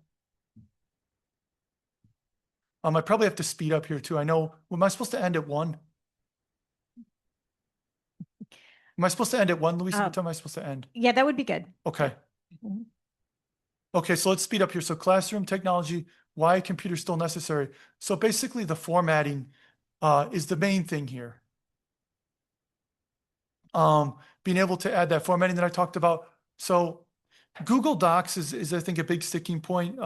Speaker 9: I probably have to speed up here too. I know, am I supposed to end at 1? Am I supposed to end at 1, Luisa? What time am I supposed to end?
Speaker 1: Yeah, that would be good.
Speaker 9: Okay.
Speaker 1: Mhm.
Speaker 9: Okay, so let's speed up here. So classroom technology, why a computer still necessary? So basically the formatting is the main thing here. Being able to add that formatting that I talked about. So Google Docs is I think a big sticking point.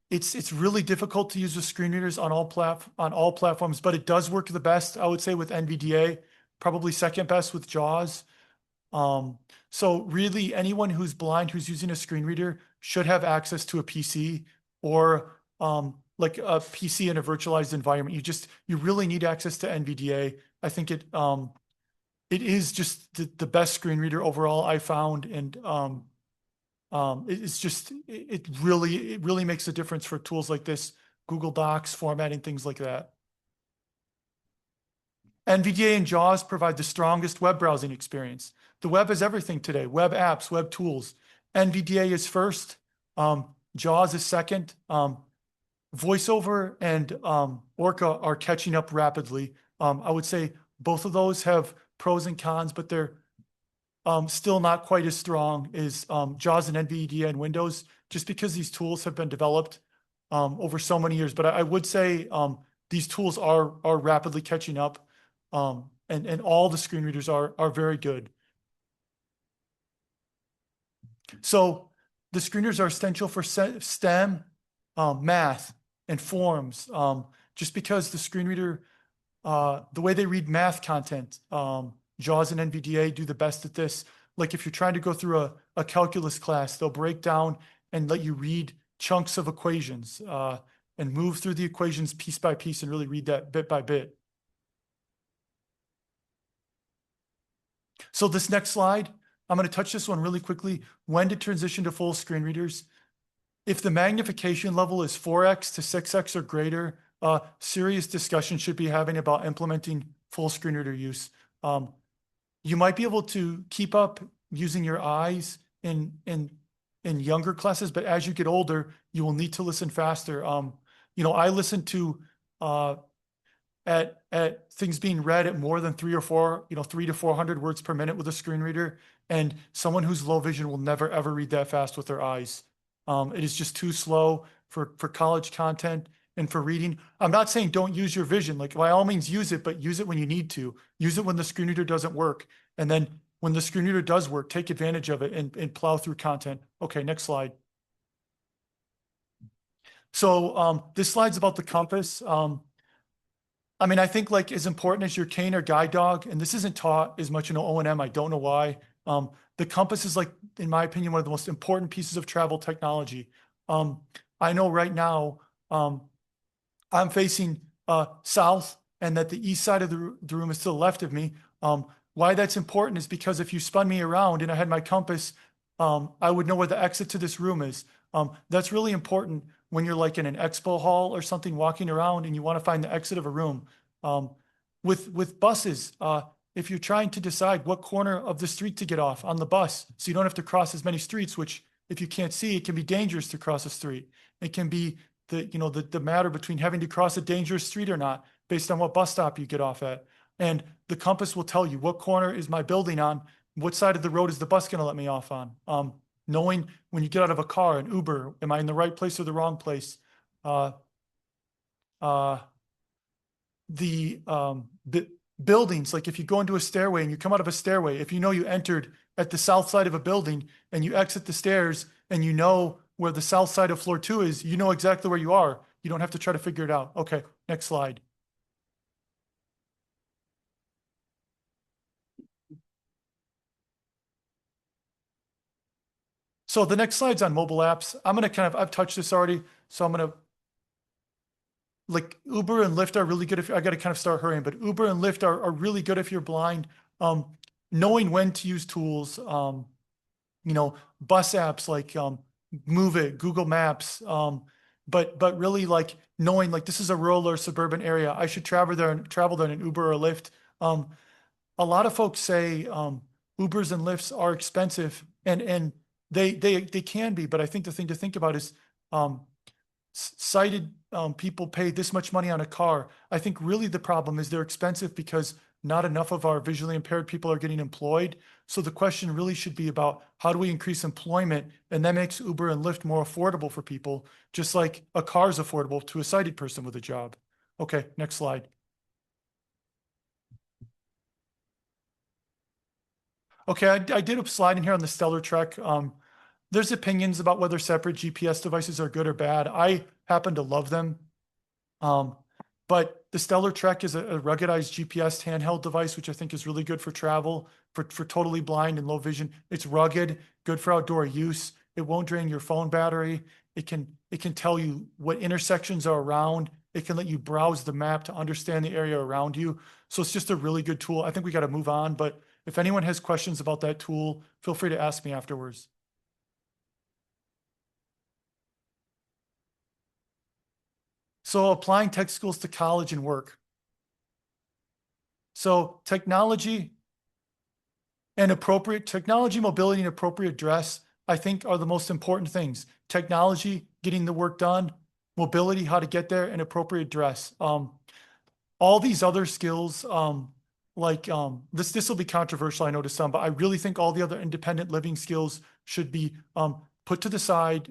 Speaker 9: It's really difficult to use the screen readers on all platforms, but it does work the best, I would say, with NVDA, probably second best with JAWS. So really anyone who's blind who's using a screen reader should have access to a PC or like a PC in a virtualized environment. You really need access to NVDA. I think it is just the best screen reader overall I found, and it really makes a difference for tools like this, Google Docs, formatting, things like that. NVDA and JAWS provide the strongest web browsing experience. The web is everything today: web apps, web tools. NVDA is first, JAWS is second. VoiceOver and Orca are catching up rapidly. I would say both of those have pros and cons, but they're still not quite as strong as JAWS and NVDA and Windows, just because these tools have been developed over so many years. But I would say these tools are rapidly catching up, and all the screen readers are very good. So the screen readers are essential for STEM, math, and forms, just because the screen reader, the way they read math content, JAWS and NVDA do the best at this. Like if you're trying to go through a calculus class, they'll break down and let you read chunks of equations and move through the equations piece by piece and really read that bit by bit. So this next slide, I'm going to touch this one really quickly. When to transition to full screen readers. If the magnification level is 4x to 6x or greater, serious discussion should be having about implementing full screen reader use. You might be able to keep up using your eyes in younger classes, but as you get older, you will need to listen faster. I listen to at things being read at more than 3 to 400 words per minute with a screen reader, and someone who's low vision will never ever read that fast with their eyes. It is just too slow for college content and for reading. I'm not saying don't use your vision. Like, by all means use it, but use it when you need to. Use it when the screen reader doesn't work. And then when the screen reader does work, take advantage of it and plow through content. Okay, next slide. So this slide's about the compass. I think like as important as your cane or guide dog, and this isn't taught as much in O&M, I don't know why. The compass is, like, in my opinion, one of the most important pieces of travel technology. I know right now I'm facing south, and that the east side of the room is to the left of me. Why that's important is because if you spun me around and I had my compass, I would know where the exit to this room is. That's really important when you're like in an expo hall or something, walking around and you want to find the exit of a room. With buses, if you're trying to decide what corner of the street to get off on the bus, so you don't have to cross as many streets, which if you can't see, it can be dangerous to cross a street. It can be the matter between having to cross a dangerous street or not, based on what bus stop you get off at. And the compass will tell you what corner is my building on, what side of the road is the bus going to let me off on. Knowing when you get out of a car, an Uber, am I in the right place or the wrong place? The buildings, like if you go into a stairway and you come out of a stairway, if you know you entered at the south side of a building and you exit the stairs and you know where the south side of floor 2 is, you know exactly where you are. You don't have to try to figure it out. Okay, next slide. So the next slide's on mobile apps. I've touched this already, so I'm going to, like, Uber and Lyft are really good if I got to kind of start hurrying, but Uber and Lyft are really good if you're blind. Knowing when to use tools, bus apps like Move It, Google Maps, but really like knowing like this is a rural or suburban area, I should travel there in an Uber or a Lyft. A lot of folks say Ubers and Lyfts are expensive, and they can be, but I think the thing to think about is sighted people pay this much money on a car. I think really the problem is they're expensive because not enough of our visually impaired people are getting employed. So the question really should be about how do we increase employment, and that makes Uber and Lyft more affordable for people, just like a car is affordable to a sighted person with a job. Okay, next slide. Okay, I did a slide in here on the Stellar Trek. There's opinions about whether separate GPS devices are good or bad. I happen to love them. But the Stellar Trek is a ruggedized GPS handheld device, which I think is really good for travel, for totally blind and low vision. It's rugged, good for outdoor use. It won't drain your phone battery. It can tell you what intersections are around. It can let you browse the map to understand the area around you. So it's just a really good tool. I think we got to move on, but if anyone has questions about that tool, feel free to ask me afterwards. So applying tech skills to college and work. So technology, mobility, and appropriate dress, I think are the most important things. Technology, getting the work done, mobility, how to get there, and appropriate dress. All these other skills, this will be controversial, I know to some, but I really think all the other independent living skills should be put to the side.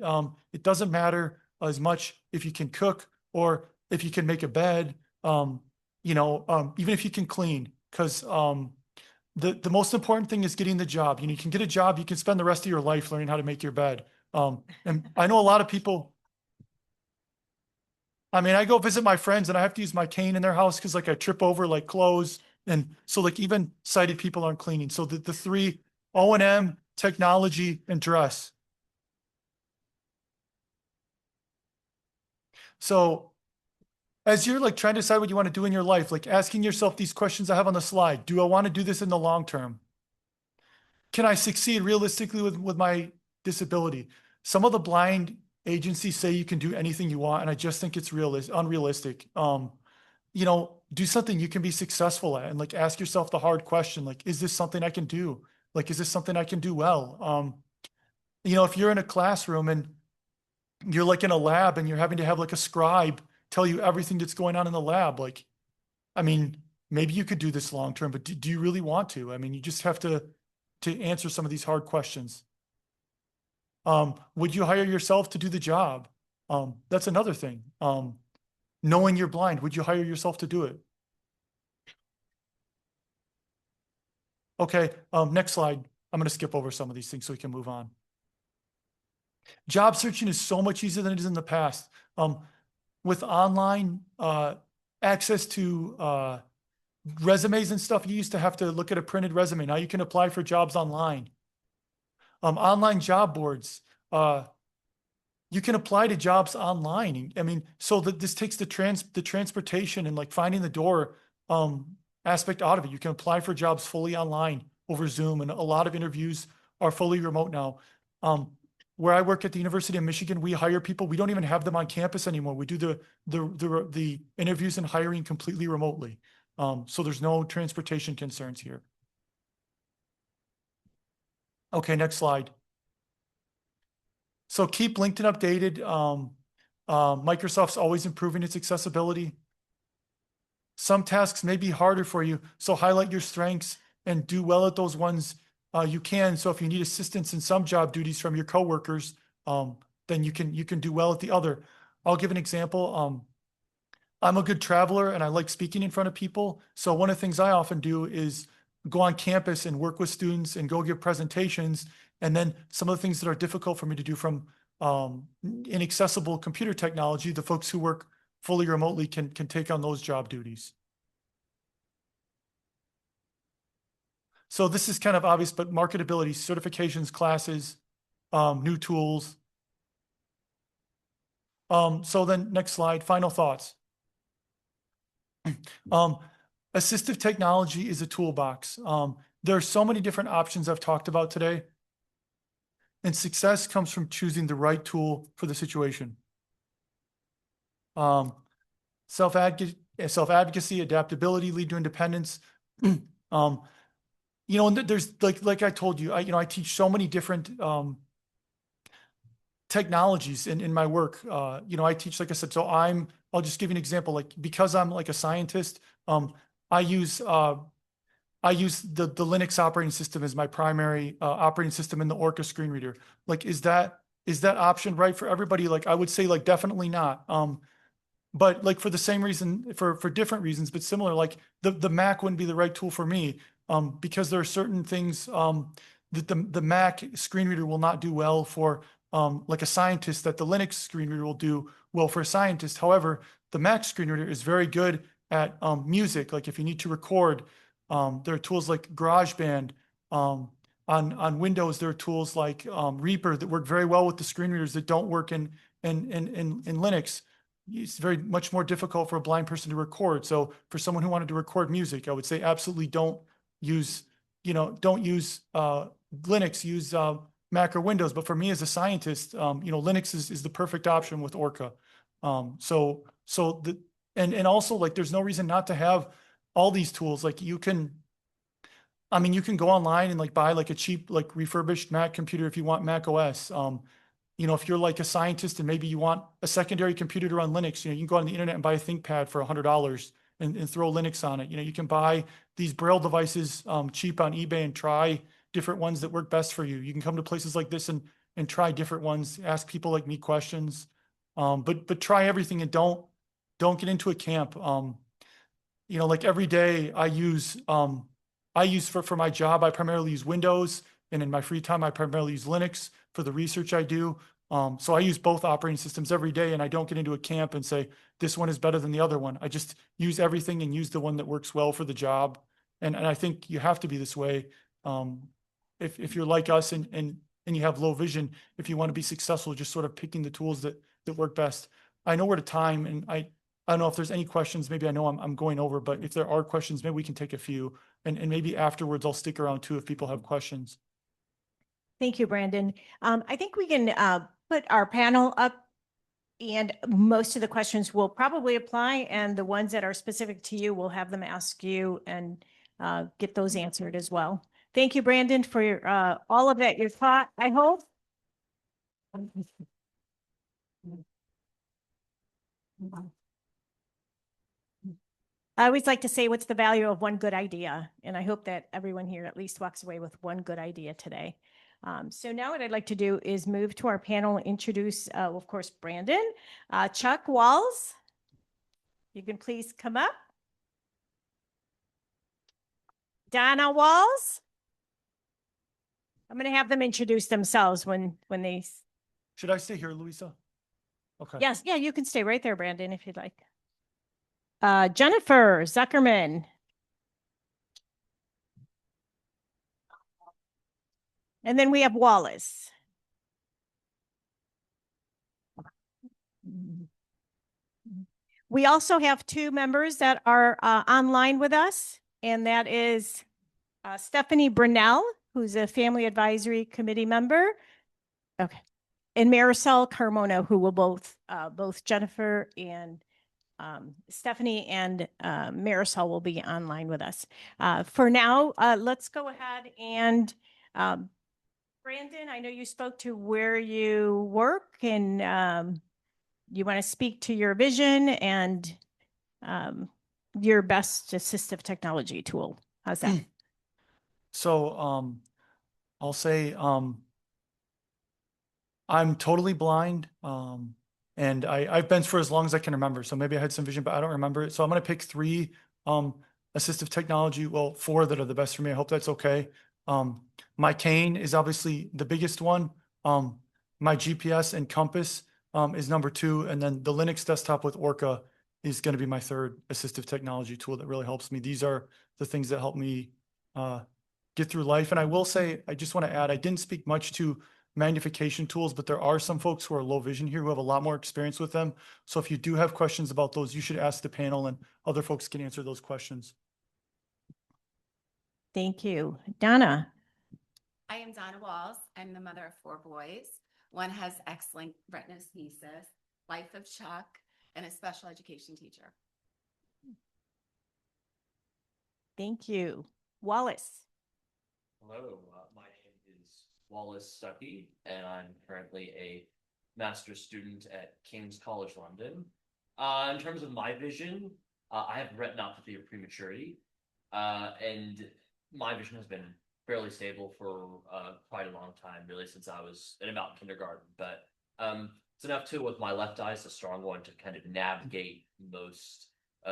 Speaker 9: It doesn't matter as much if you can cook or if you can make a bed, even if you can clean, because the most important thing is getting the job. You can get a job, you can spend the rest of your life learning how to make your bed. And I know a lot of people, I go visit my friends and I have to use my cane in their house because I trip over clothes. And so even sighted people aren't cleaning. So the three, O&M, technology, and dress. So as you're trying to decide what you want to do in your life, asking yourself these questions I have on the slide. Do I want to do this in the long term? Can I succeed realistically with my disability? Some of the blind agencies say you can do anything you want, and I just think it's unrealistic. Do something you can be successful at, and ask yourself the hard question, is this something I can do? Is this something I can do well? If you're in a classroom and you're in a lab and you're having to have a scribe tell you everything that's going on in the lab, maybe you could do this long term, but do you really want to? You just have to answer some of these hard questions. Would you hire yourself to do the job? That's another thing. Knowing you're blind, would you hire yourself to do it? Okay, next slide. I'm going to skip over some of these things so we can move on. Job searching is so much easier than it is in the past. With online access to resumes and stuff, you used to have to look at a printed resume. Now you can apply for jobs online. Online job boards. You can apply to jobs online. So that this takes the transportation and finding the door aspect out of it. You can apply for jobs fully online over Zoom, and a lot of interviews are fully remote now. Where I work at the University of Michigan, we hire people. We don't even have them on campus anymore. We do the interviews and hiring completely remotely. So there's no transportation concerns here. Okay, next slide. So keep LinkedIn updated. Microsoft's always improving its accessibility. Some tasks may be harder for you, so highlight your strengths and do well at those ones you can. So if you need assistance in some job duties from your coworkers, then you can do well at the other. I'll give an example. I'm a good traveler and I like speaking in front of people. So one of the things I often do is go on campus and work with students and go give presentations. And then some of the things that are difficult for me to do from inaccessible computer technology, the folks who work fully remotely can take on those job duties. So this is kind of obvious, but marketability, certifications, classes, new tools. So then next slide, final thoughts. Assistive technology is a toolbox. There are so many different options I've talked about today. And success comes from choosing the right tool for the situation. Self-advocacy, adaptability lead to independence. And there's like I told you, I teach so many different technologies in my work. I teach, like I said, so I'll just give you an example. Because I'm a scientist, I use the Linux operating system as my primary operating system in the Orca screen reader. Is that option right for everybody? I would say definitely not. But for the same reason, for different reasons, but similar, the Mac wouldn't be the right tool for me because there are certain things that the Mac screen reader will not do well for like a scientist that the Linux screen reader will do well for a scientist. However, the Mac screen reader is very good at music. Like if you need to record, there are tools like GarageBand. On Windows, there are tools like Reaper that work very well with the screen readers that don't work in Linux. It's very much more difficult for a blind person to record. So for someone who wanted to record music, I would say absolutely don't use Linux, use Mac or Windows. But for me as a scientist, Linux is the perfect option with Orca. And also like there's no reason not to have all these tools. Like you can go online and like buy like a cheap like refurbished Mac computer if you want Mac OS. If you're like a scientist and maybe you want a secondary computer to run Linux, you can go on the internet and buy a ThinkPad for $100 and throw Linux on it. You can buy these Braille devices cheap on eBay and try different ones that work best for you. You can come to places like this and try different ones, ask people like me questions, but try everything and don't get into a camp. Like every day I use for my job, I primarily use Windows, and in my free time, I primarily use Linux for the research I do. So I use both operating systems every day, and I don't get into a camp and say, this one is better than the other one. I just use everything and use the one that works well for the job. And I think you have to be this way. If you're like us and you have low vision, if you want to be successful, just sort of picking the tools that work best. I know we're at a time, and I don't know if there's any questions. Maybe I know I'm going over, but if there are questions, maybe we can take a few. And maybe afterwards, I'll stick around too if people have questions.
Speaker 1: Thank you, Brandon. I think we can put our panel up, and most of the questions will probably apply, and the ones that are specific to you, we'll have them ask you and get those answered as well. Thank you, Brandon, for your, all of that you're taught, I hope. I always like to say, what's the value of one good idea? And I hope that everyone here at least walks away with one good idea today. So now what I'd like to do is move to our panel and introduce, of course, Brandon. Chuck Walls, you can please come up. Donna Walls. I'm going to have them introduce themselves when they.
Speaker 9: Should I stay here, Luisa? Okay.
Speaker 1: Yes, yeah, you can stay right there, Brandon, if you'd like. Jennifer Zuckerman. And then we have Wallace. We also have two members that are online with us, and that is Stephanie Brennell, who's a Family Advisory Committee member. Okay. And Marisol Carmona, who will both Jennifer and Stephanie and Marisol will be online with us. For now, let's go ahead and Brandon, I know you spoke to where you work, and you want to speak to your vision and your best assistive technology tool. How's that?
Speaker 9: So I'll say I'm totally blind. And I've been for as long as I can remember. So maybe I had some vision, but I don't remember it. So I'm going to pick 3 assistive technology. Well, 4 that are the best for me. I hope that's okay. My cane is obviously the biggest one. My GPS and compass is number 2. And then the Linux desktop with Orca is going to be my 3rd assistive technology tool that really helps me. These are the things that help me get through life. And I will say, I just want to add, I didn't speak much to magnification tools, but there are some folks who are low vision here who have a lot more experience with them. So if you do have questions about those, you should ask the panel and other folks can answer those questions.
Speaker 1: Thank you. Donna.
Speaker 10: I am Donna Walls. I'm the mother of 4 boys. One has excellent retinosthesis, life of Chuck, and a special education teacher.
Speaker 1: Thank you. Wallace.
Speaker 11: Hello, my name is Wallace Stuckey, and I'm currently a master's student at King's College London. In terms of my vision, I have retinopathy of prematurity, and my vision has been fairly stable for quite a long time, really since I was in about kindergarten. But it's enough too with my left eye, it's a strong one to kind of navigate most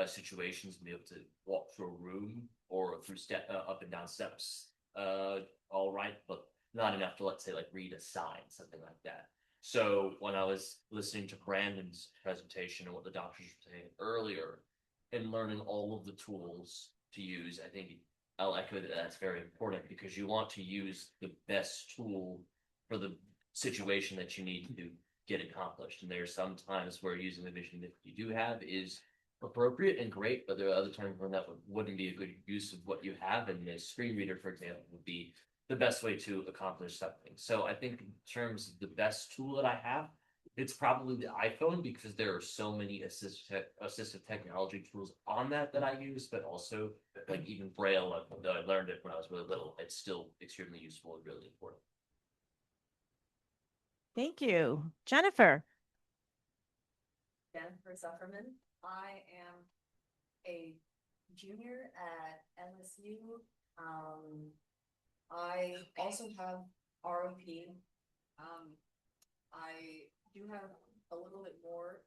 Speaker 11: situations and be able to walk through a room or through up and down steps all right, but not enough to, let's say, like read a sign, something like that. So when I was listening to Brandon's presentation and what the doctors were saying earlier, and learning all of the tools to use, I think I'll echo that that's very important, because you want to use the best tool for the situation that you need to get accomplished. And there are some times where using the vision that you do have is appropriate and great, but there are other times when that wouldn't be a good use of what you have. And a screen reader, for example, would be the best way to accomplish something. So I think in terms of the best tool that I have, it's probably the iPhone, because there are so many assistive technology tools on that I use, but also like even Braille, though I learned it when I was really little, it's still extremely useful and really important.
Speaker 1: Thank you. Jennifer.
Speaker 12: Jennifer Zuckerman. I am a junior at LSU. I also have ROP. I do have a little bit more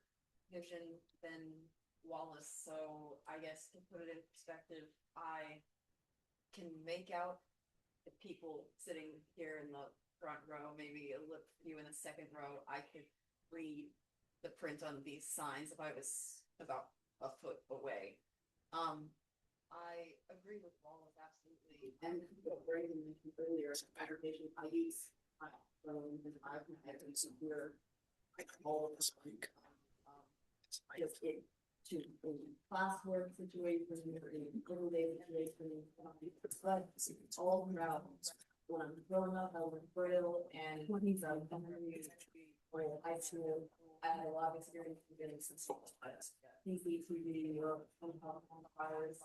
Speaker 12: vision than Wallace, so I guess to put it in perspective, I can make out the people sitting here in the front row, maybe a little few in the second row. I could read the print on these signs if I was about a foot away. I agree with Wallace absolutely, and what Brandon mentioned earlier, application I use my phone and iPad and severe all of this like just to classwork situations or in everyday situations, but all throughout when I'm growing up, I was Braille and he's a high school. I had a lot of experience in getting some PC, TV, or files.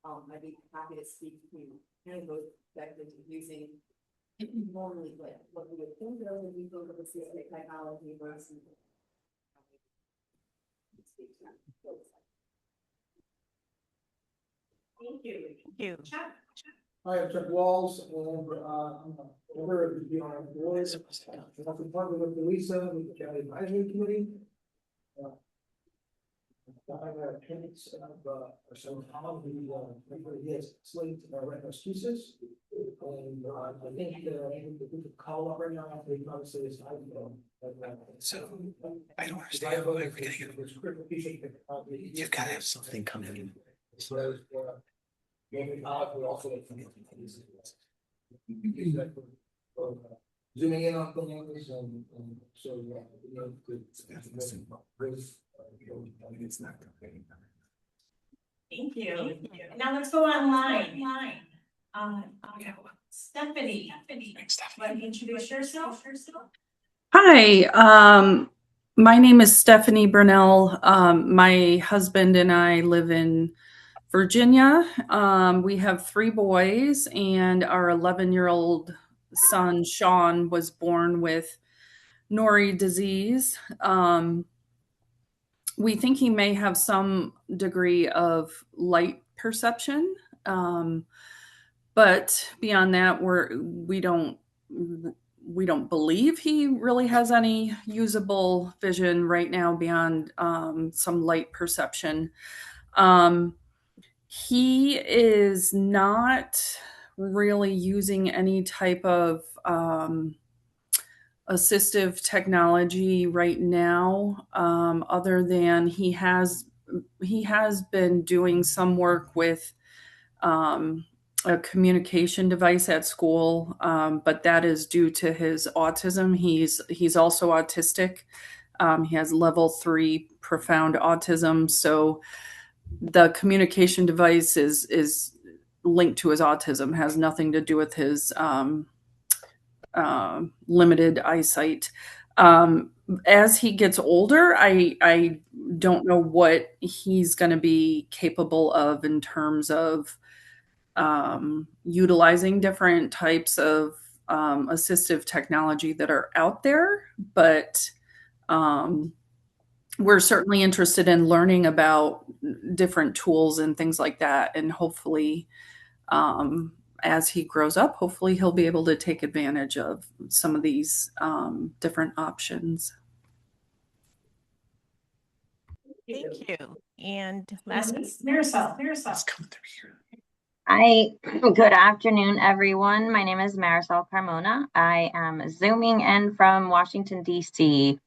Speaker 12: I'd be happy to speak to any of those perspectives of using normally what we would think of when we go to assistive technology versus. Thank you.
Speaker 1: Thank you.
Speaker 13: Hi, I'm Chuck Walls, and I'm a member of the PRRF board. I'm part of Luisa with the County Advisory Committee. I have appendix of some Tom who has slate retinoschisis, and I think if we could call up right now, they can obviously say it's
Speaker 14: so I don't understand how we're getting it. You've got to have something coming in.
Speaker 13: So, zooming in on things and so
Speaker 14: it's not coming.
Speaker 1: Thank you. And now let's go online. Stephanie. Want to introduce yourself?
Speaker 15: Hi, my name is Stephanie Brennell. My husband and I live in Virginia. We have 3 boys, and our 11-year-old son, Sean, was born with Nori disease. We think he may have some degree of light perception, but beyond that, we don't believe he really has any usable vision right now beyond some light perception. He is not really using any type of assistive technology right now, other than he has been doing some work with a communication device at school, but that is due to his autism. He's also autistic. He has level 3 profound autism, so the communication device is linked to his autism, has nothing to do with his limited eyesight. As he gets older, I don't know what he's going to be capable of in terms of utilizing different types of assistive technology that are out there, but we're certainly interested in learning about different tools and things like that. And hopefully, as he grows up, hopefully he'll be able to take advantage of some of these different options.
Speaker 1: Thank you. And last, Marisol.
Speaker 14: It's coming through here.
Speaker 16: Hi, good afternoon, everyone. My name is Marisol Carmona. I am zooming in from Washington, D.C.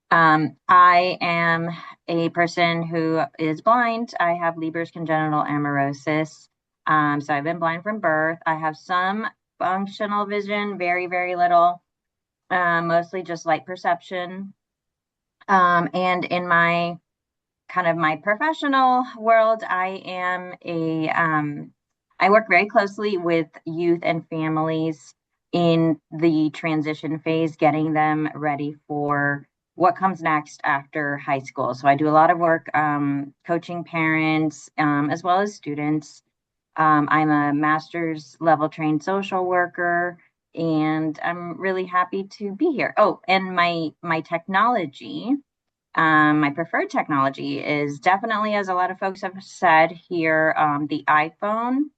Speaker 16: I am a person who is blind. I have Leber's congenital amaurosis. So I've been blind from birth. I have some functional vision, very, very little, mostly just light perception. And in my my professional world, I work very closely with youth and families in the transition phase, getting them ready for what comes next after high school. So I do a lot of work coaching parents as well as students. I'm a master's level trained social worker, and I'm really happy to be here. Oh, and my technology. My preferred technology is definitely, as a lot of folks have said here, the iPhone.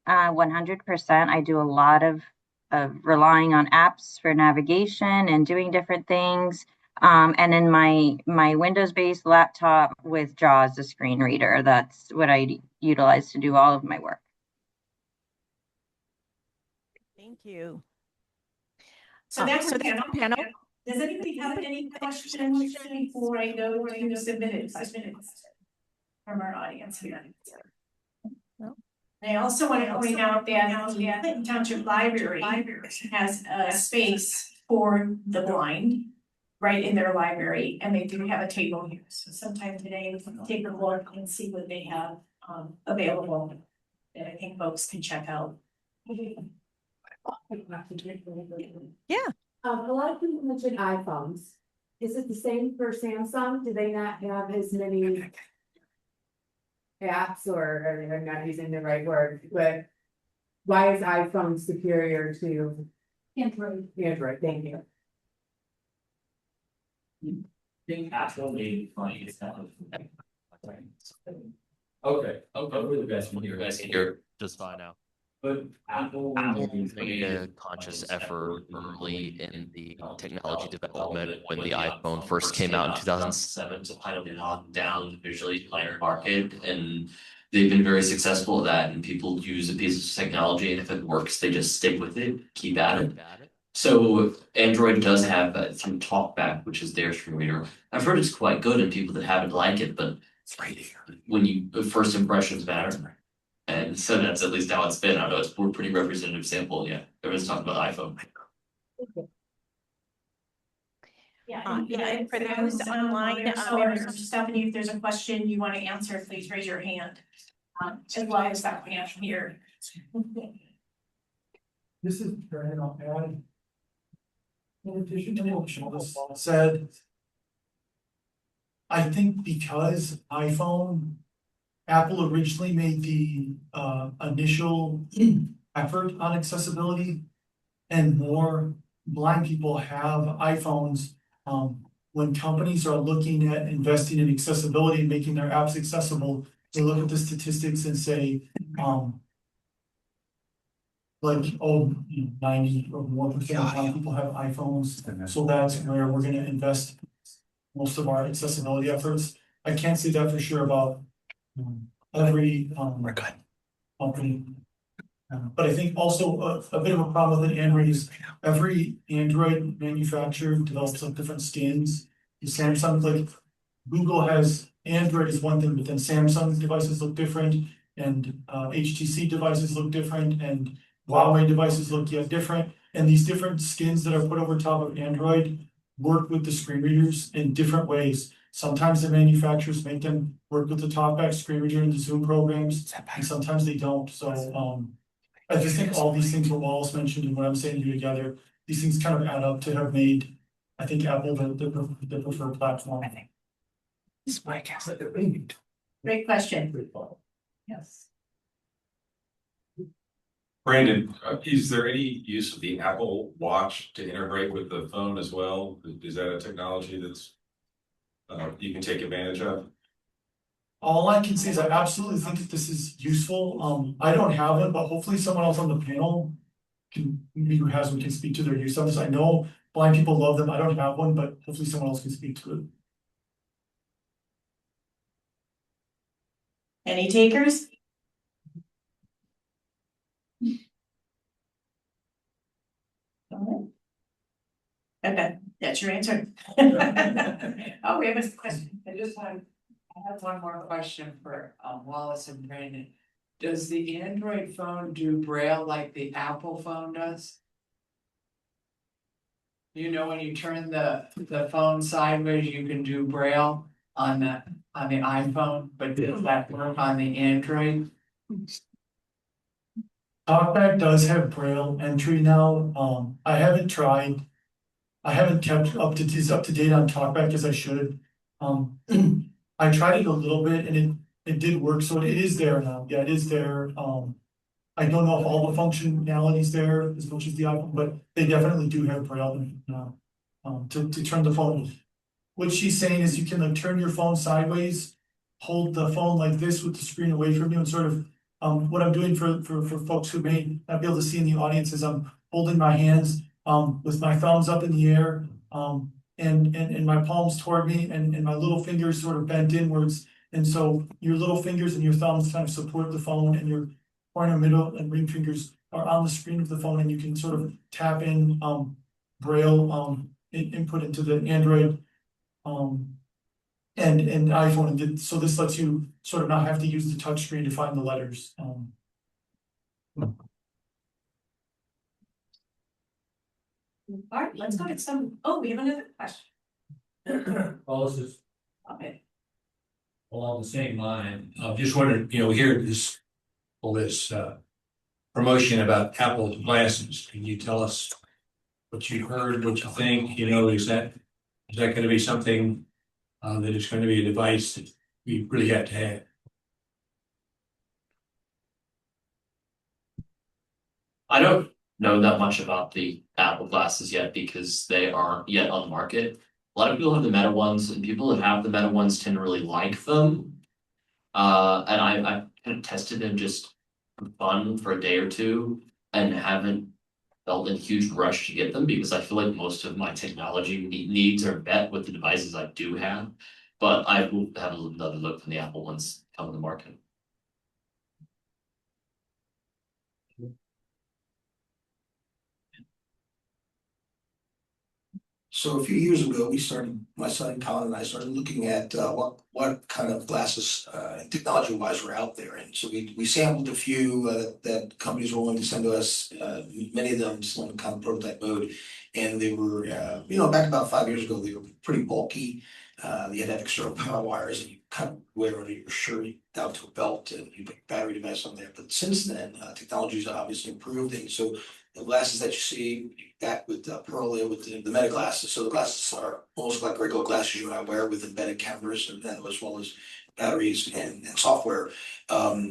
Speaker 16: 100%. I do a lot of relying on apps for navigation and doing different things. And then my Windows-based laptop with JAWS, the screen reader. That's what I utilize to do all of my work.
Speaker 1: Thank you.
Speaker 17: So that's the panel. Does anybody have any questions before I go to submitted questions from our audience here? I also want to point out that the Clinton Township Library has a space for the blind right in their library, and they do have a table here. So sometime today, we can take a look and see what they have available that I think folks can check out.
Speaker 1: Yeah.
Speaker 18: A lot of people mention iPhones. Is it the same for Samsung? Do they not have as many apps, or I'm not using the right word, but why is iPhone superior to Android? Android, thank you.
Speaker 11: Think Apple made funny stuff. Okay, you guys can hear just fine now. But Apple
Speaker 19: made a conscious effort early in the technology development when the iPhone first came out in 2007 to kind of lock down the visually impaired market, and they've been very successful at that. And people use a piece of technology, and if it works, they just stick with it, keep at it. So Android does have through TalkBack, which is their screen reader. I've heard it's quite good, and people that have it like it, but when first impressions matter. And so that's at least how it's been. I know it's a pretty representative sample. Yeah, everyone's talking about iPhone.
Speaker 17: And for those online, Stephanie, if there's a question you want to answer, please raise your hand. As well as that hand here.
Speaker 9: This is Brennell, and in addition to what Wallace said, I think because Apple originally made the initial effort on accessibility, and more blind people have iPhones. When companies are looking at investing in accessibility and making their apps accessible, they look at the statistics and say, 90 or more percent of blind people have iPhones. So that's where we're gonna invest most of our accessibility efforts. I can't say that for sure about every company. But I think also a bit of a problem with Android is every Android manufacturer develops like different skins. Samsung, like Google has Android is one thing, but then Samsung devices look different, and HTC devices look different, and Huawei devices look yet different. And these different skins that are put over top of Android work with the screen readers in different ways. Sometimes the manufacturers make them work with the TalkBack screen reader in the Zoom programs, and sometimes they don't. So I just think all these things what Wallace mentioned and what I'm saying here together, these things kind of add up to have made, I think, Apple the preferred platform. I think.
Speaker 17: This mic has a great question. Yes.
Speaker 20: Brandon, is there any use of the Apple Watch to integrate with the phone as well? Is that a technology that's you can take advantage of?
Speaker 9: All I can say is I absolutely think that this is useful. I don't have it, but hopefully someone else on the panel who has one can speak to their use of this. I know blind people love them. I don't have one, but hopefully someone else can speak to it.
Speaker 17: Any takers? Okay, that's your answer. Oh, we have a question.
Speaker 14: I have one more question for Wallace and Brandon. Does the Android phone do Braille like the Apple phone does? You know, when you turn the phone sideways, you can do Braille on the iPhone, but does that work on the Android?
Speaker 9: TalkBack does have Braille entry now. I haven't tried. I haven't kept up to date on TalkBack as I should. I tried it a little bit and it did work, so it is there now. Yeah, it is there. I don't know if all the functionalities there as much as the iPhone, but they definitely do have Braille now. To turn the phone. What she's saying is you can like turn your phone sideways, hold the phone like this with the screen away from you, and sort of what I'm doing for folks who may not be able to see in the audience is I'm holding my hands with my thumbs up in the air and my palms toward me and my little fingers sort of bent inwards. And so your little fingers and your thumbs kind of support the phone, and your pointer, middle, and ring fingers are on the screen of the phone, and you can sort of tap in Braille input into the Android and iPhone, and so this lets you sort of not have to use the touch screen to find the letters.
Speaker 17: All right, let's go to some, oh, we have another question.
Speaker 21: Well, this is
Speaker 17: Okay.
Speaker 21: along the same line. Just wondering, we hear all this promotion about Apple glasses. Can you tell us what you heard, what you think? Is that going to be something that is going to be a device that we really have to have?
Speaker 19: I don't know that much about the Apple glasses yet because they aren't yet on the market. A lot of people have the Meta ones, and people that have the Meta ones tend to really like them. And I kind of tested them just for fun for a day or two and haven't felt a huge rush to get them because I feel like most of my technology needs are met with the devices I do have. But I will have another look when the Apple ones come on the market.
Speaker 13: So a few years ago, my son Colin and I started looking at what kind of glasses technology-wise were out there. And so we sampled a few that companies were willing to send to us, many of them still in kind of prototype mode. And they were, back about 5 years ago, they were pretty bulky. You had to have external power wires, and you kind of wear under your shirt down to a belt, and you put a battery device on there. But since then, technology's obviously improved, and so the glasses that you see that with Pearl with the Meta glasses. So the glasses are almost like regular glasses you and I wear with embedded cameras and as well as batteries and software. I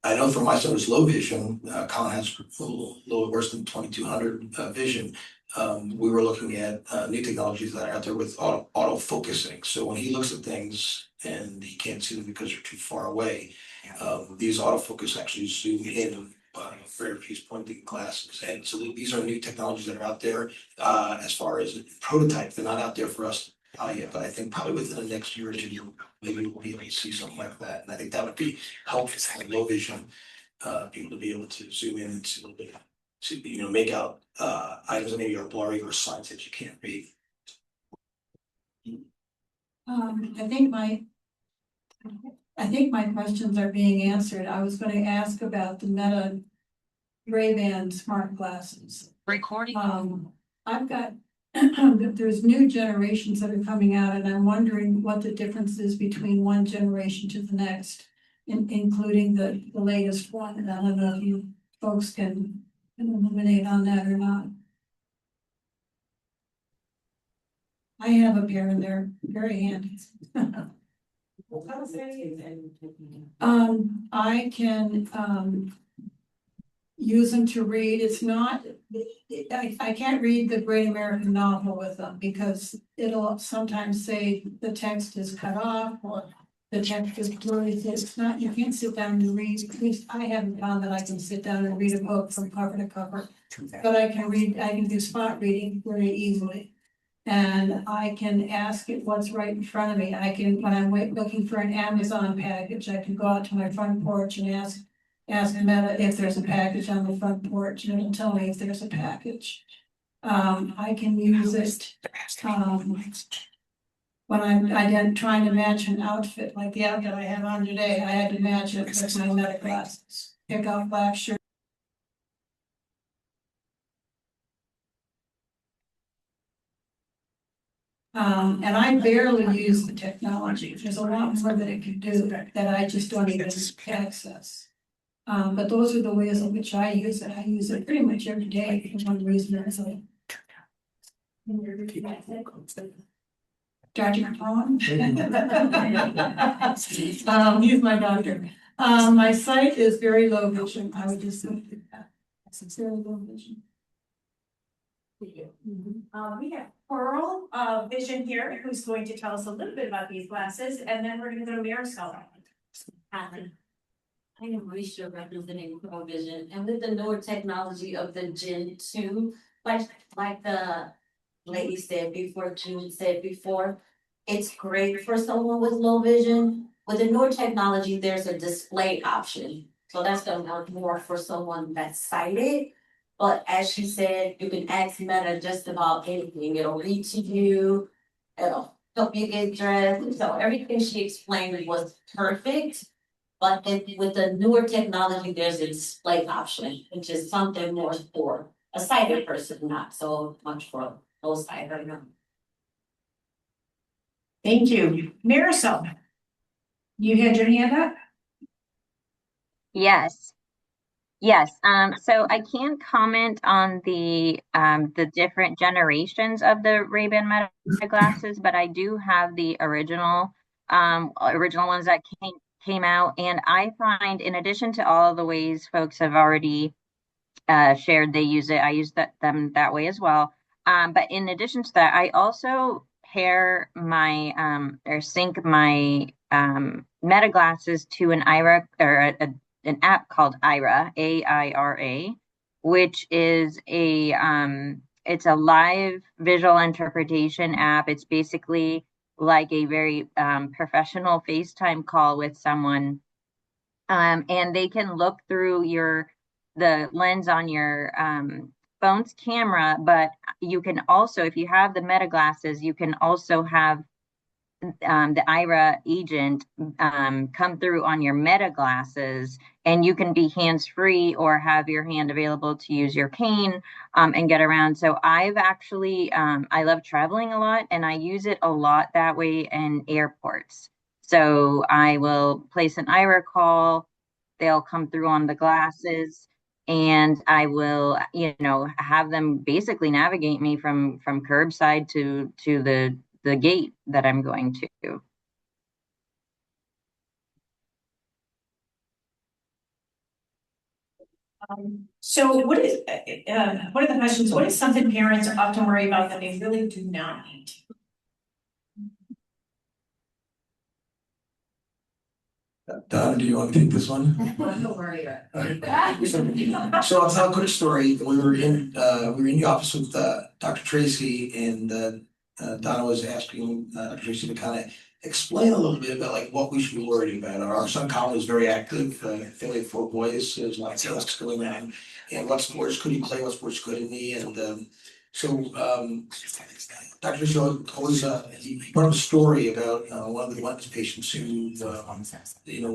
Speaker 13: know for my son who's low vision, Colin has a little worse than 2200 vision. We were looking at new technologies that are out there with auto focusing. So when he looks at things and he can't see them because they're too far away, these autofocus actually zoom in where he's pointing glasses. And so these are new technologies that are out there. As far as prototype, they're not out there for us yet, but I think probably within the next year or 2 years, maybe we'll be able to see something like that. And I think that would be helpful for low vision people to be able to zoom in and see a little bit, to make out items that maybe are blurry or signs that you can't read.
Speaker 22: I think my questions are being answered. I was going to ask about the Meta Ray-Ban smart glasses.
Speaker 23: Recording.
Speaker 22: I've got, there's new generations that are coming out, and I'm wondering what the difference is between one generation to the next, including the latest one. And I don't know if you folks can illuminate on that or not. I have a pair and they're very handy. I can use them to read. It's not, I can't read the Great American Novel with them because it'll sometimes say the text is cut off or the text is blurry. It's not, you can't sit down and read. At least I haven't found that I can sit down and read a book from cover to cover. But I can do spot reading very easily. And I can ask it what's right in front of me. I can, when I'm looking for an Amazon package, I can go out to my front porch and ask Meta if there's a package on the front porch, and it'll tell me if there's a package. I can use it, when I'm trying to match an outfit, like the outfit I have on today, I had to match it with my meta glasses. Pick out black shirt. And I barely use the technology. There's a lot more that it can do that I just don't even access. But those are the ways in which I use it. I use it pretty much every day for one reason or another. Dr. Capone. He's my doctor. My sight is very low vision. I would just say that. It's very low vision.
Speaker 17: We have Pearl, Vision here, who's going to tell us a little bit about these glasses, and then we're gonna go to Marisol.
Speaker 2: Hi. I am Luisa representing Pearl Vision, and with the newer technology of the Gen 2, like the lady said before, June said before, it's great for someone with low vision. With the newer technology, there's a display option. So that's gonna work more for someone that's sighted. But as she said, you can ask Meta just about anything. It'll read to you, it'll help you get dressed. So everything she explained was perfect. But then with the newer technology, there's a display option, which is something more for a sighted person, not so much for those sighted.
Speaker 17: Thank you. Marisol, you had your hand up?
Speaker 16: Yes. Yes, so I can't comment on the different generations of the Ray-Ban Meta glasses, but I do have the original ones that came out, and I find, in addition to all of the ways folks have already shared they use it, I use them that way as well. But in addition to that, I also pair my or sync my Meta glasses to an IRA or an app called Aira, AIRA, which is it's a live visual interpretation app. It's basically like a very professional FaceTime call with someone, and they can look through the lens on your phone's camera, but you can also, if you have the Meta glasses, you can also have the Aira agent come through on your Meta glasses, and you can be hands-free or have your hand available to use your cane and get around. So I've actually, I love traveling a lot, and I use it a lot that way in airports. So I will place an Aira call, they'll come through on the glasses, and I will, have them basically navigate me from curbside to the gate that I'm going to.
Speaker 17: So what is, one of the questions, what is something parents often worry about that they really do not need?
Speaker 13: Donna, do you want to take this one?
Speaker 2: Don't worry about it.
Speaker 13: So I'll tell a quick story. We were in the office with Dr. Trese, and Donna was asking Dr. Trese to kind of explain a little bit about like what we should be worried about. Our son Colin is very active, family of 4 boys, there's a lot of tasks going on. And what sports could he play, what sports couldn't he? And Dr. Trese always he brought up a story about one of his patients who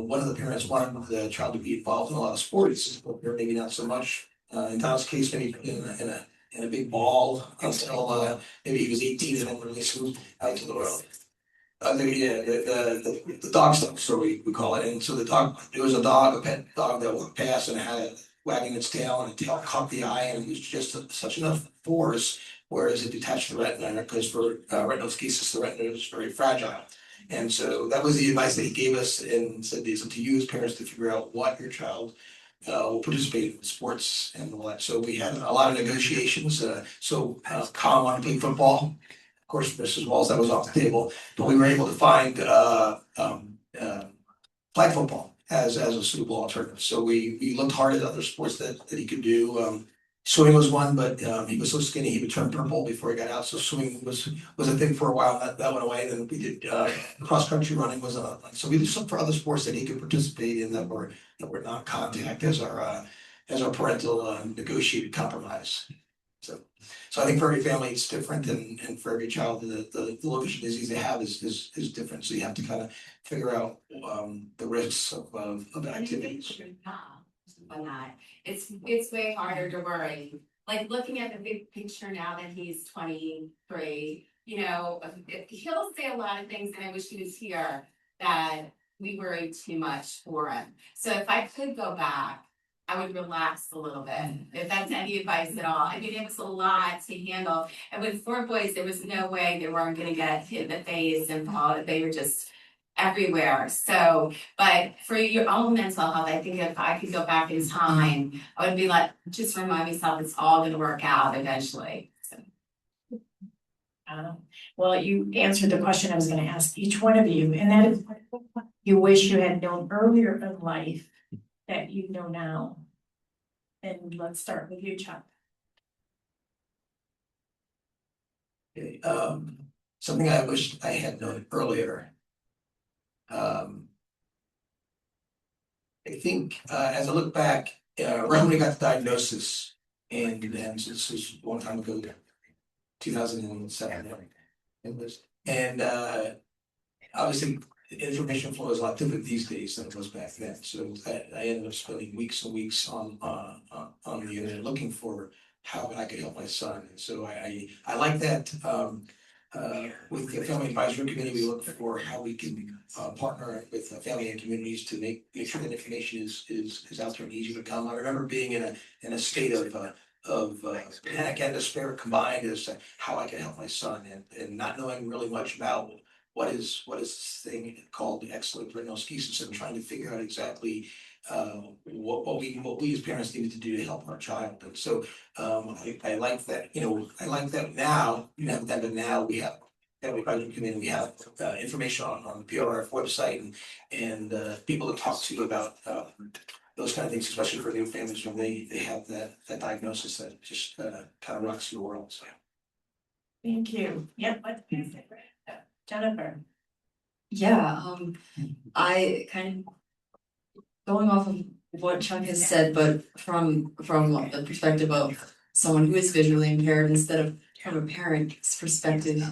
Speaker 13: one of the parents wanted the child to be involved in a lot of sports, but maybe not so much. In Don's case, maybe in a big ball until maybe he was 18 and then released him out to the world. The dog stuff story, we call it. And so there was a pet dog that walked past and had it wagging its tail, and the tail caught the eye, and it was just such enough force, whereas it detached the retina, because for retinoschisis, the retina is very fragile. And so that was the advice that he gave us, and said it's up to you as parents to figure out what your child will participate in sports and all that. So we had a lot of negotiations. Colin wanted to play football. Of course, Mrs. Walls, that was off the table, but we were able to find flag football as a suitable alternative. So we looked hard at other sports that he could do. Swimming was one, but he was so skinny he would turn purple before he got out. So swimming was a thing for a while. That went away. Then we did cross country running was another thing. So we did some for other sports that he could participate in that were not contact as our parental negotiated compromise. So I think for every family, it's different, and for every child, the low vision disease they have is different. So you have to kind of figure out the risks of activities.
Speaker 10: It's way harder to worry. Like looking at the big picture now that he's 23, you know, he'll say a lot of things, and I wish he was here, that we worry too much for him. So if I could go back, I would relax a little bit, if that's any advice at all. I mean, it was a lot to handle. And with 4 boys, there was no way they weren't gonna get hit in the face and fall. They were just everywhere. So, but for your own mental health, I think if I could go back in time, I would be like, just remind myself it's all gonna work out eventually. So.
Speaker 17: Well, you answered the question I was gonna ask each one of you, and that is what you wish you had known earlier in life that you know now. And let's start with you, Chuck.
Speaker 13: Okay, something I wish I had known earlier. I think as I look back, right when we got the diagnosis, and this was a long time ago, 2007, it was, and obviously information flow is a lot different these days than it was back then. So I ended up spending weeks and weeks on the internet looking for how I could help my son. And so I like that. With the Family Advisory Committee, we look for how we can partner with family and communities to make sure that information is out there and easy to come. I remember being in a state of panic and despair combined as to how I could help my son, and not knowing really much about what is this thing called X-linked retinal schisis, and trying to figure out exactly what we as parents needed to do to help our child. And so I like that, I like that now, but now we have Family Advisory Committee, we have information on the PRRF website, and people to talk to about those kind of things, especially for new families when they have that diagnosis that just kind of rocks the world. So.
Speaker 17: Thank you. Yep, Jennifer.
Speaker 12: Yeah, I kind of going off of what Chuck has said, but from the perspective of someone who is visually impaired instead of from a parent's perspective,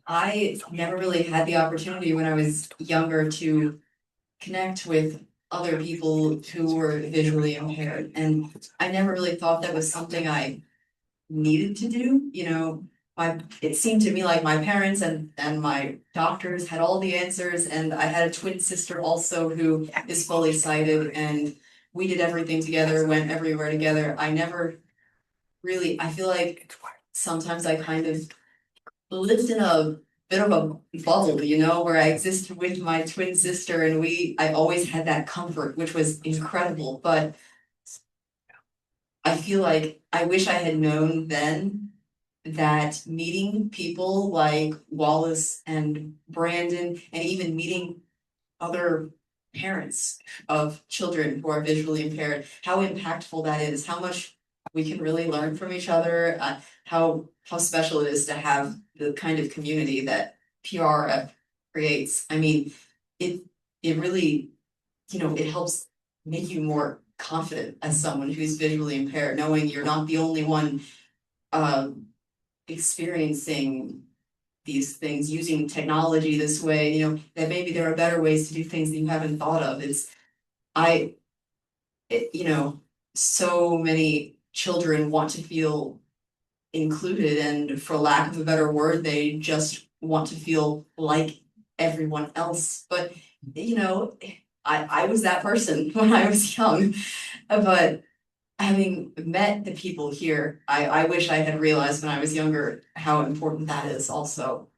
Speaker 12: I never really had the opportunity when I was younger to connect with other people who were visually impaired, and I never really thought that was something I needed to do. It seemed to me like my parents and my doctors had all the answers, and I had a twin sister also who is fully sighted, and we did everything together, went everywhere together. I never really, I feel like sometimes I kind of lived in a bit of a bubble, where I existed with my twin sister, and I always had that comfort, which was incredible. But I feel like I wish I had known then that meeting people like Wallace and Brandon, and even meeting other parents of children who are visually impaired, how impactful that is, how much we can really learn from each other, how special it is to have the kind of community that PRRF creates. I mean, it really, it helps make you more confident as someone who's visually impaired, knowing you're not the only one experiencing these things, using technology this way, that maybe there are better ways to do things that you haven't thought of. So many children want to feel included, and for lack of a better word, they just want to feel like everyone else. But, I was that person when I was young, but having met the people here, I wish I had realized when I was younger how important that is also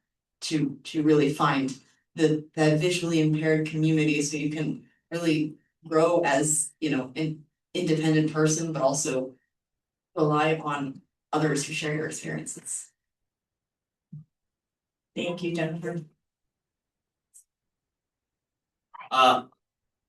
Speaker 12: to really find that visually impaired community, so you can really grow as, an independent person, but also rely upon others who share your experiences.
Speaker 17: Thank you, Jennifer.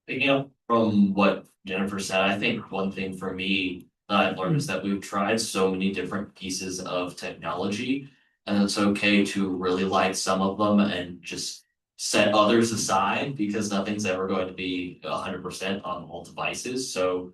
Speaker 11: Picking up from what Jennifer said, I think one thing for me that I've learned is that we've tried so many different pieces of technology, and it's okay to really like some of them and just set others aside, because nothing's ever going to be 100% on all devices. So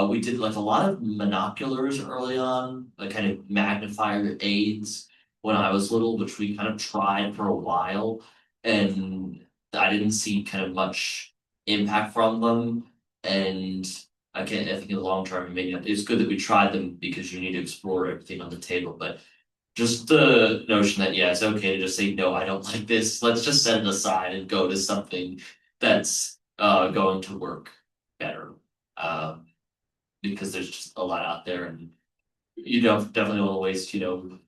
Speaker 11: We did like a lot of monoculars early on, like kind of magnifier aids when I was little, which we kind of tried for a while. And I didn't see kind of much impact from them. And I think in the long term, maybe it's good that we tried them because you need to explore everything on the table. But just the notion that, yeah, it's okay to just say, no, I don't like this. Let's just set it aside and go to something that's going to work better. Because there's just a lot out there, and you definitely want to waste, your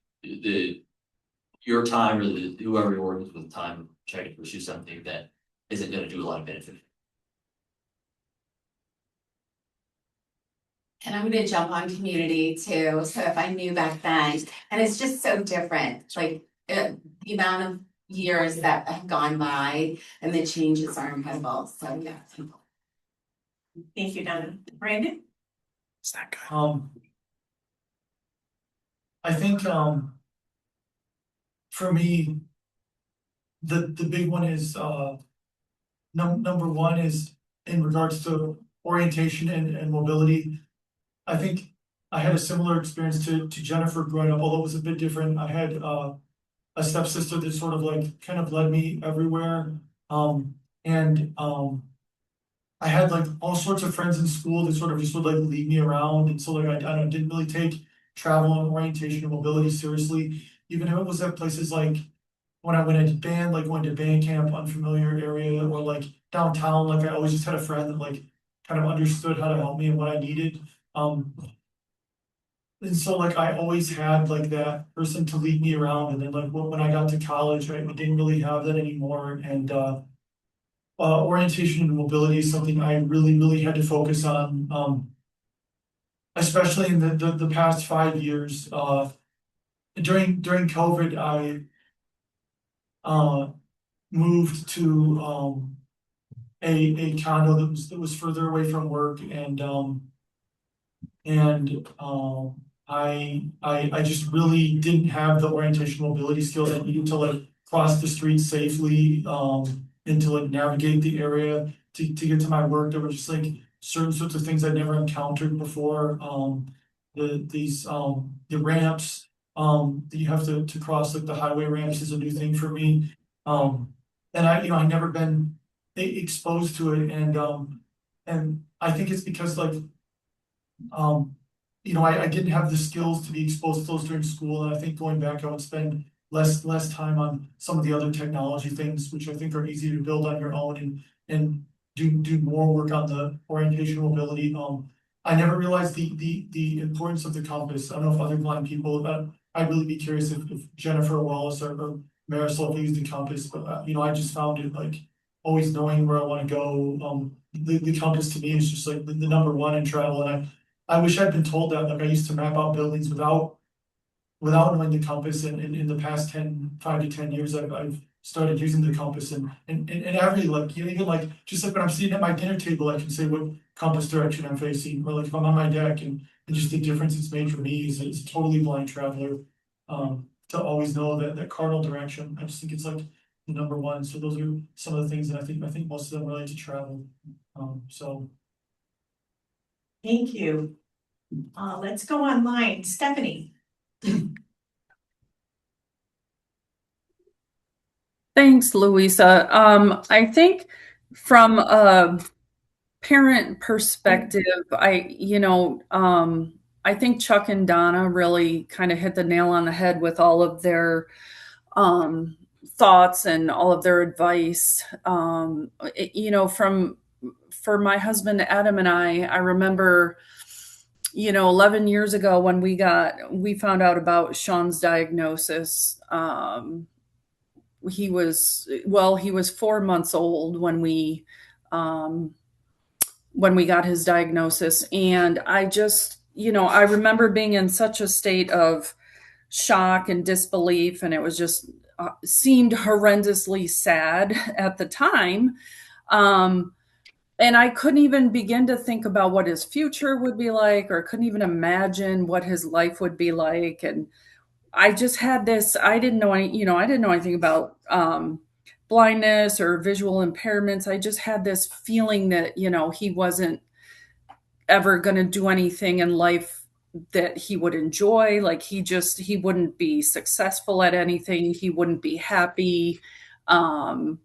Speaker 11: time or whoever you're working with time trying to pursue something that isn't going to do a lot of benefit.
Speaker 10: And I'm gonna jump on community too, so if I knew back then, and it's just so different, like the amount of years that have gone by and the changes are incredible, so yeah.
Speaker 17: Thank you, Donna. Brandon?
Speaker 4: It's not good.
Speaker 9: I think for me, the big one is number one is in regards to orientation and mobility. I think I had a similar experience to Jennifer growing up, although it was a bit different. I had a stepsister that sort of like kind of led me everywhere. I had like all sorts of friends in school that sort of just would like lead me around. And so like I didn't really take travel and orientation and mobility seriously, even if it was at places like when I went into band, like going to band camp, unfamiliar area, or like downtown, like I always just had a friend that like kind of understood how to help me and what I needed. And so like I always had like that person to lead me around. And then like when I got to college, right, we didn't really have that anymore. And orientation and mobility is something I really had to focus on. Especially in the past 5 years. During COVID, I moved to a condo that was further away from work, and I just really didn't have the orientation mobility skills I needed to like cross the street safely, and to like navigate the area to get to my work. There were just like certain sorts of things I'd never encountered before. The ramps that you have to cross, like the highway ramps, is a new thing for me. And I've never been exposed to it, and I think it's because like I didn't have the skills to be exposed to those during school, and I think going back, I would spend less time on some of the other technology things, which I think are easy to build on your own, and do more work on the orientation mobility. I never realized the importance of the compass. I don't know if other blind people, I'd really be curious if Jennifer, Wallace, or Marisol have used the compass, but I just found it like always knowing where I want to go. The compass to me is just like the number one in travel, and I wish I'd been told that. Like I used to map out buildings without knowing the compass, and in the past 5 to 10 years, I've started using the compass, and every like even like just like when I'm sitting at my dinner table, I can say what compass direction I'm facing, or like if I'm on my deck, and just the difference it's made for me as a totally blind traveler, to always know that cardinal direction. I just think it's like the number one. So those are some of the things that I think most of them relate to travel. So.
Speaker 17: Thank you. Let's go online. Stephanie.
Speaker 15: Thanks, Luisa. I think from a parent perspective, I think Chuck and Donna really kind of hit the nail on the head with all of their thoughts and all of their advice. For my husband Adam and I remember 11 years ago when we found out about Sean's diagnosis. He was 4 months old when we got his diagnosis, and I just I remember being in such a state of shock and disbelief, and it was just seemed horrendously sad at the time. And I couldn't even begin to think about what his future would be like, or couldn't even imagine what his life would be like. And I just had this, I didn't know anything about blindness or visual impairments. I just had this feeling that, he wasn't ever going to do anything in life that he would enjoy. Like he wouldn't be successful at anything. He wouldn't be happy. And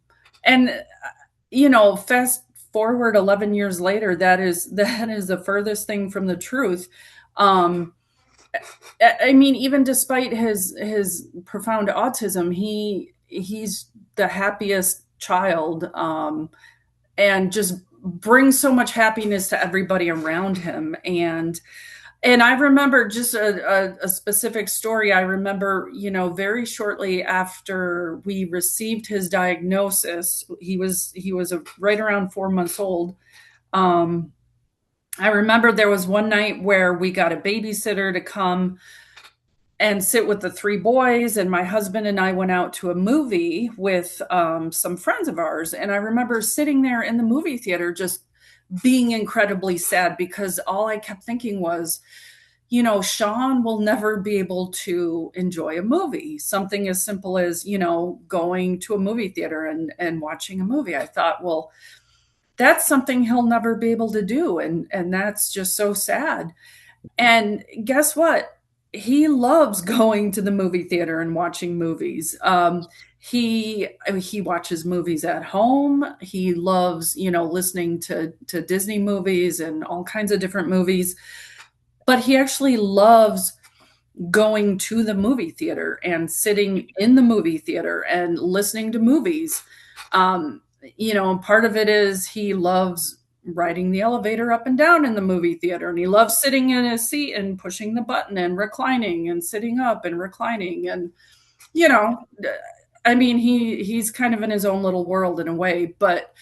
Speaker 15: fast forward 11 years later, that is the furthest thing from the truth. I mean, even despite his profound autism, he's the happiest child, and just brings so much happiness to everybody around him. And I remember just a specific story. I remember, very shortly after we received his diagnosis, he was right around 4 months old. I remember there was one night where we got a babysitter to come and sit with the 3 boys, and my husband and I went out to a movie with some friends of ours. And I remember sitting there in the movie theater just being incredibly sad, because all I kept thinking was, Sean will never be able to enjoy a movie. Something as simple as, going to a movie theater and watching a movie. I thought, well, that's something he'll never be able to do. And that's just so sad. And guess what? He loves going to the movie theater and watching movies. He watches movies at home. He loves, listening to Disney movies and all kinds of different movies. But he actually loves going to the movie theater and sitting in the movie theater and listening to movies. Part of it is he loves riding the elevator up and down in the movie theater, and he loves sitting in his seat and pushing the button and reclining and sitting up and reclining. And, I mean, he's kind of in his own little world in a way. But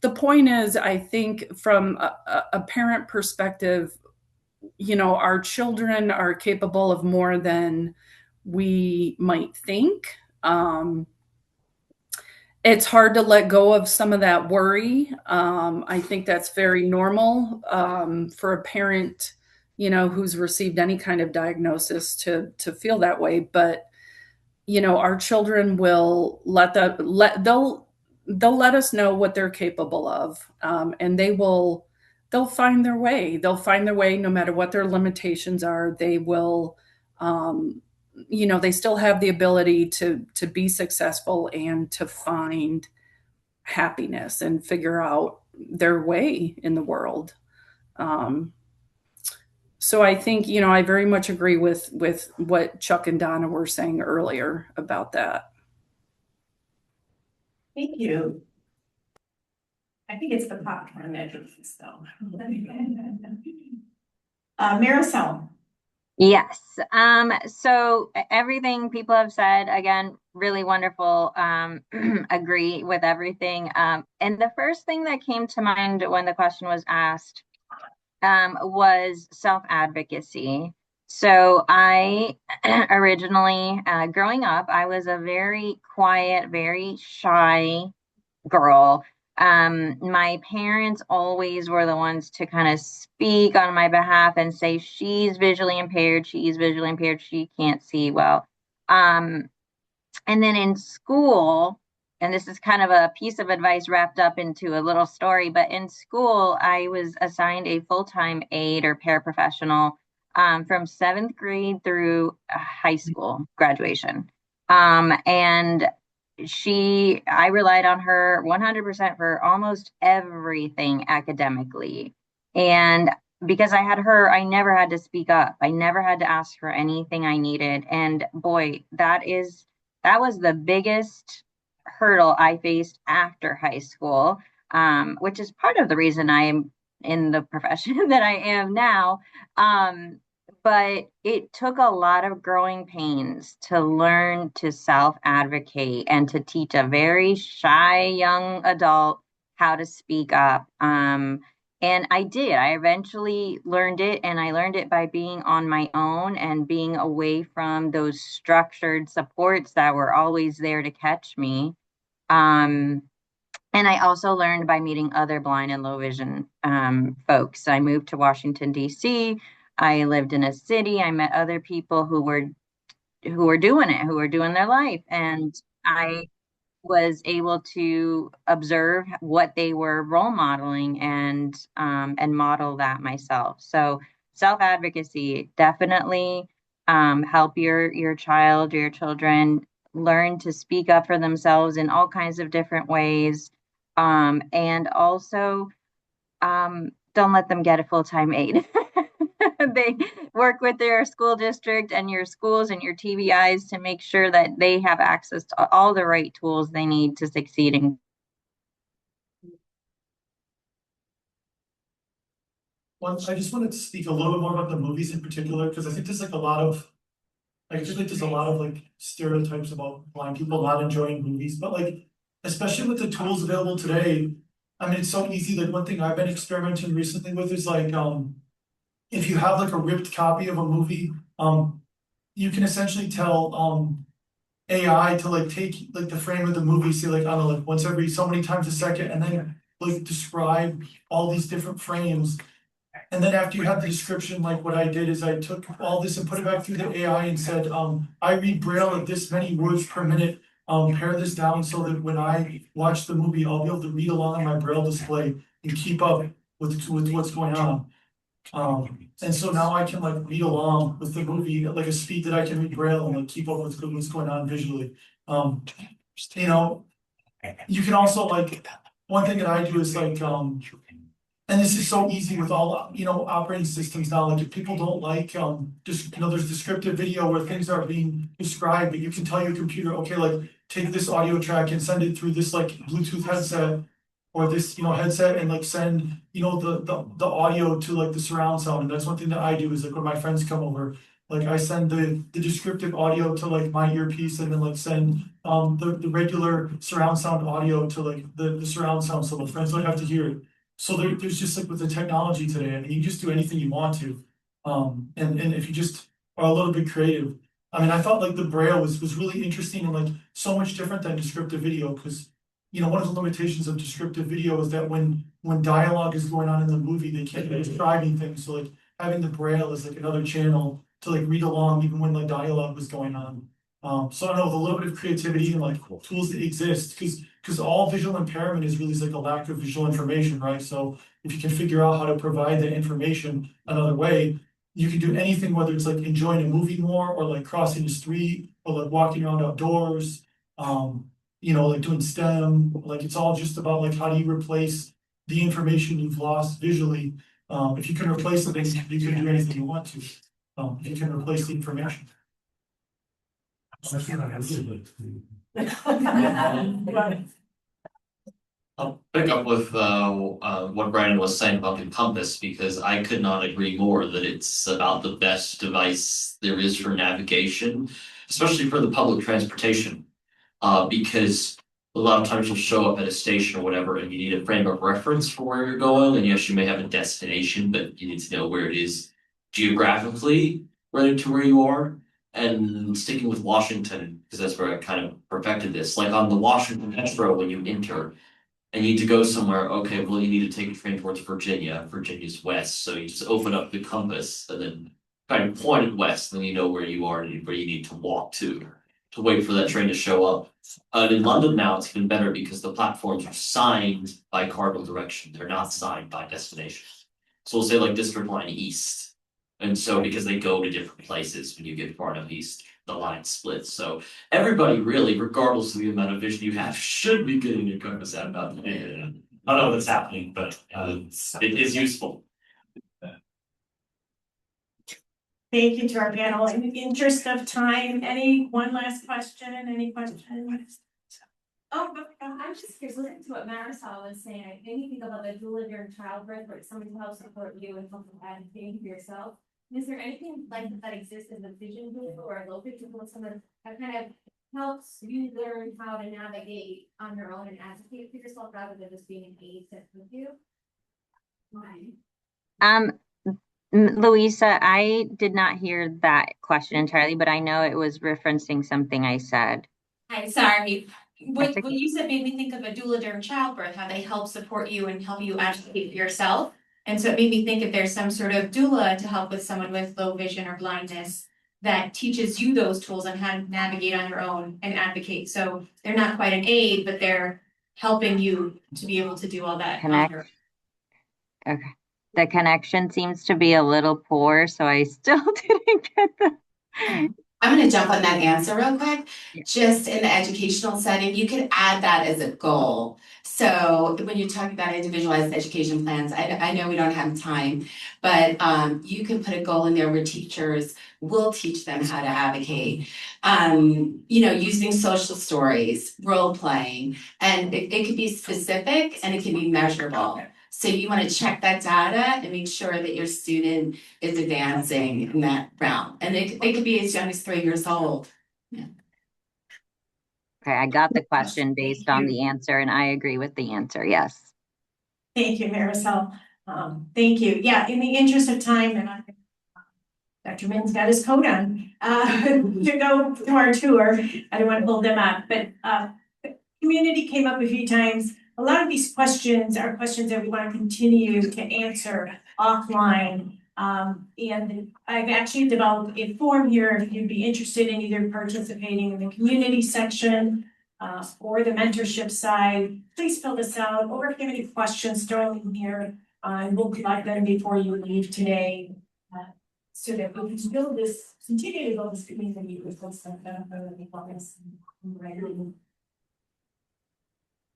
Speaker 15: the point is, I think from a parent perspective, our children are capable of more than we might think. It's hard to let go of some of that worry. I think that's very normal for a parent, who's received any kind of diagnosis to feel that way. But, our children will they'll let us know what they're capable of, and they'll find their way. They'll find their way no matter what their limitations are. They will, they still have the ability to be successful and to find happiness and figure out their way in the world. So I think, I very much agree with what Chuck and Donna were saying earlier about that.
Speaker 17: Thank you. I think it's the popcorn that is this though. Marisol.
Speaker 16: Yes. So everything people have said, again, really wonderful. Agree with everything. And the first thing that came to mind when the question was asked was self-advocacy. So I originally, growing up, I was a very quiet, very shy girl. My parents always were the ones to kind of speak on my behalf and say, she's visually impaired, she can't see well. And then in school, and this is kind of a piece of advice wrapped up into a little story, but in school, I was assigned a full-time aide or paraprofessional from 7th grade through high school graduation. And I relied on her 100% for almost everything academically. And because I had her, I never had to speak up. I never had to ask for anything I needed. And boy, that was the biggest hurdle I faced after high school, which is part of the reason I am in the profession that I am now. But it took a lot of growing pains to learn to self-advocate and to teach a very shy young adult how to speak up. And I did. I eventually learned it, and I learned it by being on my own and being away from those structured supports that were always there to catch me. And I also learned by meeting other blind and low vision folks. I moved to Washington, D.C. I lived in a city. I met other people who were doing it, who were doing their life. And was able to observe what they were role modeling and model that myself. So self-advocacy, definitely help your child or your children learn to speak up for themselves in all kinds of different ways. And also don't let them get a full-time aide. They work with their school district and your schools and your TBIs to make sure that they have access to all the right tools they need to succeed in.
Speaker 9: Well, I just wanted to speak a little bit more about the movies in particular, because I think there's like a lot of, like, I feel like there's a lot of like stereotypes about blind people not enjoying movies, but like, especially with the tools available today, I mean, it's so easy. Like one thing I've been experimenting recently with is like, if you have like a ripped copy of a movie, you can essentially tell AI to like take like the frame of the movie, say like, I don't know, like once every so many times a second, and then like describe all these different frames. And then after you have the description, like what I did is I took all this and put it back through the AI and said, I read Braille at this many words per minute. Pare this down so that when I watch the movie, I'll be able to read along on my Braille display and keep up with what's going on. And so now I can like read along with the movie at like a speed that I can read Braille and like keep up with what's going on visually. You know, you can also like, one thing that I do is like, and this is so easy with all, you know, operating systems now, like if people don't like, just, you know, there's descriptive video where things are being described, but you can tell your computer, okay, like take this audio track and send it through this like Bluetooth headset or this, you know, headset and like send, you know, the audio to like the surround sound. And that's one thing that I do is like when my friends come over, like I send the descriptive audio to like my earpiece and then like send the regular surround sound audio to like the surround sound so the friends don't have to hear it. So there's just like with the technology today, I mean, you just do anything you want to. And if you just are a little bit creative. I mean, I thought like the Braille was really interesting and like so much different than descriptive video, because you know, one of the limitations of descriptive video is that when dialogue is going on in the movie, they can't be describing things. So like having the Braille is like another channel to like read along even when the dialogue was going on. So I don't know, with a little bit of creativity and like tools that exist, because all visual impairment is really like a lack of visual information, right? So if you can figure out how to provide that information another way, you can do anything, whether it's like enjoying a movie more or like crossing the street or like walking around outdoors, you know, like doing STEM, like it's all just about like how do you replace the information you've lost visually. If you can replace the things, you can do anything you want to. If you can replace the information.
Speaker 19: I'll pick up with what Brandon was saying about the compass, because I could not agree more that it's about the best device there is for navigation, especially for the public transportation. Because a lot of times you'll show up at a station or whatever and you need a frame of reference for where you're going. And yes, you may have a destination, but you need to know where it is geographically related to where you are. And sticking with Washington, because that's where I kind of perfected this, like on the Washington Metro, when you enter and you need to go somewhere, okay, well, you need to take a train towards Virginia. Virginia's west. So you just open up the compass and then kind of point it west, and then you know where you are and where you need to walk to wait for that train to show up. And in London now, it's even better because the platforms are signed by cardinal direction. They're not signed by destination. So we'll say like District Line East. And so because they go to different places when you get far enough east, the line splits. So everybody really, regardless of the amount of vision you have, should be getting your compass out about the day. I don't know what's happening, but it is useful.
Speaker 17: Thank you to our panel. In the interest of time, one last question? Any questions?
Speaker 2: Oh, I'm just curious, listening to what Marisol was saying, I think you think about the dual during childbirth, where it's somebody to help support you and help advocate for yourself. Is there anything like that exists in the vision tool or a low vision tool, someone that kind of helps you learn how to navigate on your own and advocate for yourself rather than just being an aid to with you?
Speaker 16: Luisa, I did not hear that question entirely, but I know it was referencing something I said.
Speaker 10: Hi, sorry. What you said made me think of a doula during childbirth, how they help support you and help you advocate for yourself. And so it made me think if there's some sort of doula to help with someone with low vision or blindness, that teaches you those tools on how to navigate on your own and advocate. So they're not quite an aid, but they're helping you to be able to do all that.
Speaker 16: Connect. Okay. The connection seems to be a little poor, so I still didn't get the.
Speaker 10: I'm going to jump on that answer real quick. Just in the educational setting, you could add that as a goal. So when you're talking about individualized education plans, I know we don't have time, but you can put a goal in there where teachers will teach them how to advocate. Using social stories, role playing, and it could be specific and it can be measurable. So you want to check that data and make sure that your student is advancing in that realm. And it could be as young as 3 years old. Yeah.
Speaker 16: Okay, I got the question based on the answer, and I agree with the answer. Yes.
Speaker 17: Thank you, Marisol. Thank you. Yeah, in the interest of time, and Dr. Mitton's got his coat on to go to our tour. I don't want to hold them up, but community came up a few times. A lot of these questions are questions that we want to continue to answer offline. And I've actually developed a form here if you'd be interested in either participating in the community section or the mentorship side. Please fill this out, or if you have any questions, throw them in here. And we'll collect them before you leave today so that we can continue to build this community with those that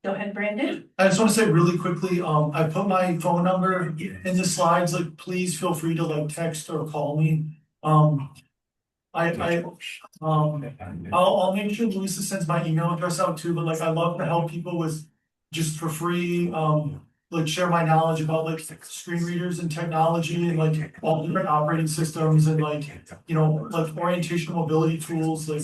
Speaker 17: Go ahead, Brandon.
Speaker 9: I just want to say really quickly, I put my phone number in the slides, like, please feel free to like text or call me. I'll make sure Luisa sends my email address out too, but like, I love to help people with just for free, like share my knowledge about like screen readers and technology and like all different operating systems and like, like orientation mobility tools, like.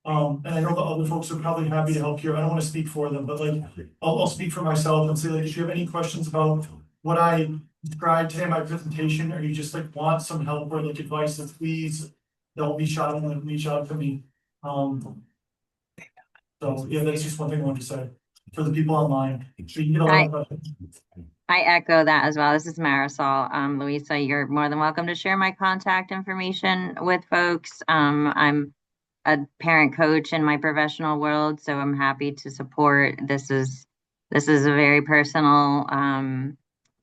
Speaker 9: And I know the other folks are probably happy to help here. I don't want to speak for them, but like, I'll speak for myself and say like, if you have any questions about what I described today in my presentation, or you just like want some help or like advice, then please don't be shy and like reach out to me. So yeah, that's just one thing I want to say for the people online. So you get a lot of questions.
Speaker 16: I echo that as well. This is Marisol. Luisa, you're more than welcome to share my contact information with folks. I'm a parent coach in my professional world, so I'm happy to support. This is a very personal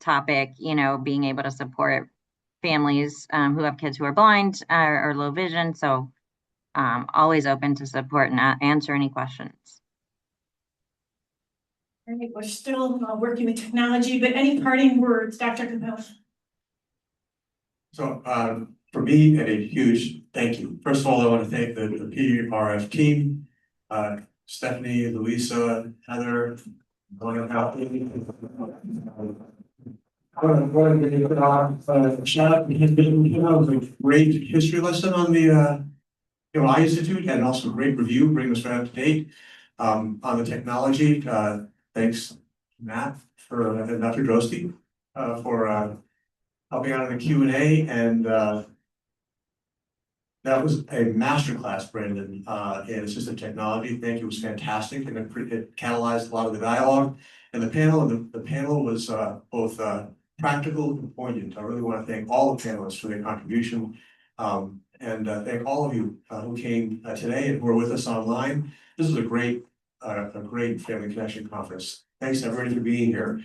Speaker 16: topic, being able to support families who have kids who are blind or low vision. So always open to support and answer any questions.
Speaker 17: All right, we're still working with technology, but any parting words, Dr. Capone?
Speaker 4: So for me, a huge thank you. First of all, I want to thank the PRRF team, Stephanie, Luisa, Heather, Donna. Shout has been a great history lesson on the I Institute, and also a great review, bring us right up to date on the technology. Thanks, Matt, and Dr. Drosky for helping out in the Q&A, and that was a masterclass, Brandon, in assistive technology. Thank you, it was fantastic, and it catalyzed a lot of the dialogue. And the panel was both practical and poignant. I really want to thank all the panelists for their contribution, and thank all of you who came today and who are with us online. This is a great family connection conference. Thanks everybody for being here.